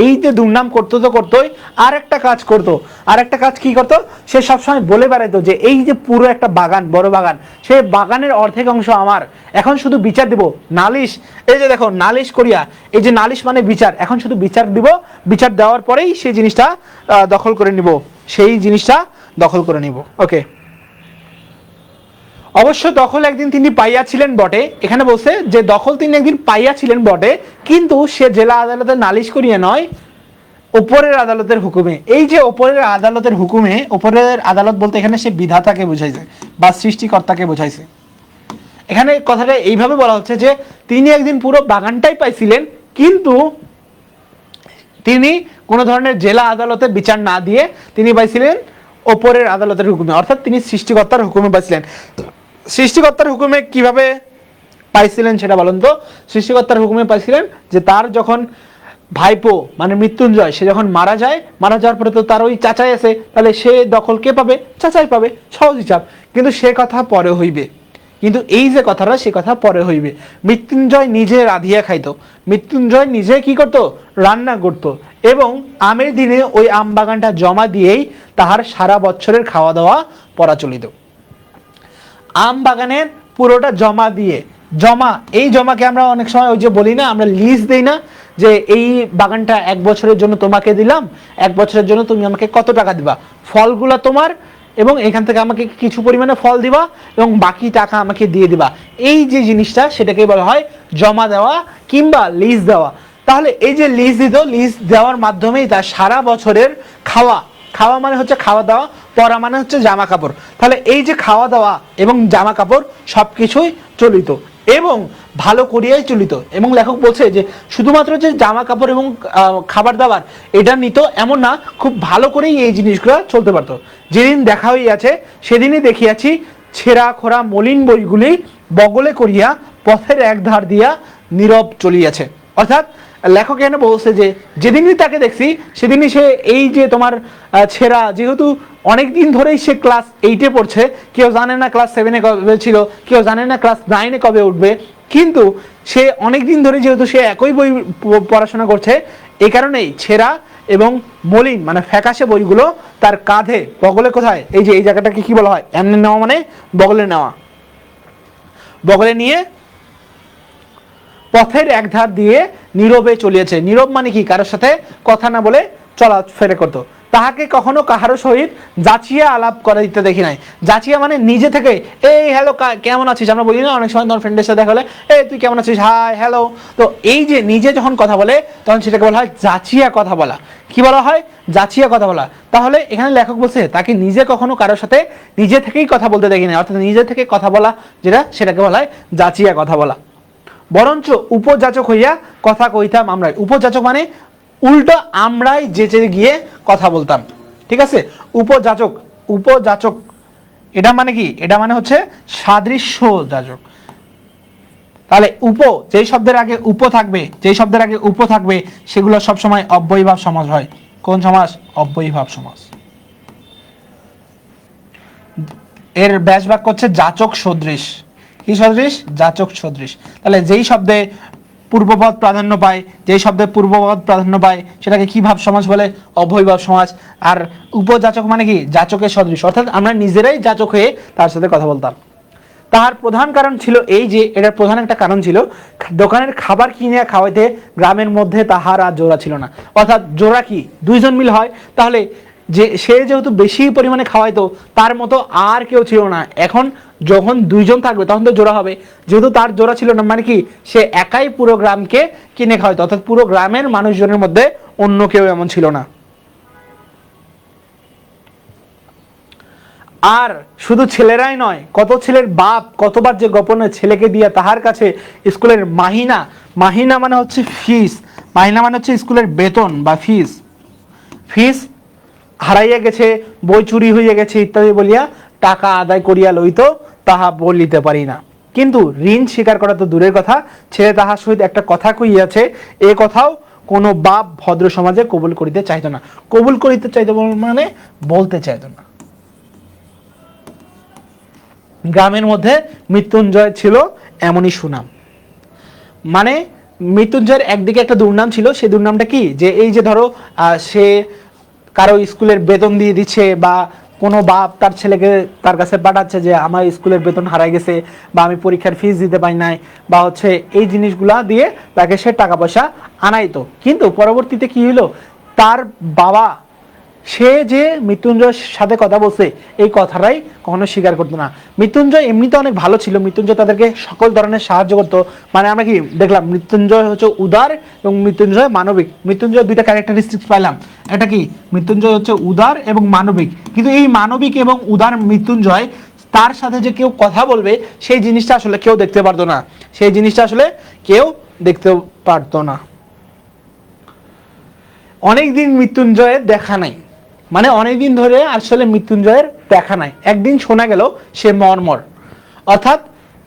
এই যে দুর্নাম করতো তো করতোই, আর একটা কাজ করতো। আর একটা কাজ কি করতো, সে সবসময় বলে বেড়াইতো যে এই যে পুরো একটা বাগান, বড় বাগান, সে বাগানের অর্ধেক অংশ আমার, এখন শুধু বিচার দিব। নালিশ, এই যে দেখো নালিশ করিয়া, এই যে নালিশ মানে বিচার, এখন শুধু বিচার দিব, বিচার দেওয়ার পরেই সেই জিনিসটা দখল করে নিব, সেই জিনিসটা দখল করে নিব। ওকে, অবশ্য দখল একদিন তিনি পাইয়াছিলেন বটে, এখানে বলছে যে দখল তিনি একদিন পাইয়াছিলেন বটে, কিন্তু সে জেলা আদালতে নালিশ করিয়া নয়, উপরের আদালতের হুকুমে। এই যে উপরের আদালতের হুকুমে, উপরের আদালত বলতে এখানে সে বিধাতাকে বোঝাইছে বা সৃষ্টিকর্তাকে বোঝাইছে। এখানে কথাটা এইভাবে বলা হচ্ছে যে তিনি একদিন পুরো বাগানটাই পাইছিলেন, কিন্তু তিনি কোনো ধরনের জেলা আদালতে বিচার না দিয়ে তিনি পাইছিলেন ওপরের আদালতের হুকুমে, অর্থাৎ তিনি সৃষ্টিকর্তার হুকুমে পাইছিলেন। সৃষ্টিকর্তার হুকুমে কিভাবে পাইছিলেন সেটা বলেন তো? সৃষ্টিকর্তার হুকুমে পাইছিলেন যে তার যখন ভাইপো মানে মৃত্যুঞ্জয়, সে যখন মারা যায়, মারা যাওয়ার পরে তো তার ওই চাচাই আছে, তাহলে সে দখল কে পাবে? চাচাই পাবে, সহজ হিসাব। কিন্তু সে কথা পরে হইবে, কিন্তু এই যে কথাটা, সে কথা পরে হইবে। মৃত্যুঞ্জয় নিজে রাধিয়া খাইতো, মৃত্যুঞ্জয় নিজে কি করতো? রান্না করতো, এবং আমের দিনে ওই আম বাগানটা জমা দিয়েই তাহার সারা বছরের খাওয়া দাওয়া পড়া চলিত। আম বাগানের পুরোটা জমা দিয়ে, জমা, এই জমাকে আমরা অনেক সময় ওই যে বলি না, আমরা লিজ দেই না, যে এই বাগানটা 1 বছরের জন্য তোমাকে দিলাম, 1 বছরের জন্য তুমি আমাকে কত টাকা দিবা, ফলগুলা তোমার, এবং এখান থেকে আমাকে কিছু পরিমাণে ফল দিবা এবং বাকি টাকা আমাকে দিয়ে দিবা। এই যে জিনিসটা, সেটাকে বলা হয় জমা দেওয়া কিংবা লিজ দেওয়া। তাহলে এই যে লিজ দিত, লিজ দেওয়ার মাধ্যমেই তার সারা বছরের খাওয়া, খাওয়া মানে হচ্ছে খাওয়া দাওয়া, পরা মানে হচ্ছে জামা কাপড়, তাহলে এই যে খাওয়া দাওয়া এবং জামা কাপড় সবকিছুই চলিত এবং ভালো করিয়াই চলিত। এবং লেখক বলছে যে শুধুমাত্র যে জামা কাপড় এবং খাবার দাবার এটা নিত এমন না, খুব ভালো করেই এই জিনিসগুলো চলতে পারতো। যেদিন দেখা হইয়াছে সেদিনই দেখিয়াছি ছেঁড়া খোরা মলিন বইগুলি বগলে করিয়া পথের এক ধার দিয়া নীরব চলিয়াছে। অর্থাৎ লেখক এখানে বলছে যে যেদিনই তাকে দেখছি সেদিনই সে এই যে তোমার ছেঁড়া, যেহেতু অনেক দিন ধরেই সে ক্লাস 8-এ পড়ছে, কেউ জানে না ক্লাস 7-এ কবে ছিল, কেউ জানে না ক্লাস 9-এ কবে উঠবে, কিন্তু সে অনেক দিন ধরে যেহেতু সে একই বই পড়াশোনা করছে, এই কারণেই ছেঁড়া এবং মলিন মানে ফ্যাকাশে বইগুলো তার কাঁধে, বগলে, কোথায়, এই যে এই জায়গাটাকে কি বলা হয়? এমনি নেওয়া মানে বগলে নেওয়া, বগলে নিয়ে পথের এক ধার দিয়ে নীরবে চলিয়েছে। নীরব মানে কি? কারোর সাথে কথা না বলে চলাফেরা করতো। তাহাকে কখনো কাহারো সহিত যাচিয়া আলাপ করে দিতে দেখি নাই। যাচিয়া মানে নিজে থেকে, এই হ্যালো কেমন আছিস, আমরা বলি না অনেক সময় তোমার ফ্রেন্ডের সাথে দেখা হলে, এই তুই কেমন আছিস, হাই হ্যালো। তো এই যে নিজে যখন কথা বলে তখন সেটাকে বলা হয় যাচিয়া কথা বলা। কি বলা হয়? যাচিয়া কথা বলা। তাহলে এখানে লেখক বলছে তাকে নিজে কখনো কারোর সাথে নিজে থেকেই কথা বলতে দেখি নাই, অর্থাৎ নিজে থেকে কথা বলা যেটা, সেটাকে বলা হয় যাচিয়া কথা বলা। বরঞ্চ উপযাচক হইয়া কথা কইতাম আমরাই। উপযাচক মানে উল্টো আমরাই যেচে গিয়ে কথা বলতাম, ঠিক আছে? উপযাচক, উপযাচক এটা মানে কি? এটা মানে হচ্ছে সাদৃশ্য যাচক। তাহলে উপ, যেই শব্দের আগে উপ থাকবে, যেই শব্দের আগে উপ থাকবে সেগুলো সবসময় অব্যয়ীভাব সমাস হয়। কোন সমাস? অব্যয়ীভাব সমাস। এর ব্যাস বাক্য হচ্ছে যাচক সদৃশ। কি সদৃশ? যাচক সদৃশ। তাহলে যেই শব্দে পূর্বপদ প্রাধান্য পায়, যেই শব্দে পূর্বপদ প্রাধান্য পায় সেটাকে কি ভাব সমাস বলে? অব্যয়ীভাব সমাস। আর উপযাচক মানে কি? যাচকের সদৃশ, অর্থাৎ আমরা নিজেরাই যাচক হয়ে তার সাথে কথা বলতাম। তাহার প্রধান কারণ ছিল এই যে, এটার প্রধান একটা কারণ ছিল, দোকানের খাবার কিনে খাওয়াইতে গ্রামের মধ্যে তাহার আর জোড়া ছিল না। অর্থাৎ জোড়া কি? 2 জন মিল হয়, তাহলে যে সে যেহেতু বেশি পরিমাণে খাওয়াইতো, তার মতো আর কেউ ছিল না। এখন যখন 2 জন থাকবে তখন তো জোড়া হবে, যেহেতু তার জোড়া ছিল না মানে কি? সে একাই পুরো গ্রামকে কিনে খাওয়াইতো, অর্থাৎ পুরো গ্রামের মানুষজনের মধ্যে অন্য কেউ এমন ছিল না। আর শুধু ছেলেরাই নয়, কত ছেলের বাপ কতবার যে গোপনে ছেলেকে দিয়ে তাহার কাছে স্কুলের মাহিনা, মাহিনা মানে হচ্ছে ফিস, মাহিনা মানে হচ্ছে স্কুলের বেতন বা ফিস, ফিস হারাইয়া গেছে, বই চুরি হইয়া গেছে ইত্যাদি বলিয়া টাকা আদায় করিয়া লইত, তাহা বলিতে পারি না। কিন্তু ঋণ স্বীকার করা তো দূরের কথা, ছেলে তাহার সহিত একটা কথা কইয়াছে, এ কথাও কোনো বাপ ভদ্র সমাজে কবুল করিতে চাইতো না। কবুল করিতে চাইতো মানে বলতে চাইতো না। গ্রামের মধ্যে মৃত্যুঞ্জয় ছিল এমনই সুনাম। মানে মৃত্যুঞ্জয়ের একদিকে একটা দুর্নাম ছিল, সেই দুর্নামটা কি, যে এই যে ধরো সে কারো স্কুলের বেতন দিয়ে দিচ্ছে, বা কোনো বাপ তার ছেলেকে তার কাছে পাঠাচ্ছে যে আমার স্কুলের বেতন হারাই গেছে, বা আমি পরীক্ষার ফিস দিতে পারি নাই, বা হচ্ছে এই জিনিসগুলা দিয়ে তাকে সে টাকা পয়সা আনাইতো। কিন্তু পরবর্তীতে কি হলো, তার বাবা সে যে মৃত্যুঞ্জয়ের সাথে কথা বলছে এই কথাটাই কখনো স্বীকার করতো না। মৃত্যুঞ্জয় এমনিতে অনেক ভালো ছিল, মৃত্যুঞ্জয় তাদেরকে সকল ধরনের সাহায্য করতো। মানে আমরা কি দেখলাম, মৃত্যুঞ্জয় হচ্ছে উদার এবং মৃত্যুঞ্জয় মানবিক। মৃত্যুঞ্জয় দুইটা ক্যারেক্টারিস্টিক্স পাইলাম, এটা কি, মৃত্যুঞ্জয় হচ্ছে উদার এবং মানবিক। কিন্তু এই মানবিক এবং উদার মৃত্যুঞ্জয় তার সাথে যে কেউ কথা বলবে সেই জিনিসটা আসলে কেউ দেখতে পারতো না, সেই জিনিসটা আসলে কেউ দেখতে পারতো না। অনেকদিন মৃত্যুঞ্জয়ের দেখা নাই, মানে অনেকদিন ধরে আসলে মৃত্যুঞ্জয়ের দেখা নাই। একদিন শোনা গেল সে মরমর, অর্থাৎ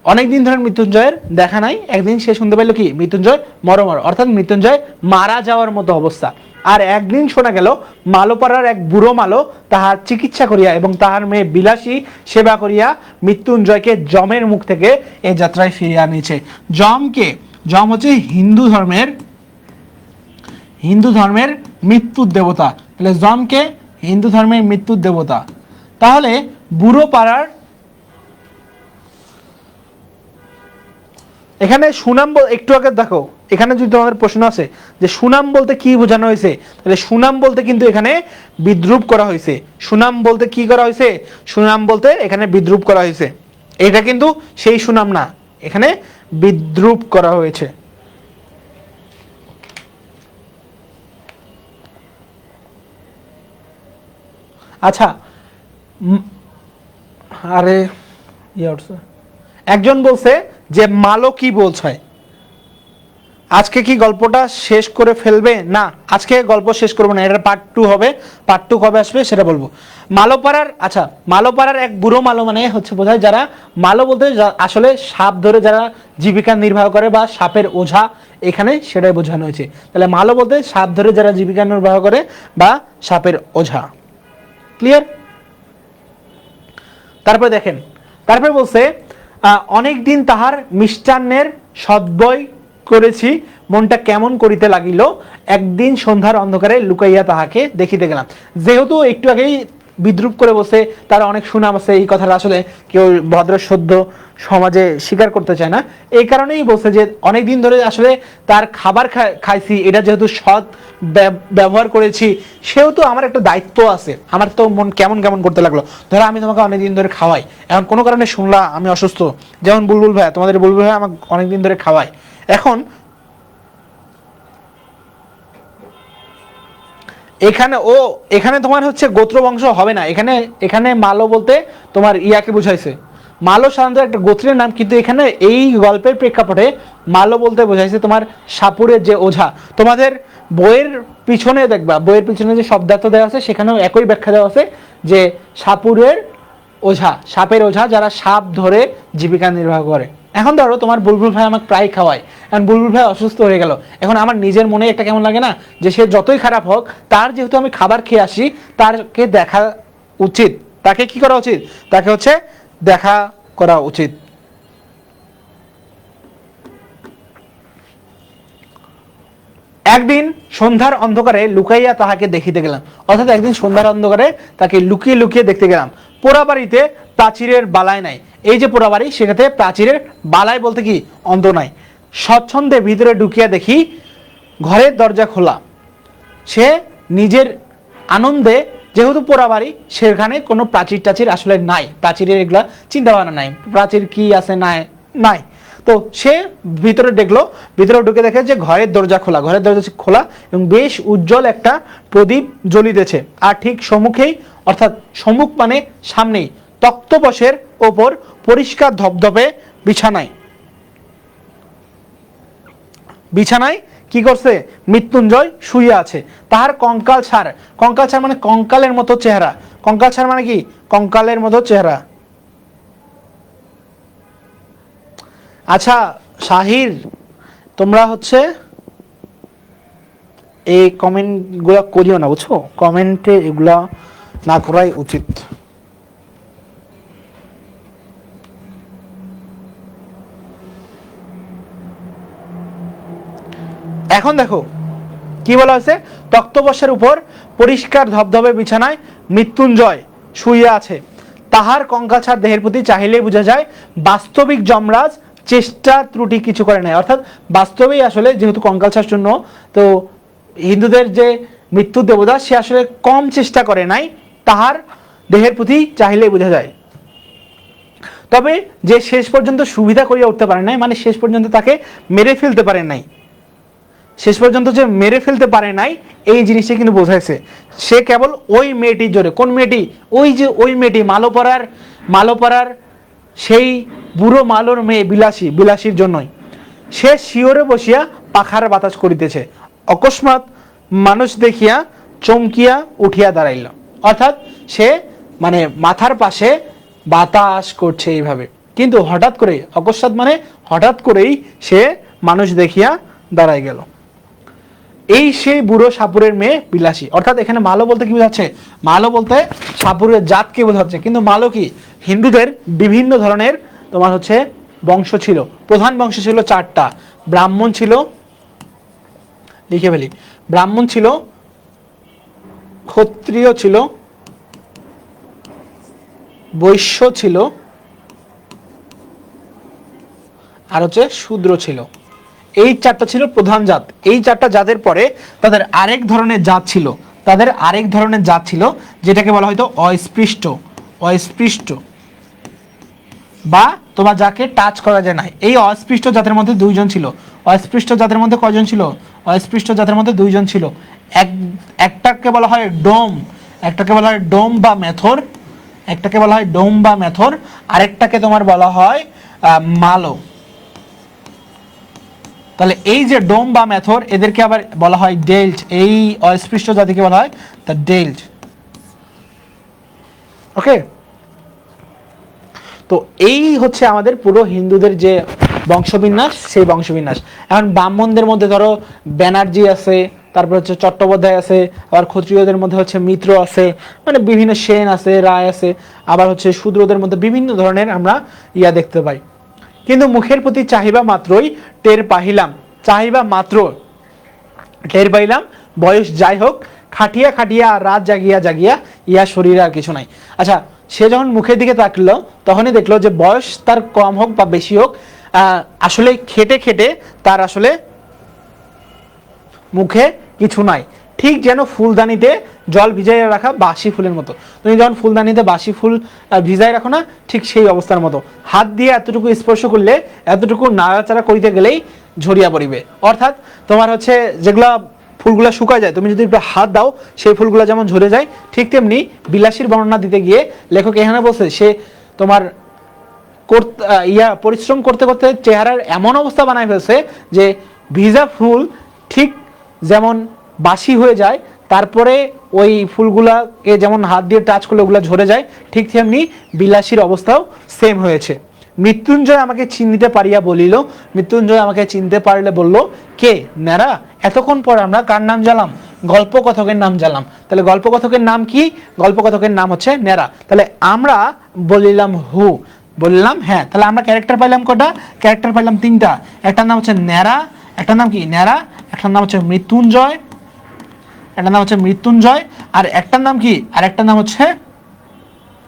অনেকদিন ধরে মৃত্যুঞ্জয়ের দেখা নাই, একদিন সে শুনতে পেল কি, মৃত্যুঞ্জয় মরমর, অর্থাৎ মৃত্যুঞ্জয় মারা যাওয়ার মতো অবস্থা। আর একদিন শোনা গেল মালোপাড়ার এক বুড়ো মালো তাহার চিকিৎসা করিয়া এবং তাহার মেয়ে বিলাসী সেবা করিয়া মৃত্যুঞ্জয়কে যমের মুখ থেকে এই যাত্রায় ফিরিয়ে আনিয়েছে। যমকে, যম হচ্ছে হিন্দু ধর্মের মৃত্যুর দেবতা। তাহলে যমকে হিন্দু ধর্মের মৃত্যুর দেবতা। তাহলে বুড়ো পাড়ার, এখানে সুনাম একটু আগে দেখো, এখানে যদি তোমাদের প্রশ্ন আছে যে সুনাম বলতে কি বোঝানো হয়েছে, তাহলে সুনাম বলতে কিন্তু এখানে বিদ্রুপ করা হয়েছে। সুনাম বলতে কি করা হয়েছে, সুনাম বলতে এখানে বিদ্রুপ করা হয়েছে। এটা কিন্তু সেই সুনাম না, এখানে বিদ্রুপ করা হয়েছে। আচ্ছা, আরে একজন বলছে যে মালো কি বলছে, আজকে কি গল্পটা শেষ করে ফেলবে? না, আজকে গল্প শেষ করবো না, এটা পার্ট 2 হবে। পার্ট 2 কবে আসবে সেটা বলবো। মালোপাড়ার, আচ্ছা মালোপাড়ার এক বুড়ো মালো মানে হচ্ছে বোঝায় যারা, মালো বলতে আসলে সাপ ধরে যারা জীবিকা নির্বাহ করে বা সাপের ওঝা, এখানে সেটাই বোঝানো হয়েছে। তাহলে মালো বলতে সাপ ধরে যারা জীবিকা নির্বাহ করে বা সাপের ওঝা। ক্লিয়ার? তারপরে দেখেন, তারপরে বলছে অনেক দিন তাহার মিষ্টান্নের সদ্বয় করেছি, মনটা কেমন করিতে লাগিল, একদিন সন্ধ্যার অন্ধকারে লুকাইয়া তাহাকে দেখিতে গেলাম। যেহেতু একটু আগেই বিদ্রুপ করে বসে তার অনেক সুনাম আছে, এই কথাটা আসলে কেউ ভদ্র সদ্য সমাজে স্বীকার করতে চায় না, এই কারণেই বলছে যে অনেকদিন ধরে আসলে তার খাবার খাইছি, এটা যেহেতু সৎ ব্যবহার করেছি, সেহেতু আমার একটা দায়িত্ব আছে। আমার তো মন কেমন কেমন করতে লাগলো, ধরো আমি তোমাকে অনেকদিন ধরে খাওয়াই, এখন কোনো কারণে শুনলা আমি অসুস্থ, যেমন বুলবুল ভাইয়া, তোমাদের বুলবুল ভাইয়া আমাকে অনেকদিন ধরে খাওয়াই, এখন এখানে তোমার হচ্ছে গোত্র বংশ হবে না, এখানে মালো বলতে তোমার ইয়াকে বুঝাইছে। মালো সাধারণত একটা গোত্রের নাম, কিন্তু এখানে এই গল্পের প্রেক্ষাপটে মালো বলতে বোঝাইছে তোমার সাপুরের যে ওঝা। তোমাদের বইয়ের পিছনে দেখবা, বইয়ের পিছনে যে শব্দার্থ দেওয়া আছে সেখানেও একই ব্যাখ্যা দেওয়া আছে যে সাপুরের ওঝা, সাপের ওঝা যারা সাপ ধরে জীবিকা নির্বাহ করে। এখন ধরো তোমার বুলবুল ভাই আমাকে প্রায় খাওয়ায়, এখন বুলবুল ভাই অসুস্থ হয়ে গেল, এখন আমার নিজের মনে একটা কেমন লাগে না, যে সে যতই খারাপ হোক, তার যেহেতু আমি খাবার খেয়ে আসি, তাকে দেখা উচিত, তাকে কি করা উচিত, তাকে হচ্ছে দেখা করা উচিত। একদিন সন্ধ্যার অন্ধকারে লুকাইয়া তাহাকে দেখিতে গেলাম, অর্থাৎ একদিন সন্ধ্যার অন্ধকারে তাকে লুকিয়ে লুকিয়ে দেখতে গেলাম। পোড়া বাড়িতে প্রাচীরের বালাই নাই, এই যে পোড়া বাড়ি সেটাতে প্রাচীরের বালাই বলতে কি, অন্ত নাই। স্বচ্ছন্দে ভিতরে ঢুকিয়া দেখি ঘরের দরজা খোলা। সে নিজের আনন্দে, যেহেতু পোড়া বাড়ি সেখানে কোনো প্রাচীর টাচীর আসলে নাই, প্রাচীরের এগুলা চিন্তা ভাবনা নাই, প্রাচীর কি আছে নাই নাই। তো সে ভিতরে দেখলো, ভিতরে ঢুকে দেখে যে ঘরের দরজা খোলা, ঘরের দরজা খোলা এবং বেশ উজ্জ্বল একটা প্রদীপ জ্বলিতেছে। আর ঠিক সম্মুখেই, অর্থাৎ সম্মুখ মানে সামনেই, তক্তপোষের ওপর পরিষ্কার ধপধপে বিছানায় কি করছে, মৃত্যুঞ্জয় শুয়ে আছে। তাহার কঙ্কাল ছাড়, কঙ্কাল ছাড় মানে কঙ্কালের মতো চেহারা, কঙ্কাল ছাড় মানে কি, কঙ্কালের মতো চেহারা। আচ্ছা শাহির, তোমরা হচ্ছে এই কমেন্টগুলো করিও না, বুঝছো? কমেন্টে এগুলা না করাই উচিত। এখন দেখো কি বলা হয়েছে, তক্তপোশের উপর পরিষ্কার ধবধবে বিছানায় মৃত্যুঞ্জয় শুইয়া আছে, তাহার কঙ্কালসার দেহের প্রতি চাহিলেই বোঝা যায় বাস্তবিক যমরাজ চেষ্টা ত্রুটি কিছু করে নাই। অর্থাৎ বাস্তবেই আসলে যেহেতু কঙ্কালসার শূন্য, তো হিন্দুদের যে মৃত্যুর দেবতা সে আসলে কম চেষ্টা করে নাই, তাহার দেহের প্রতি চাহিলেই বোঝা যায়। তবে যে শেষ পর্যন্ত সুবিধা করিয়া উঠতে পারে নাই, মানে শেষ পর্যন্ত তাকে মেরে ফেলতে পারে নাই, শেষ পর্যন্ত যে মেরে ফেলতে পারে নাই এই জিনিসটা কিন্তু বোঝাইছে। সে কেবল ওই মেয়েটির জোরে, কোন মেয়েটি? ওই যে ওই মেয়েটি মালোপাড়ার সেই বুড়ো মালোর মেয়ে বিলাসী, বিলাসীর জন্যই সে শিওরে বসিয়া পাখার বাতাস করিতেছে, অকস্মাৎ মানুষ দেখিয়া চমকিয়া উঠিয়া দাঁড়াইল। অর্থাৎ সে মানে মাথার পাশে বাতাস করছে এইভাবে, কিন্তু হঠাৎ করে, অকস্মাৎ মানে হঠাৎ করেই সে মানুষ দেখিয়া দাঁড়াই গেল। এই সেই বুড়ো সাপুরের মেয়ে বিলাসী। অর্থাৎ এখানে মালো বলতে কি বোঝাচ্ছে? মালো বলতে সাপুরের জাতকে বোঝাচ্ছে। কিন্তু মালো কি? হিন্দুদের বিভিন্ন ধরনের তোমার হচ্ছে বংশ ছিল। প্রধান বংশ ছিল চারটা। ব্রাহ্মণ ছিল, লিখে ফেলি, ব্রাহ্মণ ছিল, ক্ষত্রিয় ছিল, বৈশ্য ছিল, আর হচ্ছে শূদ্র ছিল। এই চারটা ছিল প্রধান জাত। এই চারটা জাতের পরে তাদের আরেক ধরনের জাত ছিল, তাদের আরেক ধরনের জাত ছিল যেটাকে বলা হয়তো অস্পৃষ্ট, অস্পৃষ্ট বা তোমার যাকে টাচ করা যায় না। এই অস্পৃষ্ট জাতের মধ্যে দুইজন ছিল। অস্পৃষ্ট জাতের মধ্যে কয়জন ছিল? অস্পৃষ্ট জাতের মধ্যে দুইজন ছিল। একটাকে বলা হয় ডোম, একটাকে বলা হয় ডোম বা মেথর, একটাকে বলা হয় ডোম বা মেথর, আরেকটাকে তোমার বলা হয় মালো। তাহলে এই যে ডোম বা মেথর, এদেরকে আবার বলা হয় ডেল্ট। এই অস্পৃষ্ট জাতিকে বলা হয় দ্য ডেল্ট। ওকে, তো এই হচ্ছে আমাদের পুরো হিন্দুদের যে বংশবিন্যাস, সেই বংশবিন্যাস। এখন ব্রাহ্মণদের মধ্যে ধরো ব্যানার্জি আছে, তারপর হচ্ছে চট্টোপাধ্যায় আছে, আবার ক্ষত্রিয়দের মধ্যে হচ্ছে মিত্র আছে, মানে বিভিন্ন সেন আছে, রায় আছে, আবার হচ্ছে শূদ্রদের মধ্যে বিভিন্ন ধরনের আমরা ইয়া দেখতে পাই। কিন্তু মুখের প্রতি চাহিবা মাত্রই টের পাহিলাম, চাহিবা মাত্র টের পাইলাম বয়স যাই হোক, খাটিয়া খাটিয়া আর রাত জাগিয়া জাগিয়া ইয়া শরীরে আর কিছু নাই। আচ্ছা, সে যখন মুখের দিকে তাকলো তখনই দেখলো যে বয়স তার কম হোক বা বেশি হোক, আসলে খেটে খেটে তার আসলে মুখে কিছু নাই। ঠিক যেন ফুলদানিতে জল ভিজাইয়া রাখা বাসি ফুলের মতো। তুমি যখন ফুলদানিতে বাসি ফুল ভিজাই রাখো না, ঠিক সেই অবস্থার মতো। হাত দিয়ে এতটুকু স্পর্শ করলে, এতটুকু নাড়াচাড়া করিতে গেলেই ঝরিয়া পড়িবে। অর্থাৎ তোমার হচ্ছে যেগুলা ফুলগুলা শুকায় যায়, তুমি যদি একটু হাত দাও সেই ফুলগুলা যেমন ঝরে যায়, ঠিক তেমনি বিলাসীর বর্ণনা দিতে গিয়ে লেখক এখানে বলছে সে তোমার পরিশ্রম করতে করতে চেহারার এমন অবস্থা বানায় ফেলছে যে ভিজা ফুল ঠিক যেমন বাসি হয়ে যায়, তারপরে ওই ফুলগুলাকে যেমন হাত দিয়ে টাচ করলে ওগুলা ঝরে যায়, ঠিক তেমনি বিলাসীর অবস্থাও সেম হয়েছে। মৃত্যুঞ্জয় আমাকে চিনতে পারিয়া বলিল, মৃত্যুঞ্জয় আমাকে চিনতে পারলে বলল, কে? ন্যাড়া। এতক্ষণ পর আমরা কার নাম জানলাম? গল্পকথকের নাম জানলাম। তাহলে গল্পকথকের নাম কি? গল্পকথকের নাম হচ্ছে ন্যাড়া। তাহলে আমরা বলিলাম হু, বললাম হ্যাঁ। তাহলে আমরা ক্যারেক্টার পাইলাম কটা? ক্যারেক্টার পাইলাম তিনটা। একটার নাম হচ্ছে ন্যাড়া, একটার নাম কি? ন্যাড়া, একটার নাম হচ্ছে মৃত্যুঞ্জয়, একটার নাম হচ্ছে মৃত্যুঞ্জয়, আর একটার নাম কি? আর একটার নাম হচ্ছে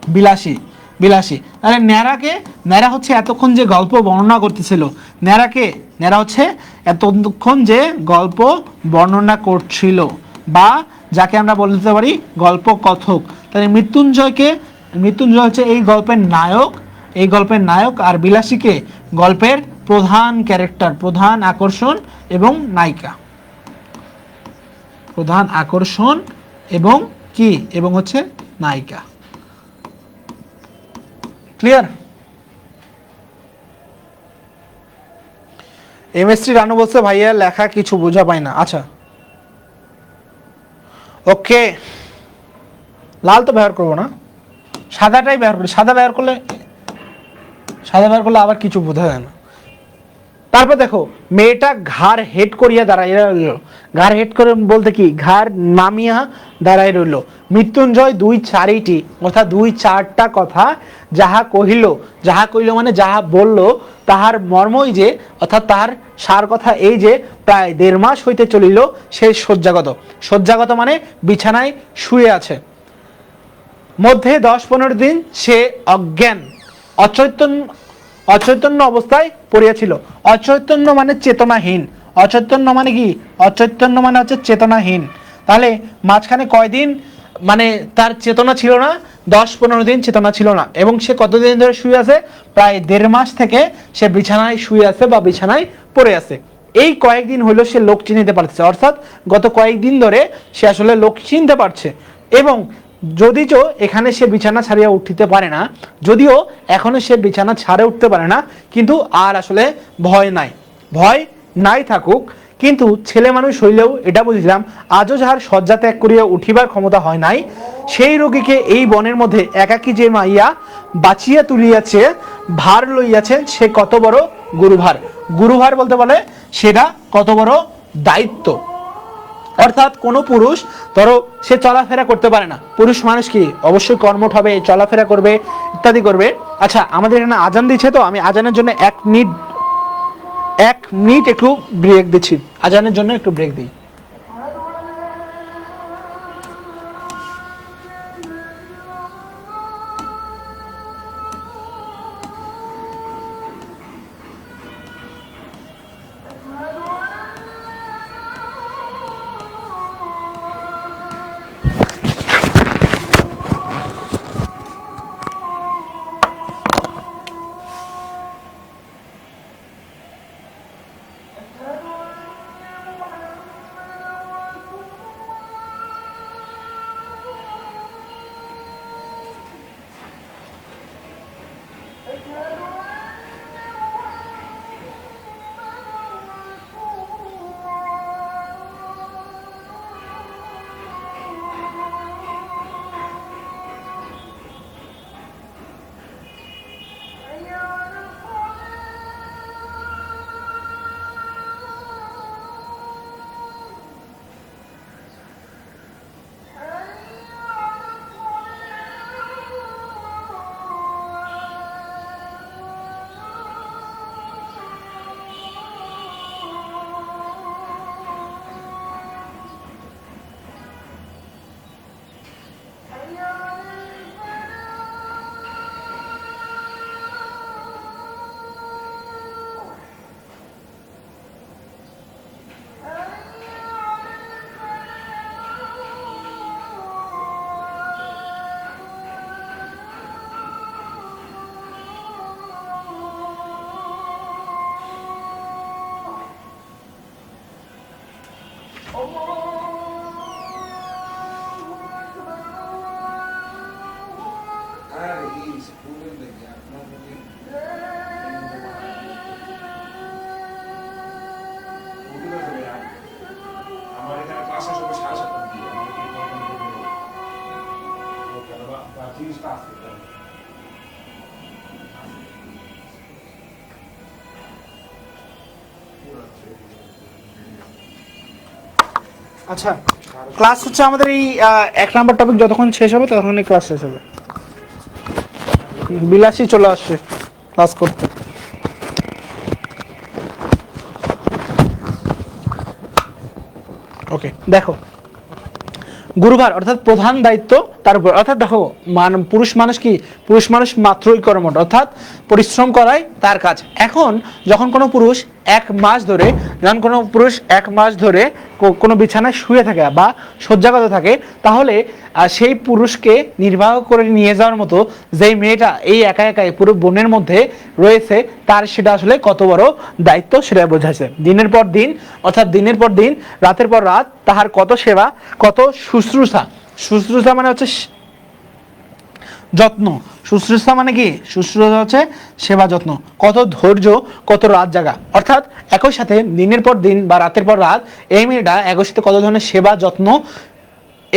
বিলাসী, বিলাসী। তাহলে ন্যাড়াকে, ন্যাড়া হচ্ছে এতক্ষণ যে গল্প বর্ণনা করতেছিল, ন্যাড়াকে, ন্যাড়া হচ্ছে এতক্ষণ যে গল্প বর্ণনা করছিল, বা যাকে আমরা বলতে পারি গল্প কথক। তাহলে মৃত্যুঞ্জয়কে, মৃত্যুঞ্জয় হচ্ছে এই গল্পের নায়ক, এই গল্পের নায়ক, আর বিলাসীকে গল্পের প্রধান ক্যারেক্টার, প্রধান আকর্ষণ এবং নায়িকা। প্রধান আকর্ষণ এবং কি? এবং হচ্ছে নায়িকা। ক্লিয়ার? এমএসটি রানু বলছে ভাইয়া লেখা কিছু বোঝা পায় না। আচ্ছা, ওকে, লাল তো ব্যবহার করবো না, সাদাটাই ব্যবহার করি। সাদা ব্যবহার করলে, সাদা ব্যবহার করলে আবার কিছু বোঝা যায় না। তারপর দেখো মেয়েটা ঘাড় হেট করিয়া দাঁড়াইয়া রইল। ঘাড় হেট করে বলতে কি, ঘাড় নামিয়া দাঁড়াই রইল। মৃত্যুঞ্জয় 2-4টি অর্থাৎ 2-4টা কথা যাহা কহিল মানে যাহা বলল, তাহার মর্মই যে অর্থাৎ তাহার সার কথা এই যে প্রায় 1.5 মাস হইতে চলিল সে শয্যাগত মানে বিছানায় শুয়ে আছে। মধ্যে 10-15 দিন সে অজ্ঞান অচৈতন্য অবস্থায় পড়িয়াছিল। অচৈতন্য মানে চেতনাহীন। অচৈতন্য মানে কি? অচৈতন্য মানে হচ্ছে চেতনাহীন। তাহলে মাঝখানে কয়দিন মানে তার চেতনা ছিল না? 10-15 দিন চেতনা ছিল না। এবং সে কতদিন ধরে শুয়ে আছে? প্রায় 1.5 মাস থেকে সে বিছানায় শুয়ে আছে বা বিছানায় পড়ে আছে। এই কয়েকদিন হইলো সে লোক চিনতে পারছে, অর্থাৎ গত কয়েকদিন ধরে সে আসলে লোক চিনতে পারছে। এবং যদিও এখানে সে বিছানা ছাড়িয়া উঠিতে পারে না, যদিও এখনো সে বিছানা ছাড়ে উঠতে পারে না, কিন্তু আর আসলে ভয় নাই থাকুক, কিন্তু ছেলে মানুষ হইলেও এটা বুঝলাম আজও যাহার শয্যা ত্যাগ করিয়া উঠিবার ক্ষমতা হয় নাই, সেই রোগীকে এই বনের মধ্যে একাকী যে মাইয়া বাঁচিয়া তুলিয়াছে, ভার লইয়াছে, সে কত বড় গুরুভার বলতে বলে সেটা কত বড় দায়িত্ব। অর্থাৎ কোনো পুরুষ ধরো সে চলাফেরা করতে পারে না, পুরুষ মানুষ কি অবশ্যই কর্মঠ হবে, চলাফেরা করবে, ইত্যাদি করবে। আচ্ছা, আমাদের এখানে আজান দিচ্ছে, তো আমি আজানের জন্য 1 মিনিট একটু ব্রেক দিচ্ছি, আজানের জন্য একটু ব্রেক দিই। আচ্ছা, ক্লাস হচ্ছে আমাদের এই 1 নাম্বার টপিক যতক্ষণ শেষ হবে ততক্ষণ ক্লাস শেষ হবে। বিলাসী চলে আসছে ক্লাস করতে। ওকে, দেখো গুরুভার অর্থাৎ প্রধান দায়িত্ব তার উপর। অর্থাৎ দেখো পুরুষ মানুষ মাত্রই কর্মঠ, অর্থাৎ পরিশ্রম করাই তার কাজ। এখন যখন কোনো পুরুষ 1 মাস ধরে কোনো বিছানায় শুয়ে থাকে বা শয্যাগত থাকে, তাহলে সেই পুরুষকে নির্বাহ করে নিয়ে যাওয়ার মতো যেই মেয়েটা এই একা একাই পুরো বনের মধ্যে রয়েছে, তার সেটা আসলে কত বড় দায়িত্ব সেটা বোঝাচ্ছে। দিনের পর দিন, রাতের পর রাত তাহার কত সেবা, কত শুশ্রূষা মানে হচ্ছে যত্ন। শুশ্রূষা মানে কি? শুশ্রূষা হচ্ছে সেবা যত্ন। কত ধৈর্য, কত রাত জাগা। অর্থাৎ একই সাথে দিনের পর দিন বা রাতের পর রাত এই মেয়েটা একই সাথে কত ধরনের সেবা যত্ন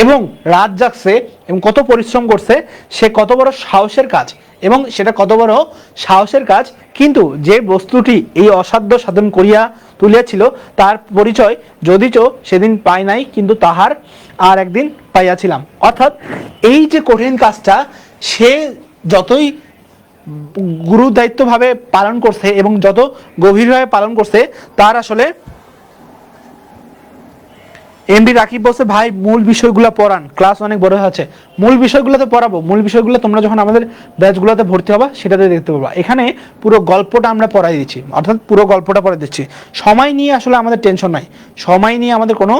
এবং রাত জাগছে এবং কত পরিশ্রম করছে, সে কত বড় সাহসের কাজ, এবং সেটা কত বড় সাহসের কাজ। কিন্তু যে বস্তুটি এই অসাধ্য সাধন করিয়া তুলিয়াছিল তার পরিচয় যদিচ সেদিন পাই নাই, কিন্তু তাহার আর একদিন পাইয়াছিলাম। অর্থাৎ এই যে কঠিন কাজটা সে যতই গুরু দায়িত্বভাবে পালন করছে এবং যত গভীরভাবে পালন করছে, তার আসলে এমডি রাকিব বলছে ভাই মূল বিষয়গুলো পড়ান, ক্লাস অনেক বড় হয়ে আছে। মূল বিষয়গুলো তো পড়াবো, মূল বিষয়গুলো তোমরা যখন আমাদের ব্যাচগুলোতে ভর্তি হবা সেটাতে দেখতে পাবা। এখানে পুরো গল্পটা আমরা পড়াই দিচ্ছি, অর্থাৎ পুরো গল্পটা পড়াই দিচ্ছি। সময় নিয়ে আসলে আমাদের টেনশন নাই, সময় নিয়ে আমাদের কোনো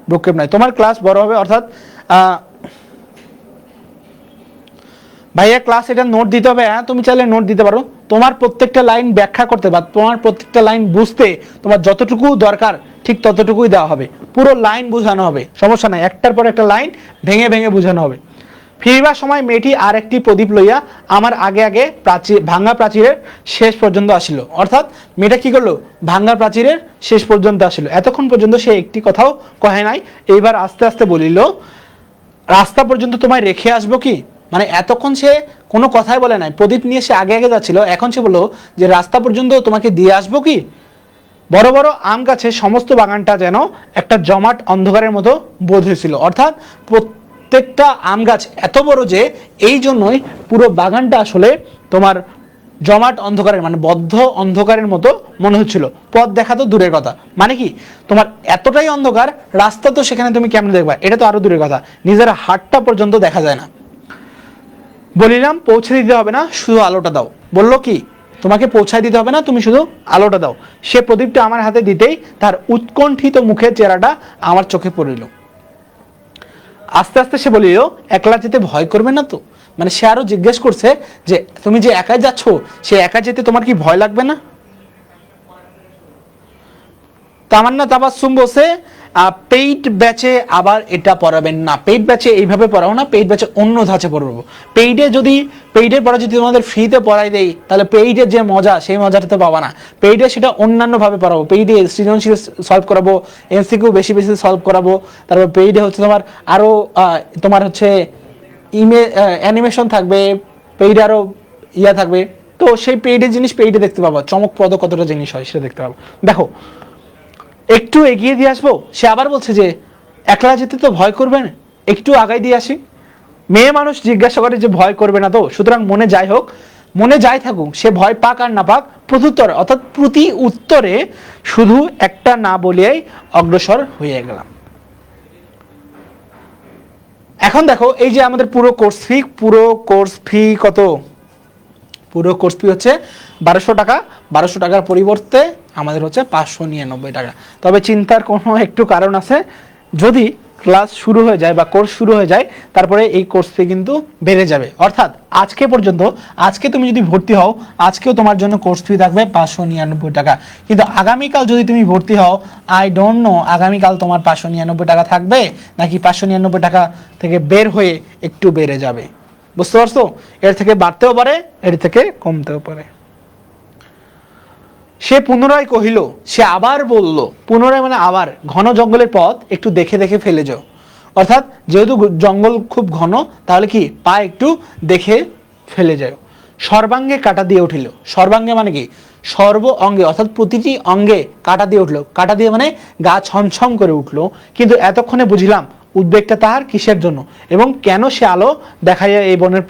ভ্রুক্ষেপ নাই। তোমার ক্লাস বড় হবে, অর্থাৎ ভাইয়া ক্লাস এটা নোট দিতে হবে, হ্যাঁ তুমি চাইলে নোট দিতে পারো। তোমার প্রত্যেকটা লাইন ব্যাখ্যা করতে বা তোমার প্রত্যেকটা লাইন বুঝতে তোমার যতটুকু দরকার ঠিক ততটুকুই দেওয়া হবে, পুরো লাইন বোঝানো হবে, সমস্যা নাই। একটার পর একটা লাইন ভেঙে ভেঙে বোঝানো হবে। ফিরবার সময় মেয়েটি আর একটি প্রদীপ লইয়া আমার আগে আগে ভাঙ্গা প্রাচীরের শেষ পর্যন্ত আসিল। অর্থাৎ মেয়েটা কি করলো, ভাঙ্গা প্রাচীরের শেষ পর্যন্ত আসিল। এতক্ষণ পর্যন্ত সে একটি কথাও কহে নাই, এইবার আস্তে আস্তে বলিল রাস্তা পর্যন্ত তোমায় রেখে আসবো কি। মানে এতক্ষণ সে কোনো কথাই বলে নাই, প্রদীপ নিয়ে সে আগে আগে যাচ্ছিল, এখন সে বললো যে রাস্তা পর্যন্ত তোমাকে দিয়ে আসবো কি। বড় বড় আম গাছে সমস্ত বাগানটা যেন একটা জমাট অন্ধকারের মতো বোধ হয়েছিল। অর্থাৎ প্রত্যেকটা আম গাছ এত বড় যে এই জন্যই পুরো বাগানটা আসলে তোমার জমাট অন্ধকারের মানে বদ্ধ অন্ধকারের মতো মনে হচ্ছিল। পথ দেখা তো দূরের কথা, মানে কি তোমার এতটাই অন্ধকার, রাস্তা তো সেখানে তুমি কেমন দেখবা, এটা তো আরো দূরের কথা, নিজের হাতটা পর্যন্ত দেখা যায় না। বলিলাম পৌঁছে দিতে হবে না, শুধু আলোটা দাও। বললো কি তোমাকে পৌঁছায় দিতে হবে না, তুমি শুধু আলোটা দাও। সে প্রদীপটা আমার হাতে দিতেই তার উৎকণ্ঠিত মুখের চেহারাটা আমার চোখে পড়িল। আস্তে আস্তে সে বলিল একলা যেতে ভয় করবে না তো। মানে সে আরো জিজ্ঞেস করছে যে তুমি যে একাই যাচ্ছ, সে একা যেতে তোমার কি ভয় লাগবে না। তামান্না তাবাসসুম বসে পেইড ব্যাচে আবার এটা পড়াবেন না, পেইড ব্যাচে এইভাবে পড়াবো না, পেইড ব্যাচে অন্য ধাঁচে পড়াবো। পেইডের পড়া যদি তোমাদের ফ্রিতে পড়াই দেই তাহলে পেইডের যে মজা সেই মজাটা তো পাবা না। পেইডে সেটা অন্যান্য ভাবে পড়াবো, পেইডে সৃজনশীল সলভ করাবো, এমসিকিউ বেশি বেশি সলভ করাবো। তারপর পেইডে হচ্ছে তোমার আরো তোমার হচ্ছে অ্যানিমেশন থাকবে, পেইডে আরো ইয়া থাকবে। তো সেই পেইডের জিনিস পেইডে দেখতে পাবো, চমকপ্রদ কতটা জিনিস হয় সেটা দেখতে পাবো। দেখো একটু এগিয়ে দিয়ে আসবো, সে আবার বলছে যে একলা যেতে তো ভয় করবে না, একটু আগাই দিয়ে আসি। মেয়ে মানুষ জিজ্ঞাসা করে যে ভয় করবে না তো, সুতরাং মনে যাই হোক, মনে যাই থাকুক, সে ভয় পাক আর না পাক, প্রত্যুত্তরে অর্থাৎ প্রতি উত্তরে শুধু একটা না বলিয়াই অগ্রসর হয়ে গেলাম। এখন দেখো এই যে আমাদের পুরো কোর্স ফি কত, পুরো কোর্স ফি হচ্ছে 1200 টাকা। 1200 টাকার পরিবর্তে আমাদের হচ্ছে 599 টাকা। তবে চিন্তার কোনো একটু কারণ আছে, যদি ক্লাস শুরু হয়ে যায় বা কোর্স শুরু হয়ে যায় তারপরে এই কোর্স ফি কিন্তু বেড়ে যাবে। অর্থাৎ আজকে পর্যন্ত, আজকে তুমি যদি ভর্তি হও আজকেও তোমার জন্য কোর্স ফি থাকবে 599 টাকা। কিন্তু আগামীকাল যদি তুমি ভর্তি হও, আই ডোন্ট নো আগামীকাল তোমার 599 টাকা থাকবে নাকি 599 টাকা থেকে বের হয়ে একটু বেড়ে যাবে। বুঝতে পারছো, এর থেকে বাড়তেও পারে, এর থেকে কমতেও পারে। সে পুনরায় কহিল, সে আবার বলল, পুনরায় মানে আবার, ঘন জঙ্গলের পথ একটু দেখে দেখে ফেলে যাও। অর্থাৎ যেহেতু জঙ্গল খুব ঘন, তাহলে কি পা একটু দেখে ফেলে যাও। সর্বাঙ্গে কাটা দিয়ে উঠিল, সর্বাঙ্গে মানে কি সর্ব অঙ্গে, অর্থাৎ প্রতিটি অঙ্গে কাটা দিয়ে উঠলো। কাটা দিয়ে মানে গা ছমছম করে উঠলো। কিন্তু এতক্ষণে বুঝলাম উদ্বেগটা তাহার কিসের জন্য এবং কেন সে আলো দেখাইয়া এই বনের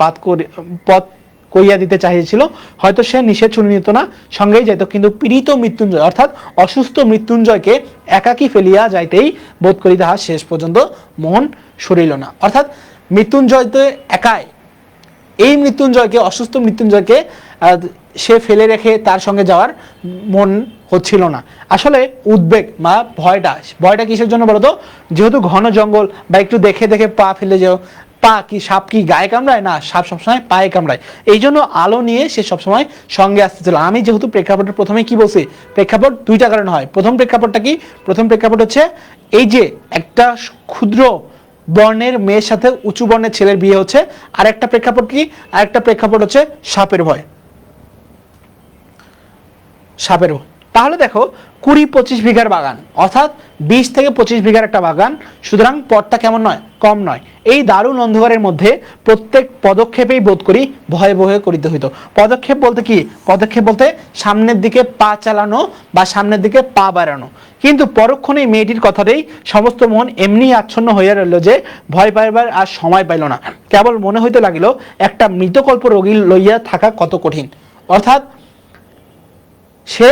পথ কইয়া দিতে চাইছিল। হয়তো সে নিষেধ শুনে নিত না, সঙ্গেই যাইত, কিন্তু পীড়িত মৃত্যুঞ্জয় অর্থাৎ অসুস্থ মৃত্যুঞ্জয়কে একাকী ফেলিয়া যাইতেই বোধ করি তাহার শেষ পর্যন্ত মন সরিল না। অর্থাৎ মৃত্যুঞ্জয় তো একাই, এই মৃত্যুঞ্জয়কে, অসুস্থ মৃত্যুঞ্জয়কে সে ফেলে রেখে তার সঙ্গে যাওয়ার মন হচ্ছিল না। আসলে উদ্বেগ বা ভয়টা কিসের জন্য বলতো, যেহেতু ঘন জঙ্গল বা একটু দেখে দেখে পা ফেলে যাও, পা কি সাপ কি গায়ে কামড়ায় না, সাপ সবসময় পায়ে কামড়ায়, এই জন্য আলো নিয়ে সে সবসময় সঙ্গে আসতেছিল। আমি যেহেতু প্রেক্ষাপটের প্রথমে কি বলছি, প্রেক্ষাপট দুইটা কারণে হয়। প্রথম প্রেক্ষাপটটা কি, প্রথম প্রেক্ষাপট হচ্ছে এই যে একটা ক্ষুদ্র বর্ণের মেয়ের সাথে উঁচু বর্ণের ছেলের বিয়ে হচ্ছে। আর একটা প্রেক্ষাপট কি, আরেকটা প্রেক্ষাপট হচ্ছে সাপের ভয়, সাপের ভয়। তাহলে দেখো 20-25 বিঘার বাগান, অর্থাৎ 20 থেকে 25 বিঘার একটা বাগান, সুতরাং পথটা কেমন নয়, কম নয়। এই দারুণ অন্ধকারের মধ্যে প্রত্যেক পদক্ষেপেই বোধ করি ভয়ে ভয়ে করিতে হইতো। পদক্ষেপ বলতে কি? পদক্ষেপ বলতে সামনের দিকে পা চালানো বা সামনের দিকে পা বাড়ানো। কিন্তু পরক্ষণেই মেয়েটির কথাতেই সমস্ত মন এমনি আচ্ছন্ন হইয়া রইল যে ভয় পাইবার আর সময় পাইল না। কেবল মনে হইতে লাগিল একটা মৃতকল্প রোগী লইয়া থাকা কত কঠিন। অর্থাৎ সে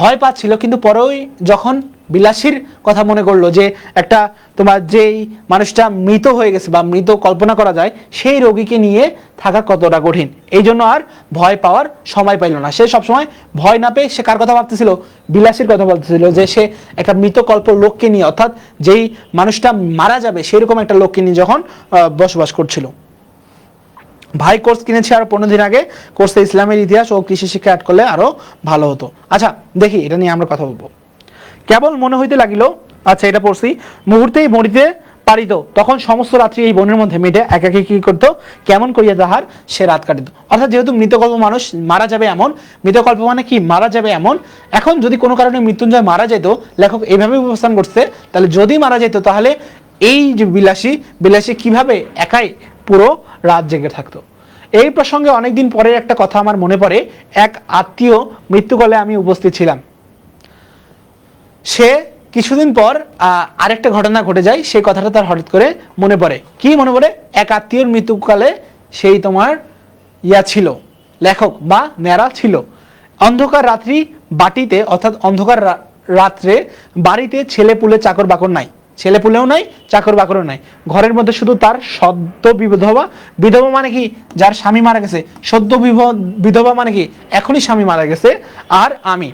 ভয় পাচ্ছিল, কিন্তু পরেই যখন বিলাসীর কথা মনে করলো যে একটা তোমার যেই মানুষটা মৃত হয়ে গেছে বা মৃত কল্পনা করা যায়, সেই রোগীকে নিয়ে থাকা কতটা কঠিন, এই জন্য আর ভয় পাওয়ার সময় পাইল না। সে সবসময় ভয় না পেয়ে সে কার কথা ভাবতেছিল? বিলাসীর কথা বলতেছিল, যে সে একটা মৃতকল্প লোককে নিয়ে, অর্থাৎ যেই মানুষটা মারা যাবে সেরকম একটা লোককে নিয়ে যখন বসবাস করছিল। ভাই কোর্স কিনেছে আরো 15 দিন আগে, কোর্সে ইসলামের ইতিহাস ও কৃষি শিক্ষা অ্যাড করলে আরো ভালো হতো। আচ্ছা দেখি এটা নিয়ে আমরা কথা বলবো। কেবল মনে হইতে লাগিল, আচ্ছা এটা পড়ছি, মুহূর্তেই মরিতে পারিত, তখন সমস্ত রাত্রি এই বনের মধ্যে মেয়েটা একাকি কি করতো, কেমন করিয়া তাহার সে রাত কাটিত। অর্থাৎ যেহেতু মৃতকল্প মানুষ মারা যাবে এমন, মৃতকল্প মানে কি মারা যাবে এমন, এখন যদি কোনো কারণে মৃত্যুঞ্জয় মারা যেত, লেখক এইভাবে উপস্থান করছে, তাহলে যদি মারা যেত তাহলে এই যে বিলাসী কিভাবে একাই পুরো রাত জেগে থাকতো। এই প্রসঙ্গে অনেকদিন পরের একটা কথা আমার মনে পড়ে। এক আত্মীয় মৃত্যুকালে আমি উপস্থিত ছিলাম। সে কিছুদিন পর আরেকটা ঘটনা ঘটে যায়, সেই কথাটা তার হঠাৎ করে মনে পড়ে। কি মনে পড়ে? এক আত্মীয়র মৃত্যুকালে সেই তোমার ছিল, লেখক বা ন্যাড়া ছিল। অন্ধকার রাত্রি বাটিতে, অর্থাৎ অন্ধকার রাত্রে বাড়িতে ছেলে পুলে চাকর বাকর নাই, ছেলে পুলেও নাই, চাকর বাকরও নাই। ঘরের মধ্যে শুধু তার সদ্য বিধবা, বিধবা মানে কি যার স্বামী মারা গেছে, সদ্য বিধবা মানে কি এখনই স্বামী মারা গেছে, আর আমি।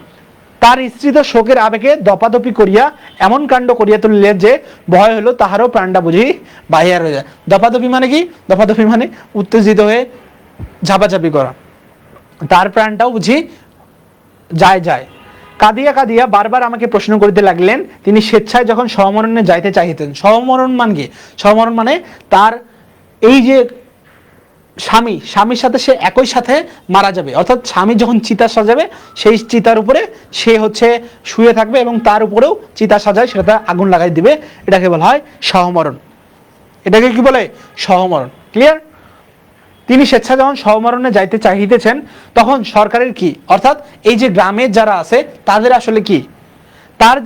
তার স্ত্রী তো শোকের আবেগে দপাদপি করিয়া এমন কাণ্ড করিয়া তুলিলেন যে ভয় হলো তাহারও প্রাণটা বুঝি বাহিয়া রয়ে যায়। দপাদপি মানে কি? দপাদপি মানে উত্তেজিত হয়ে ঝাপাঝাপি করা। তার প্রাণটাও বুঝি যায়। কাঁদিয়া কাঁদিয়া বারবার আমাকে প্রশ্ন করিতে লাগলেন। তিনি স্বেচ্ছায় যখন সমরণে যাইতে চাইতেন, সমরণ মানে কি? সমরণ মানে তার এই যে স্বামীর সাথে সে একই সাথে মারা যাবে, অর্থাৎ স্বামী যখন চিতা সাজাবে সেই চিতার উপরে সে হচ্ছে শুয়ে থাকবে এবং তার উপরেও চিতা সাজায়, সেটা আগুন লাগাই দিবে। এটাকে বলা হয় সহমরণ। এটাকে কি বলে? সহমরণ। ক্লিয়ার? তিনি স্বেচ্ছা যখন সহমরণে যাইতে চাহিতেছেন, তখন সরকারের কি, অর্থাৎ এই যে গ্রামের যারা আছে তাদের আসলে কি, তার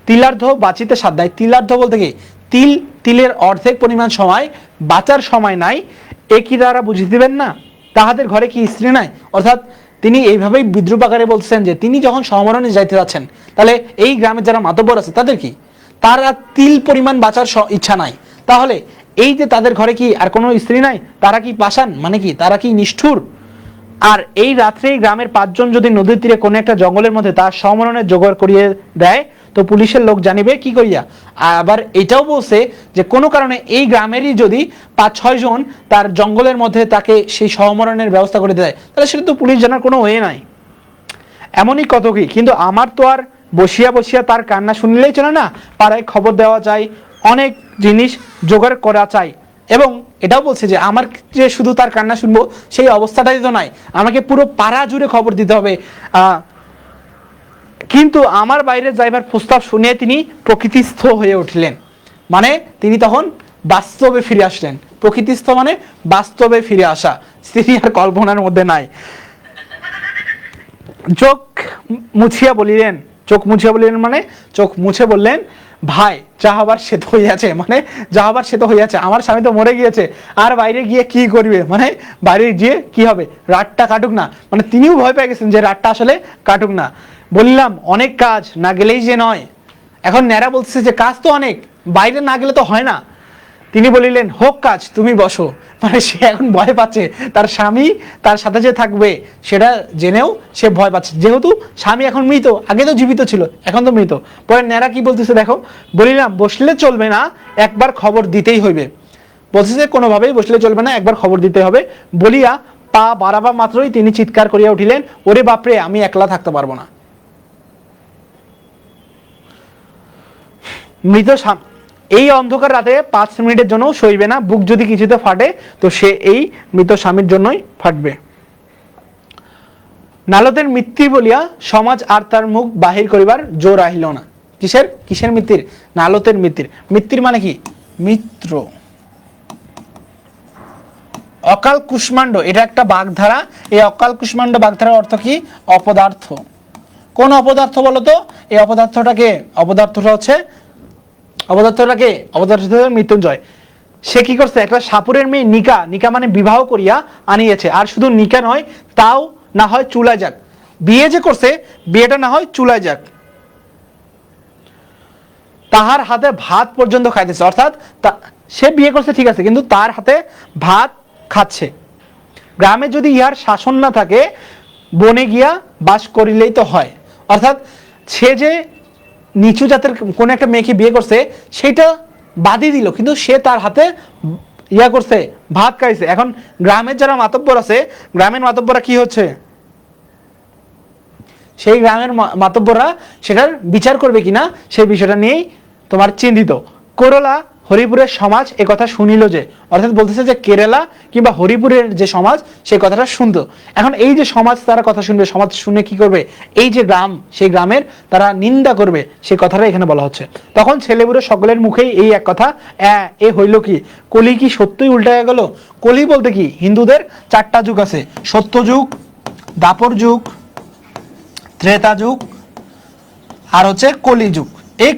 তিলার্ধ বাঁচিতে সাধ্য নাই। তিলার্ধ বলতে কি? তিলের অর্ধেক পরিমাণ সময় বাঁচার সময় নাই, এ কি তারা বুঝিতে দিবেন না? তাহাদের ঘরে কি স্ত্রী নাই? অর্থাৎ তিনি এইভাবেই বিদ্রুপ আকারে বলছেন যে তিনি যখন সমরণে যাইতে যাচ্ছেন, তাহলে এই গ্রামের যারা মাতব্বর আছে তাদের কি, তারা তিল পরিমাণ বাঁচার ইচ্ছা নাই। তাহলে এই যে তাদের ঘরে কি আর কোনো স্ত্রী নাই, তারা কি পাষাণ, মানে কি তারা কি নিষ্ঠুর? আর এই রাত্রে গ্রামের 5 জন যদি নদীর তীরে কোনো একটা জঙ্গলের মধ্যে তার সমরণের জোগাড় করিয়ে দেয়, তো পুলিশের লোক জানিবে কি করিয়া? আবার এটাও বলছে যে কোনো কারণে এই গ্রামেরই যদি 5-6 জন তার জঙ্গলের মধ্যে তাকে সেই সমরণের ব্যবস্থা করে দেয়, তাহলে সেটা তো পুলিশ জানার কোনো ওয়ে নাই। এমনই কত কি, কিন্তু আমার তো আর বসিয়া তার কান্না শুনলেই চলে না, পাড়ায় খবর দেওয়া চাই, অনেক জিনিস জোগাড় করা চাই। এবং এটাও বলছে যে আমার যে শুধু তার কান্না শুনবো সেই অবস্থাটাই তো নাই, আমাকে পুরো পাড়া জুড়ে খবর দিতে হবে। কিন্তু আমার বাইরে যাইবার প্রস্তাব শুনে তিনি প্রকৃতিস্থ হয়ে উঠলেন। মানে তিনি তখন বাস্তবে ফিরে আসলেন। প্রকৃতিস্থ মানে বাস্তবে ফিরে আসা, স্ত্রী আর কল্পনার মধ্যে নাই। চোখ মুছিয়া বলিলেন মানে চোখ মুছে বললেন, ভাই যাহাবার সে তো হইয়াছে, মানে যাহাবার সে তো হইয়াছে, আমার স্বামী তো মরে গিয়েছে, আর বাইরে গিয়ে কি করবে, মানে বাইরে গিয়ে কি হবে, রাতটা কাটুক না। মানে তিনিও ভয় পেয়ে গেছেন যে রাতটা আসলে কাটুক না। বললাম অনেক কাজ, না গেলেই যে নয়। এখন ন্যাড়া বলছে যে কাজ তো অনেক, বাইরে না গেলে তো হয় না। তিনি বলিলেন হোক কাজ, তুমি বসো। মানে সে এখন ভয় পাচ্ছে, তার স্বামী তার সাথে যে থাকবে সেটা জেনেও সে ভয় পাচ্ছে, যেহেতু স্বামী এখন মৃত, আগে তো জীবিত ছিল, এখন তো মৃত। পরে ন্যাড়া কি বলতেছে দেখো, বলিলাম বসলে চলবে না, একবার খবর দিতেই হইবে। বলতেছে কোনোভাবেই বসলে চলবে না, একবার খবর দিতে হবে। বলিয়া পা বাড়াবা মাত্রই তিনি চিৎকার করিয়া উঠিলেন, ওরে বাপরে, আমি একলা থাকতে পারবো না। মৃত এই অন্ধকার রাতে 5 মিনিটের জন্য সইবে না, বুক যদি কিছুতে ফাটে তো সে এই মৃত স্বামীর জন্যই ফাটবে। নালতের মিত্তি বলিয়া সমাজ আর তার মুখ বাহির করিবার জোর আহিল না। কিসের মিত্তির? নালতের মিত্তির। মিত্তির মানে কি? মিত্র। অকাল কুষ্মাণ্ড এটা একটা বাগধারা। এই অকাল কুষ্মাণ্ড বাগধারার অর্থ কি? অপদার্থ। কোন অপদার্থ বলতো? এই অপদার্থটাকে মৃত্যুঞ্জয়। সে কি করছে? একটা সাপুরের মেয়ে নিকা মানে বিবাহ করিয়া আনিয়েছে। আর শুধু নিকা নয়, তাও না হয় চুলায় যাক। বিয়ে যে করছে, বিয়েটা না হয় চুলায় যাক। তাহার হাতে ভাত পর্যন্ত খাইতেছে, অর্থাৎ সে বিয়ে করছে ঠিক আছে, কিন্তু তার হাতে ভাত খাচ্ছে। গ্রামে যদি ইহার শাসন না থাকে, বনে গিয়া বাস করিলেই তো হয়। অর্থাৎ সে যে নিচু জাতের কোন একটা মেয়েকে বিয়ে করছে সেটা বাদই দিল, কিন্তু সে তার হাতে করছে, ভাত খাইছে। এখন গ্রামের যারা মাতব্বর আছে, গ্রামের মাতব্বররা কি হচ্ছে? সেই গ্রামের মাতব্বররা সেটার বিচার করবে কিনা সেই বিষয়টা নিয়েই তোমার চিন্তিত। করলা হরিপুরের সমাজ এ কথা শুনিল যে, অর্থাৎ বলতেছে যে কেরালা কিংবা হরিপুরের যে সমাজ সেই কথাটা শুনতো। এখন এই যে সমাজ তারা কথা শুনবে, সমাজ শুনে কি করবে? এই যে গ্রাম, সেই গ্রামের তারা নিন্দা করবে, সেই কথাটা এখানে বলা হচ্ছে। তখন ছেলেপুরে সকলের মুখেই এই এক কথা, এ হইল কি? কলি কি সত্যই উল্টায় গেল? কলি বলতে কি? হিন্দুদের 4টা যুগ আছে, সত্য যুগ, দাপর যুগ, ত্রেতা যুগ আর হচ্ছে কলিযুগ। এই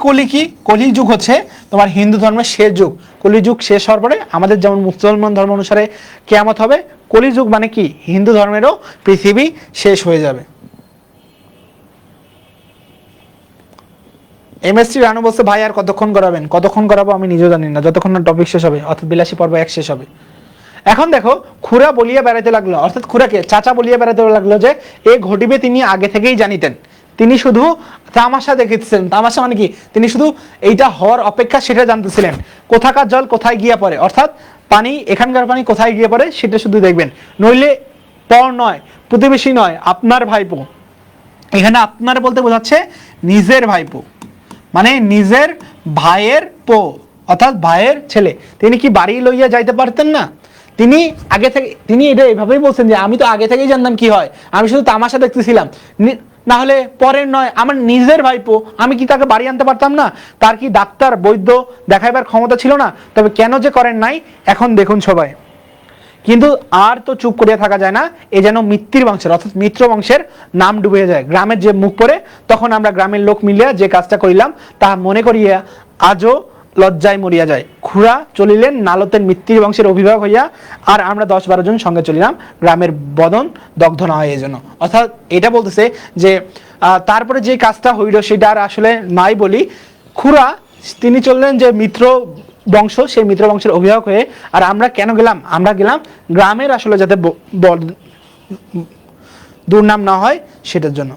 কলিযুগ হচ্ছে তোমার হিন্দু ধর্মের শেষ যুগ। কলিযুগ শেষ হওয়ার পরে আমাদের যেমন মুসলমান ধর্ম অনুসারে কিয়ামত হবে, কলিযুগ মানে কি? হিন্দু ধর্মেরও পৃথিবী শেষ হয়ে যাবে। এমএসসি রানু বলছে, ভাই আর কতক্ষণ করাবেন? কতক্ষণ করাবো আমি নিজেও জানি না, যতক্ষণ না টপিক শেষ হবে, অর্থাৎ 82 পর্ব 1 শেষ হবে। এখন দেখো, খুড়া বলিয়া বেড়াইতে লাগলো, অর্থাৎ খুড়াকে চাচা বলিয়া বেড়াইতে লাগলো যে এ ঘটিবে তিনি আগে থেকেই জানিতেন। তিনি শুধু তামাশা দেখেছিলেন। তামাশা মানে কি? তিনি শুধু এইটা হওয়ার অপেক্ষা সেটা জানতেছিলেন। কোথাকার জল কোথায় গিয়া পড়ে, অর্থাৎ পানি, এখানকার পানি কোথায় গিয়ে পড়ে সেটা শুধু দেখবেন। নইলে পর নয়, প্রতিবেশী নয়, আপনার ভাইপো। এখানে আপনার বলতে বোঝাচ্ছে নিজের ভাইপো, মানে নিজের ভাইয়ের পো, অর্থাৎ ভাইয়ের ছেলে। তিনি কি বাড়ি লইয়া যাইতে পারতেন না? তিনি এটা এভাবেই বলছেন যে আমি তো আগে থেকেই জানতাম কি হয়, আমি শুধু তামাশা দেখতেছিলাম। না হলে পরের নয়, আমার নিজের ভাইপো, আমি কি তাকে বাড়ি আনতে পারতাম না? তার কি ডাক্তার বৈদ্য দেখাইবার ক্ষমতা ছিল না? তবে কেন যে করেন নাই, এখন দেখুন সবাই। কিন্তু আর তো চুপ করিয়া থাকা যায় না। এ যেন মিত্তির বংশের, অর্থাৎ মিত্র বংশের নাম ডুবে যায়। গ্রামের যে মুখ পড়ে, তখন আমরা গ্রামের লোক মিলিয়া যে কাজটা করিলাম তা মনে করিয়া আজও লজ্জায় মরিয়া যায়। খুড়া চলিলেন নালতের মিত্তির বংশের অভিভাবক হইয়া, আর আমরা 10-12 জন সঙ্গে চলিলাম, গ্রামের বদন দগ্ধ না হয় এই জন্য। অর্থাৎ এটা বলতেছে যে তারপরে যে কাজটা হইল সেটা আর আসলে নাই বলি, খুড়া তিনি চললেন যে মিত্র বংশ, সেই মিত্র বংশের অভিভাবক হয়ে। আর আমরা কেন গেলাম? আমরা গেলাম গ্রামের আসলে যাতে দুর্নাম না হয় সেটার জন্য।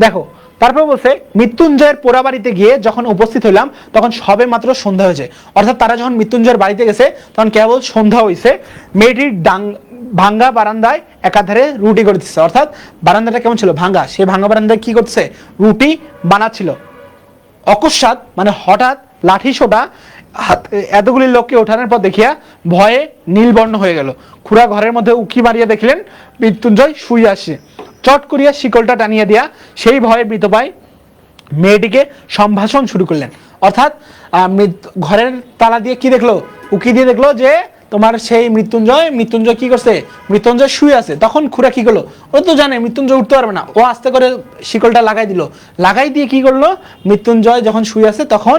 দেখো, তারপর বলছে মৃত্যুঞ্জয়ের পোড়াবাড়িতে গিয়ে যখন উপস্থিত হইলাম তখন সবে মাত্র সন্ধ্যা হয়েছে। অর্থাৎ তারা যখন মৃত্যুঞ্জয়ের বাড়িতে গেছে তখন কেবল সন্ধ্যা হয়েছে। মেয়েটির ভাঙ্গা বারান্দায় একাধারে রুটি করতেছে, অর্থাৎ বারান্দাটা কেমন ছিল? ভাঙ্গা। সেই ভাঙ্গা বারান্দায় কি করছে? রুটি বানাচ্ছিল। অকস্মাৎ মানে হঠাৎ লাঠি সোটা এতগুলি লোককে ওঠানোর পর দেখিয়া ভয়ে নীলবর্ণ হয়ে গেল। খুড়া ঘরের মধ্যে উকি মারিয়া দেখলেন মৃত্যুঞ্জয় শুয়ে আসে। চট করিয়া শিকলটা টানিয়া দিয়া সেই ভয়ে মৃতপায় মেয়েটিকে সম্ভাষণ শুরু করলেন। অর্থাৎ ঘরের তালা দিয়ে কি দেখলো? উকি দিয়ে দেখলো যে তোমার সেই মৃত্যুঞ্জয় কি করছে? মৃত্যুঞ্জয় শুয়ে আছে। তখন খুড়া কি করলো? ও তো জানে মৃত্যুঞ্জয় উঠতে পারবে না, ও আস্তে করে শিকলটা লাগাই দিল। লাগাই দিয়ে কি করলো? মৃত্যুঞ্জয় যখন শুয়ে আছে তখন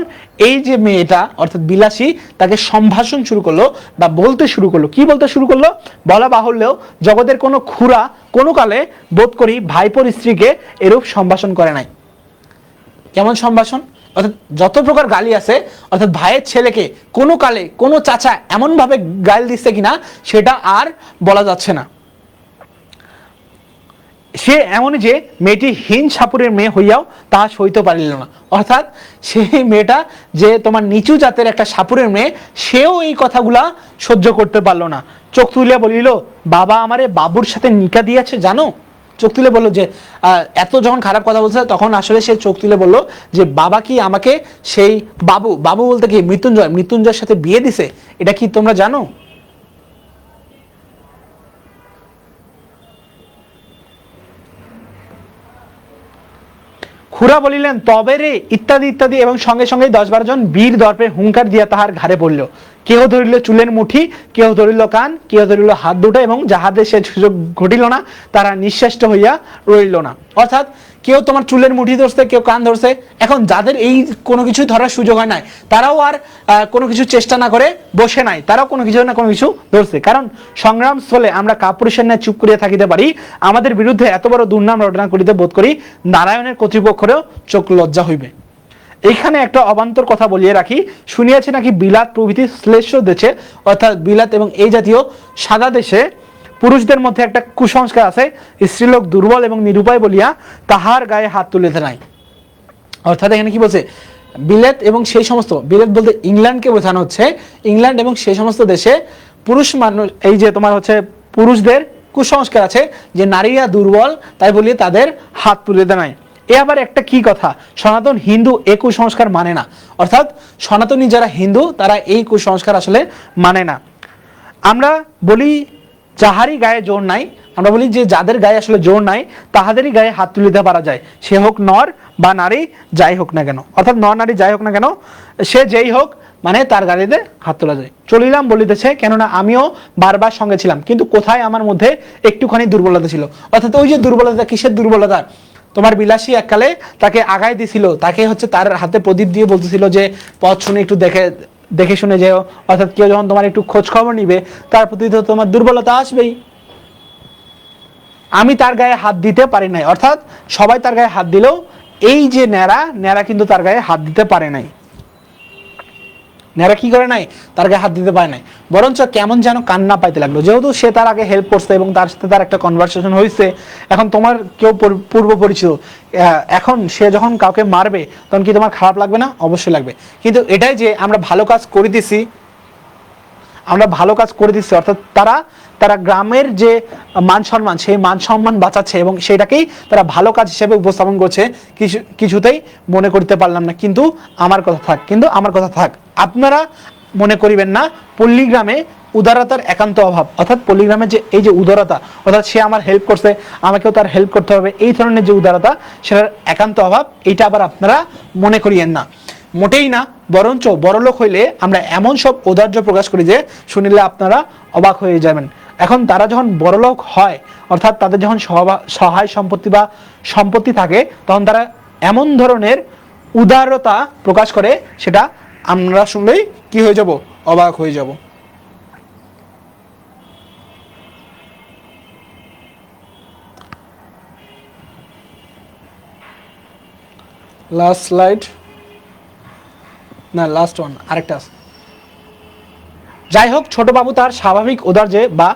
এই যে মেয়েটা অর্থাৎ বিলাসী তাকে সম্ভাষণ শুরু করলো বা বলতে শুরু করলো। কি বলতে শুরু করলো? বলা বাহুল্যও জগতের কোনো খুড়া কোনো কালে বোধ করি ভাইপোর স্ত্রীকে এরূপ সম্ভাষণ করে নাই। কেমন সম্ভাষণ? অর্থাৎ যত প্রকার গালি আছে, অর্থাৎ ভাইয়ের ছেলেকে কোনো কালে কোনো চাচা এমন ভাবে গাল দিচ্ছে কিনা সেটা আর বলা যাচ্ছে না। সে এমনই যে মেয়েটি হীন সাপুরের মেয়ে হইয়াও তাহা সইতে পারিল না। অর্থাৎ সেই মেয়েটা যে তোমার নিচু জাতের একটা সাপুরের মেয়ে, সেও এই কথাগুলা সহ্য করতে পারলো না। চোখ তুলিয়া বলিল, বাবা আমারে বাবুর সাথে নিকা দিয়েছে জানো?
চোখ তুলে বললো যে এত যখন খারাপ কথা বলছে তখন আসলে সে চোখ তুলে বললো যে বাবা কি আমাকে সেই বাবু বাবু বলতে কি মৃত্যুঞ্জয়ের সাথে বিয়ে দিছে, এটা কি তোমরা জানো?
খুড়া বলিলেন তবে রে ইত্যাদি ইত্যাদি এবং সঙ্গে সঙ্গে 10-12 জন বীর দর্পে হুঙ্কার দিয়া তাহার ঘাড়ে পড়ল। কেহ ধরিল চুলের মুঠি, কেহ ধরিল কান, কেহ ধরিল হাত দুটো, এবং যাহাদের সে সুযোগ ঘটিল না তারা নিঃশেষ্ট হইয়া রইল না। অর্থাৎ কেউ তোমার চুলের মুঠি ধরছে, কেউ কান ধরছে। এখন যাদের এই কোনো কিছু ধরার সুযোগ হয় নাই তারাও আর কোনো কিছু চেষ্টা না করে বসে নাই, তারাও কোনো কিছু না কোনো কিছু ধরছে। কারণ সংগ্রাম স্থলে আমরা কাপুরুষের ন্যায় চুপ করিয়া থাকিতে পারি, আমাদের বিরুদ্ধে এত বড় দুর্নাম রটনা করিতে বোধ করি নারায়ণের কর্তৃপক্ষেরও চোখ লজ্জা হইবে। এইখানে একটা অবান্তর কথা বলিয়ে রাখি, শুনিয়াছি নাকি বিলাত প্রভৃতি শ্লেষ্য দেশে অর্থাৎ বিলাত এবং এই জাতীয় সাদা দেশে পুরুষদের মধ্যে একটা কুসংস্কার আছে, স্ত্রীলোক দুর্বল এবং নিরুপায় বলিয়া তাহার গায়ে হাত তুলিতে নাই। অর্থাৎ এখানে কি বলছে, বিলেত এবং সেই সমস্ত, বিলেত বলতে ইংল্যান্ডকে বোঝানো হচ্ছে, ইংল্যান্ড এবং সেই সমস্ত দেশে পুরুষ মানুষ, এই যে তোমার হচ্ছে পুরুষদের কুসংস্কার আছে যে নারীরা দুর্বল তাই বলিয়ে তাদের হাত তুলিতে নাই। এ আবার একটা কি কথা, সনাতন হিন্দু এ কুসংস্কার মানে না। অর্থাৎ সনাতনী যারা হিন্দু তারা এই কুসংস্কার আসলে মানে না। আমরা বলি যাহারই গায়ে জোর নাই, আমরা বলি যে যাদের গায়ে আসলে জোর নাই তাহাদেরই গায়ে হাত তুলিতে পারা যায়, সে হোক নর বা নারী যাই হোক না কেন। অর্থাৎ নর নারী যাই হোক না কেন, সে যেই হোক মানে তার গাড়িতে হাত তোলা যায়। চলিলাম বলিতেছে, কেননা আমিও বারবার সঙ্গে ছিলাম, কিন্তু কোথায় আমার মধ্যে একটুখানি দুর্বলতা ছিল। অর্থাৎ ওই যে দুর্বলতা, কিসের দুর্বলতা, তোমার বিলাসী এককালে তাকে আগায় দিছিল, তাকে হচ্ছে তার হাতে প্রদীপ দিয়ে বলতেছিল যে পথ শুনে একটু দেখে শুনে যেও। অর্থাৎ কেউ যখন তোমার একটু খোঁজ খবর নিবে তার প্রতি তো তোমার দুর্বলতা আসবেই। আমি তার গায়ে হাত দিতে পারি নাই, অর্থাৎ সবাই তার গায়ে হাত দিলেও এই যে ন্যাড়া কিন্তু তার গায়ে হাত দিতে পারে নাই। ন্যাড়া কি করে নাই, তার গায়ে হাত দিতে পারে নাই, বরঞ্চ কেমন যেন কান্না পাইতে লাগলো, যেহেতু সে তার আগে হেল্প করছে এবং তার সাথে তার একটা কনভারসেশন হয়েছে। এখন তোমার কেউ পূর্ব পরিচিত, এখন সে যখন কাউকে মারবে তখন কি তোমার খারাপ লাগবে না? অবশ্যই লাগবে। কিন্তু এটাই যে আমরা ভালো কাজ করে দিছি, অর্থাৎ তারা গ্রামের যে মান সম্মান, সেই মান সম্মান বাঁচাচ্ছে এবং সেটাকেই তারা ভালো কাজ হিসেবে উপস্থাপন করছে। কিছুতেই মনে করতে পারলাম না। কিন্তু আমার কথা থাক, আপনারা মনে করিবেন না পল্লীগ্রামে উদারতার একান্ত অভাব, অর্থাৎ পল্লীগ্রামের যে এই যে উদারতা, অর্থাৎ সে আমার হেল্প করছে আমাকেও তার হেল্প করতে হবে, এই ধরনের যে উদারতা সেটার একান্ত অভাব, এইটা আবার আপনারা মনে করিয়েন না, মোটেই না। বরঞ্চ বড়লোক হইলে আমরা এমন সব ঔদার্য প্রকাশ করি যে শুনিলে আপনারা অবাক হয়ে যাবেন। এখন তারা যখন বড়লোক হয়, অর্থাৎ তাদের যখন সহায় সম্পত্তি বা সম্পত্তি থাকে, তখন তারা এমন ধরনের উদারতা প্রকাশ করে, সেটা আমরা শুনলেই কি হয়ে যাব, অবাক হয়ে যাব। লাস্ট স্লাইড না, লাস্ট ওয়ান, আরেকটা আছে। যাই হোক, ছোট বাবু তার স্বাভাবিক ঔদার্যে বা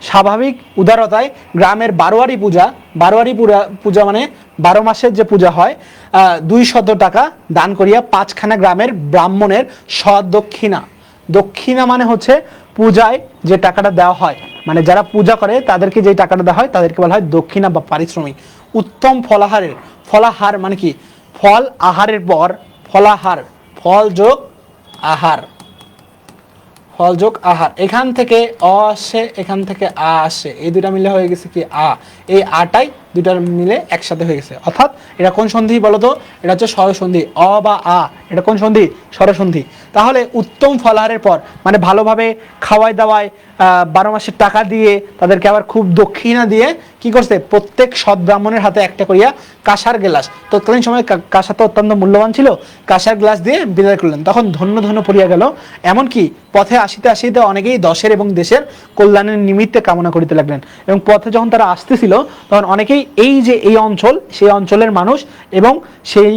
স্বাভাবিক উদারতায় গ্রামের বারোয়ারি পূজা মানে 12 মাসের যে পূজা হয়, 200 টাকা দান করিয়া 5খানা গ্রামের ব্রাহ্মণের দক্ষিণা মানে হচ্ছে পূজায় যে টাকাটা দেওয়া হয়, মানে যারা পূজা করে তাদেরকে যে টাকাটা দেওয়া হয় তাদেরকে বলা হয় দক্ষিণা বা পারিশ্রমিক। উত্তম ফলাহার মানে কি, ফল আহারের পর ফলাহার, ফল যোগ আহার, এখান থেকে অ আসে, এখান থেকে আ আসে, এই দুটা মিলে হয়ে গেছে কি আ, এই আটাই দুটার মিলে একসাথে হয়ে গেছে। অর্থাৎ এটা কোন সন্ধি বলতো, এটা হচ্ছে স্বরসন্ধি। অ বা আ, এটা কোন সন্ধি, স্বরসন্ধি। তাহলে উত্তম ফলাহারের পর মানে ভালোভাবে খাওয়াই দাওয়ায় 12 মাসের টাকা দিয়ে তাদেরকে আবার খুব দক্ষিণা দিয়ে কি করছে, প্রত্যেক সৎ ব্রাহ্মণের হাতে একটা করিয়া কাঁসার গ্লাস, তৎকালীন সময় কাঁসা তো অত্যন্ত মূল্যবান ছিল, কাঁসার গ্লাস দিয়ে বিদায় করলেন। তখন ধন্য ধন্য পড়িয়া গেল। এমনকি পথে আসিতে আসিতে অনেকেই দশের এবং দেশের কল্যাণের নিমিত্তে কামনা করিতে লাগলেন। এবং পথে যখন তারা আসতেছিল তখন অনেকেই এই যে এই অঞ্চল, সেই অঞ্চলের মানুষ এবং সেই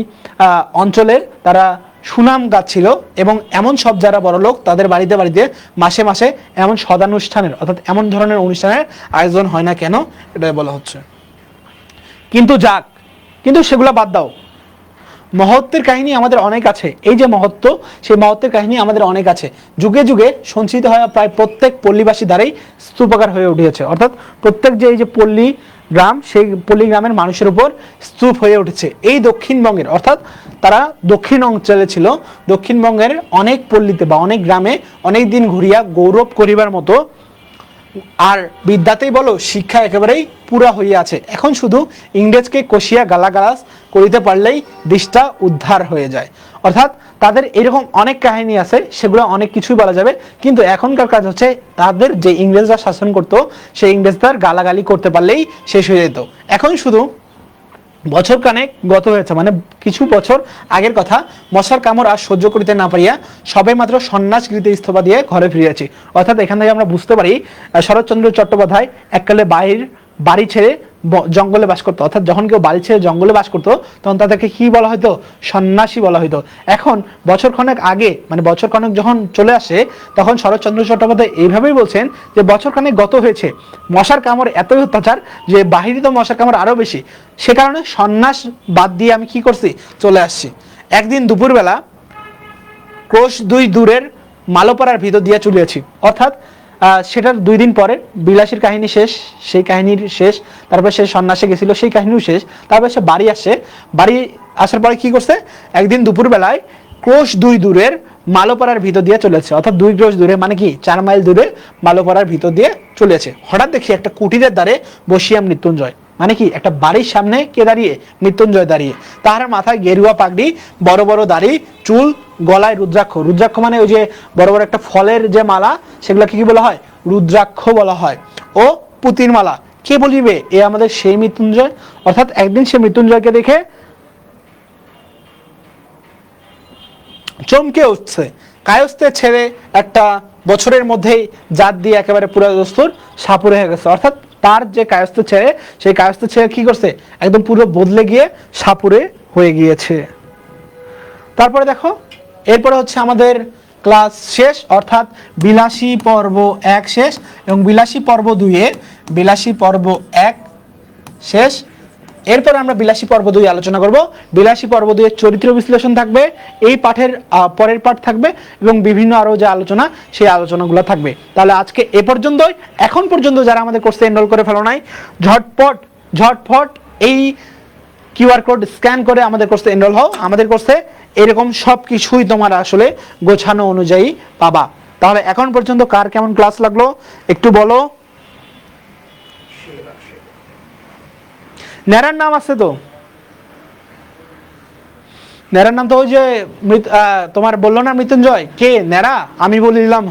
অঞ্চলের তারা সুনাম গাচ্ছিল। এবং এমন সব যারা বড় লোক তাদের বাড়িতে বাড়িতে মাসে মাসে এমন সদানুষ্ঠানের, অর্থাৎ এমন ধরনের অনুষ্ঠানের আয়োজন হয় না কেন, এটাই বলা হচ্ছে। কিন্তু সেগুলো বাদ দাও, মহত্বের কাহিনী আমাদের অনেক আছে। এই যে মহত্ব, সেই মহত্বের কাহিনী আমাদের অনেক আছে, যুগে যুগে সঞ্চিত হওয়া প্রায় প্রত্যেক পল্লীবাসী দ্বারাই স্তূপাকার হয়ে উঠেছে। অর্থাৎ প্রত্যেক যে এই যে পল্লী
গ্রাম, সেই পল্লী গ্রামের মানুষের উপর স্তূপ হয়ে উঠেছে। এই দক্ষিণবঙ্গের, অর্থাৎ তারা দক্ষিণ অঞ্চলে ছিল, দক্ষিণবঙ্গের অনেক পল্লীতে বা অনেক গ্রামে অনেক দিন ঘুরিয়া গৌরব করিবার মতো আর বিদ্যাতেই বলো শিক্ষা একেবারেই পুরা হইয়া আছে। এখন শুধু ইংরেজকে কষিয়া গালাগালাজ করিতে পারলেই দেশটা উদ্ধার হয়ে যায়। অর্থাৎ তাদের এরকম অনেক কাহিনী আছে, সেগুলো অনেক কিছুই বলা যাবে, কিন্তু এখনকার কাজ হচ্ছে তাদের যে ইংরেজরা শাসন করতো সেই ইংরেজদের গালাগালি করতে পারলেই শেষ হয়ে যেত। এখন শুধু বছর কানেক গত হয়েছে, মানে কিছু বছর আগের কথা, মশার কামড় আর সহ্য করিতে না পারিয়া সবে মাত্র সন্ন্যাসগৃহীতে ইস্তফা দিয়ে ঘরে ফিরিয়াছি। অর্থাৎ এখান থেকে আমরা বুঝতে পারি শরৎচন্দ্র চট্টোপাধ্যায় এককালে বাড়ি ছেড়ে জঙ্গলে বাস করতো। অর্থাৎ যখন কেউ বাড়ি ছেড়ে জঙ্গলে বাস করতো তখন তাদেরকে কি বলা হতো? সন্ন্যাসী বলা হতো। এখন বছর খানেক আগে, মানে বছর খানেক যখন চলে আসে, তখন শরৎচন্দ্র চট্টোপাধ্যায় এইভাবেই বলছেন যে বছর খানেক গত হয়েছে, মশার কামড় এতই অত্যাচার যে বাহিরে তো মশার কামড় আরো বেশি, সে কারণে সন্ন্যাস বাদ দিয়ে আমি কি করছি? চলে আসছি। একদিন দুপুরবেলা ক্রোশ 2 দূরের মালোপাড়ার ভিতর দিয়ে চলিয়েছি। অর্থাৎ সেটার 2 দিন পরে বিলাসীর কাহিনী শেষ, সেই কাহিনীর শেষ, তারপর সে সন্ন্যাসে গেছিল সেই কাহিনীও শেষ, তারপর সে বাড়ি আসে, বাড়ি আসার পরে কি করছে? একদিন দুপুরবেলায় ক্রোশ 2 দূরের মালোপাড়ার ভিতর দিয়ে চলেছে। অর্থাৎ 2 ক্রোশ দূরে, মানে কি 4 মাইল দূরে মালোপাড়ার ভিতর দিয়ে চলেছে। হঠাৎ দেখি একটা কুটিরের দ্বারে বসিয়া মৃত্যুঞ্জয়, মানে কি একটা বাড়ির সামনে কে দাঁড়িয়ে? মৃত্যুঞ্জয় দাঁড়িয়ে। তাহার মাথায় গেরুয়া পাগড়ি, বড় বড় দাড়ি, চুল, গলায় রুদ্রাক্ষ। রুদ্রাক্ষ মানে ওই যে বড় বড় একটা ফলের যে মালা, সেগুলোকে কি বলা হয়? রুদ্রাক্ষ বলা হয়। ও পুতির মালা। কে বলিবে এ আমাদের সেই মৃত্যুঞ্জয়? অর্থাৎ একদিন সে মৃত্যুঞ্জয়কে দেখে চমকে উঠছে। কায়স্থে ছেড়ে একটা বছরের মধ্যেই জাত দিয়ে একেবারে পুরো দস্তুর সাপুরে হয়ে গেছে। অর্থাৎ তার যে কায়স্থ ছেড়ে, সেই কায়স্থ ছেড়ে কি করছে? একদম পুরো বদলে গিয়ে সাপুরে হয়ে গিয়েছে। তারপরে দেখো, এরপরে হচ্ছে আমাদের ক্লাস শেষ, অর্থাৎ বিলাসী পর্ব 1 শেষ এবং বিলাসী পর্ব 2 এর বিলাসী পর্ব 1 শেষ। এরপর আমরা বিলাসী পর্ব 2 আলোচনা করব। বিলাসী পর্ব 2 এর চরিত্র বিশ্লেষণ থাকবে, এই পাঠের পরের পাঠ থাকবে এবং বিভিন্ন আরো যে আলোচনা, সেই আলোচনাগুলো থাকবে। তাহলে আজকে এ পর্যন্তই। এখন পর্যন্ত যারা আমাদের কোর্সে এনরোল করে ফেলো নাই, ঝটপট এই কিউআর কোড স্ক্যান করে আমাদের কোর্সে এনরোল হও। আমাদের কোর্সে এরকম সব কিছুই তোমার আসলে গোছানো অনুযায়ী পাবা। তাহলে এখন পর্যন্ত কার কেমন ক্লাস লাগলো একটু বলো। নেরার নাম আছে তো? নেরার নাম তো ওই যে তোমার বললো না মৃত্যুঞ্জয়, কে নেরা? আমি বলিলাম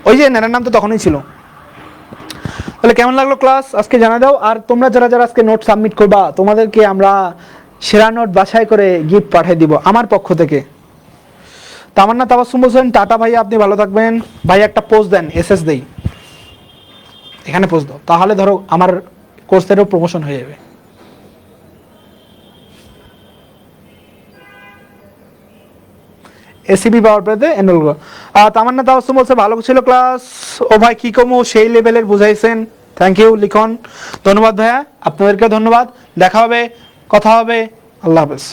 ওই যে নেরার নাম তো তখনই ছিল। তাহলে কেমন লাগলো ক্লাস আজকে জানা দাও। আর তোমরা যারা যারা আজকে নোট সাবমিট করবা, তোমাদেরকে আমরা সেরা নোট বাছাই করে গিফট পাঠিয়ে দিব আমার পক্ষ থেকে। তামান্না তাবাসসুম বলছেন টাটা ভাইয়া, আপনি ভালো থাকবেন। ভাই একটা পোস্ট দেন, এসএস দেই, এখানে পোস্ট দাও, তাহলে ধরো আমার কোর্সেরও প্রমোশন হয়ে যাবে। এসিবি পাওয়ার পেতে এনরোল করো। তামান্না তাবাসসুম বলছে ভালো ছিল ক্লাস। ও ভাই কি কমো, সেই লেভেলের বুঝাইছেন, থ্যাংক ইউ লিখন, ধন্যবাদ ভাইয়া, আপনাদেরকে ধন্যবাদ। দেখা হবে, কথা হবে, আল্লাহ হাফেজ।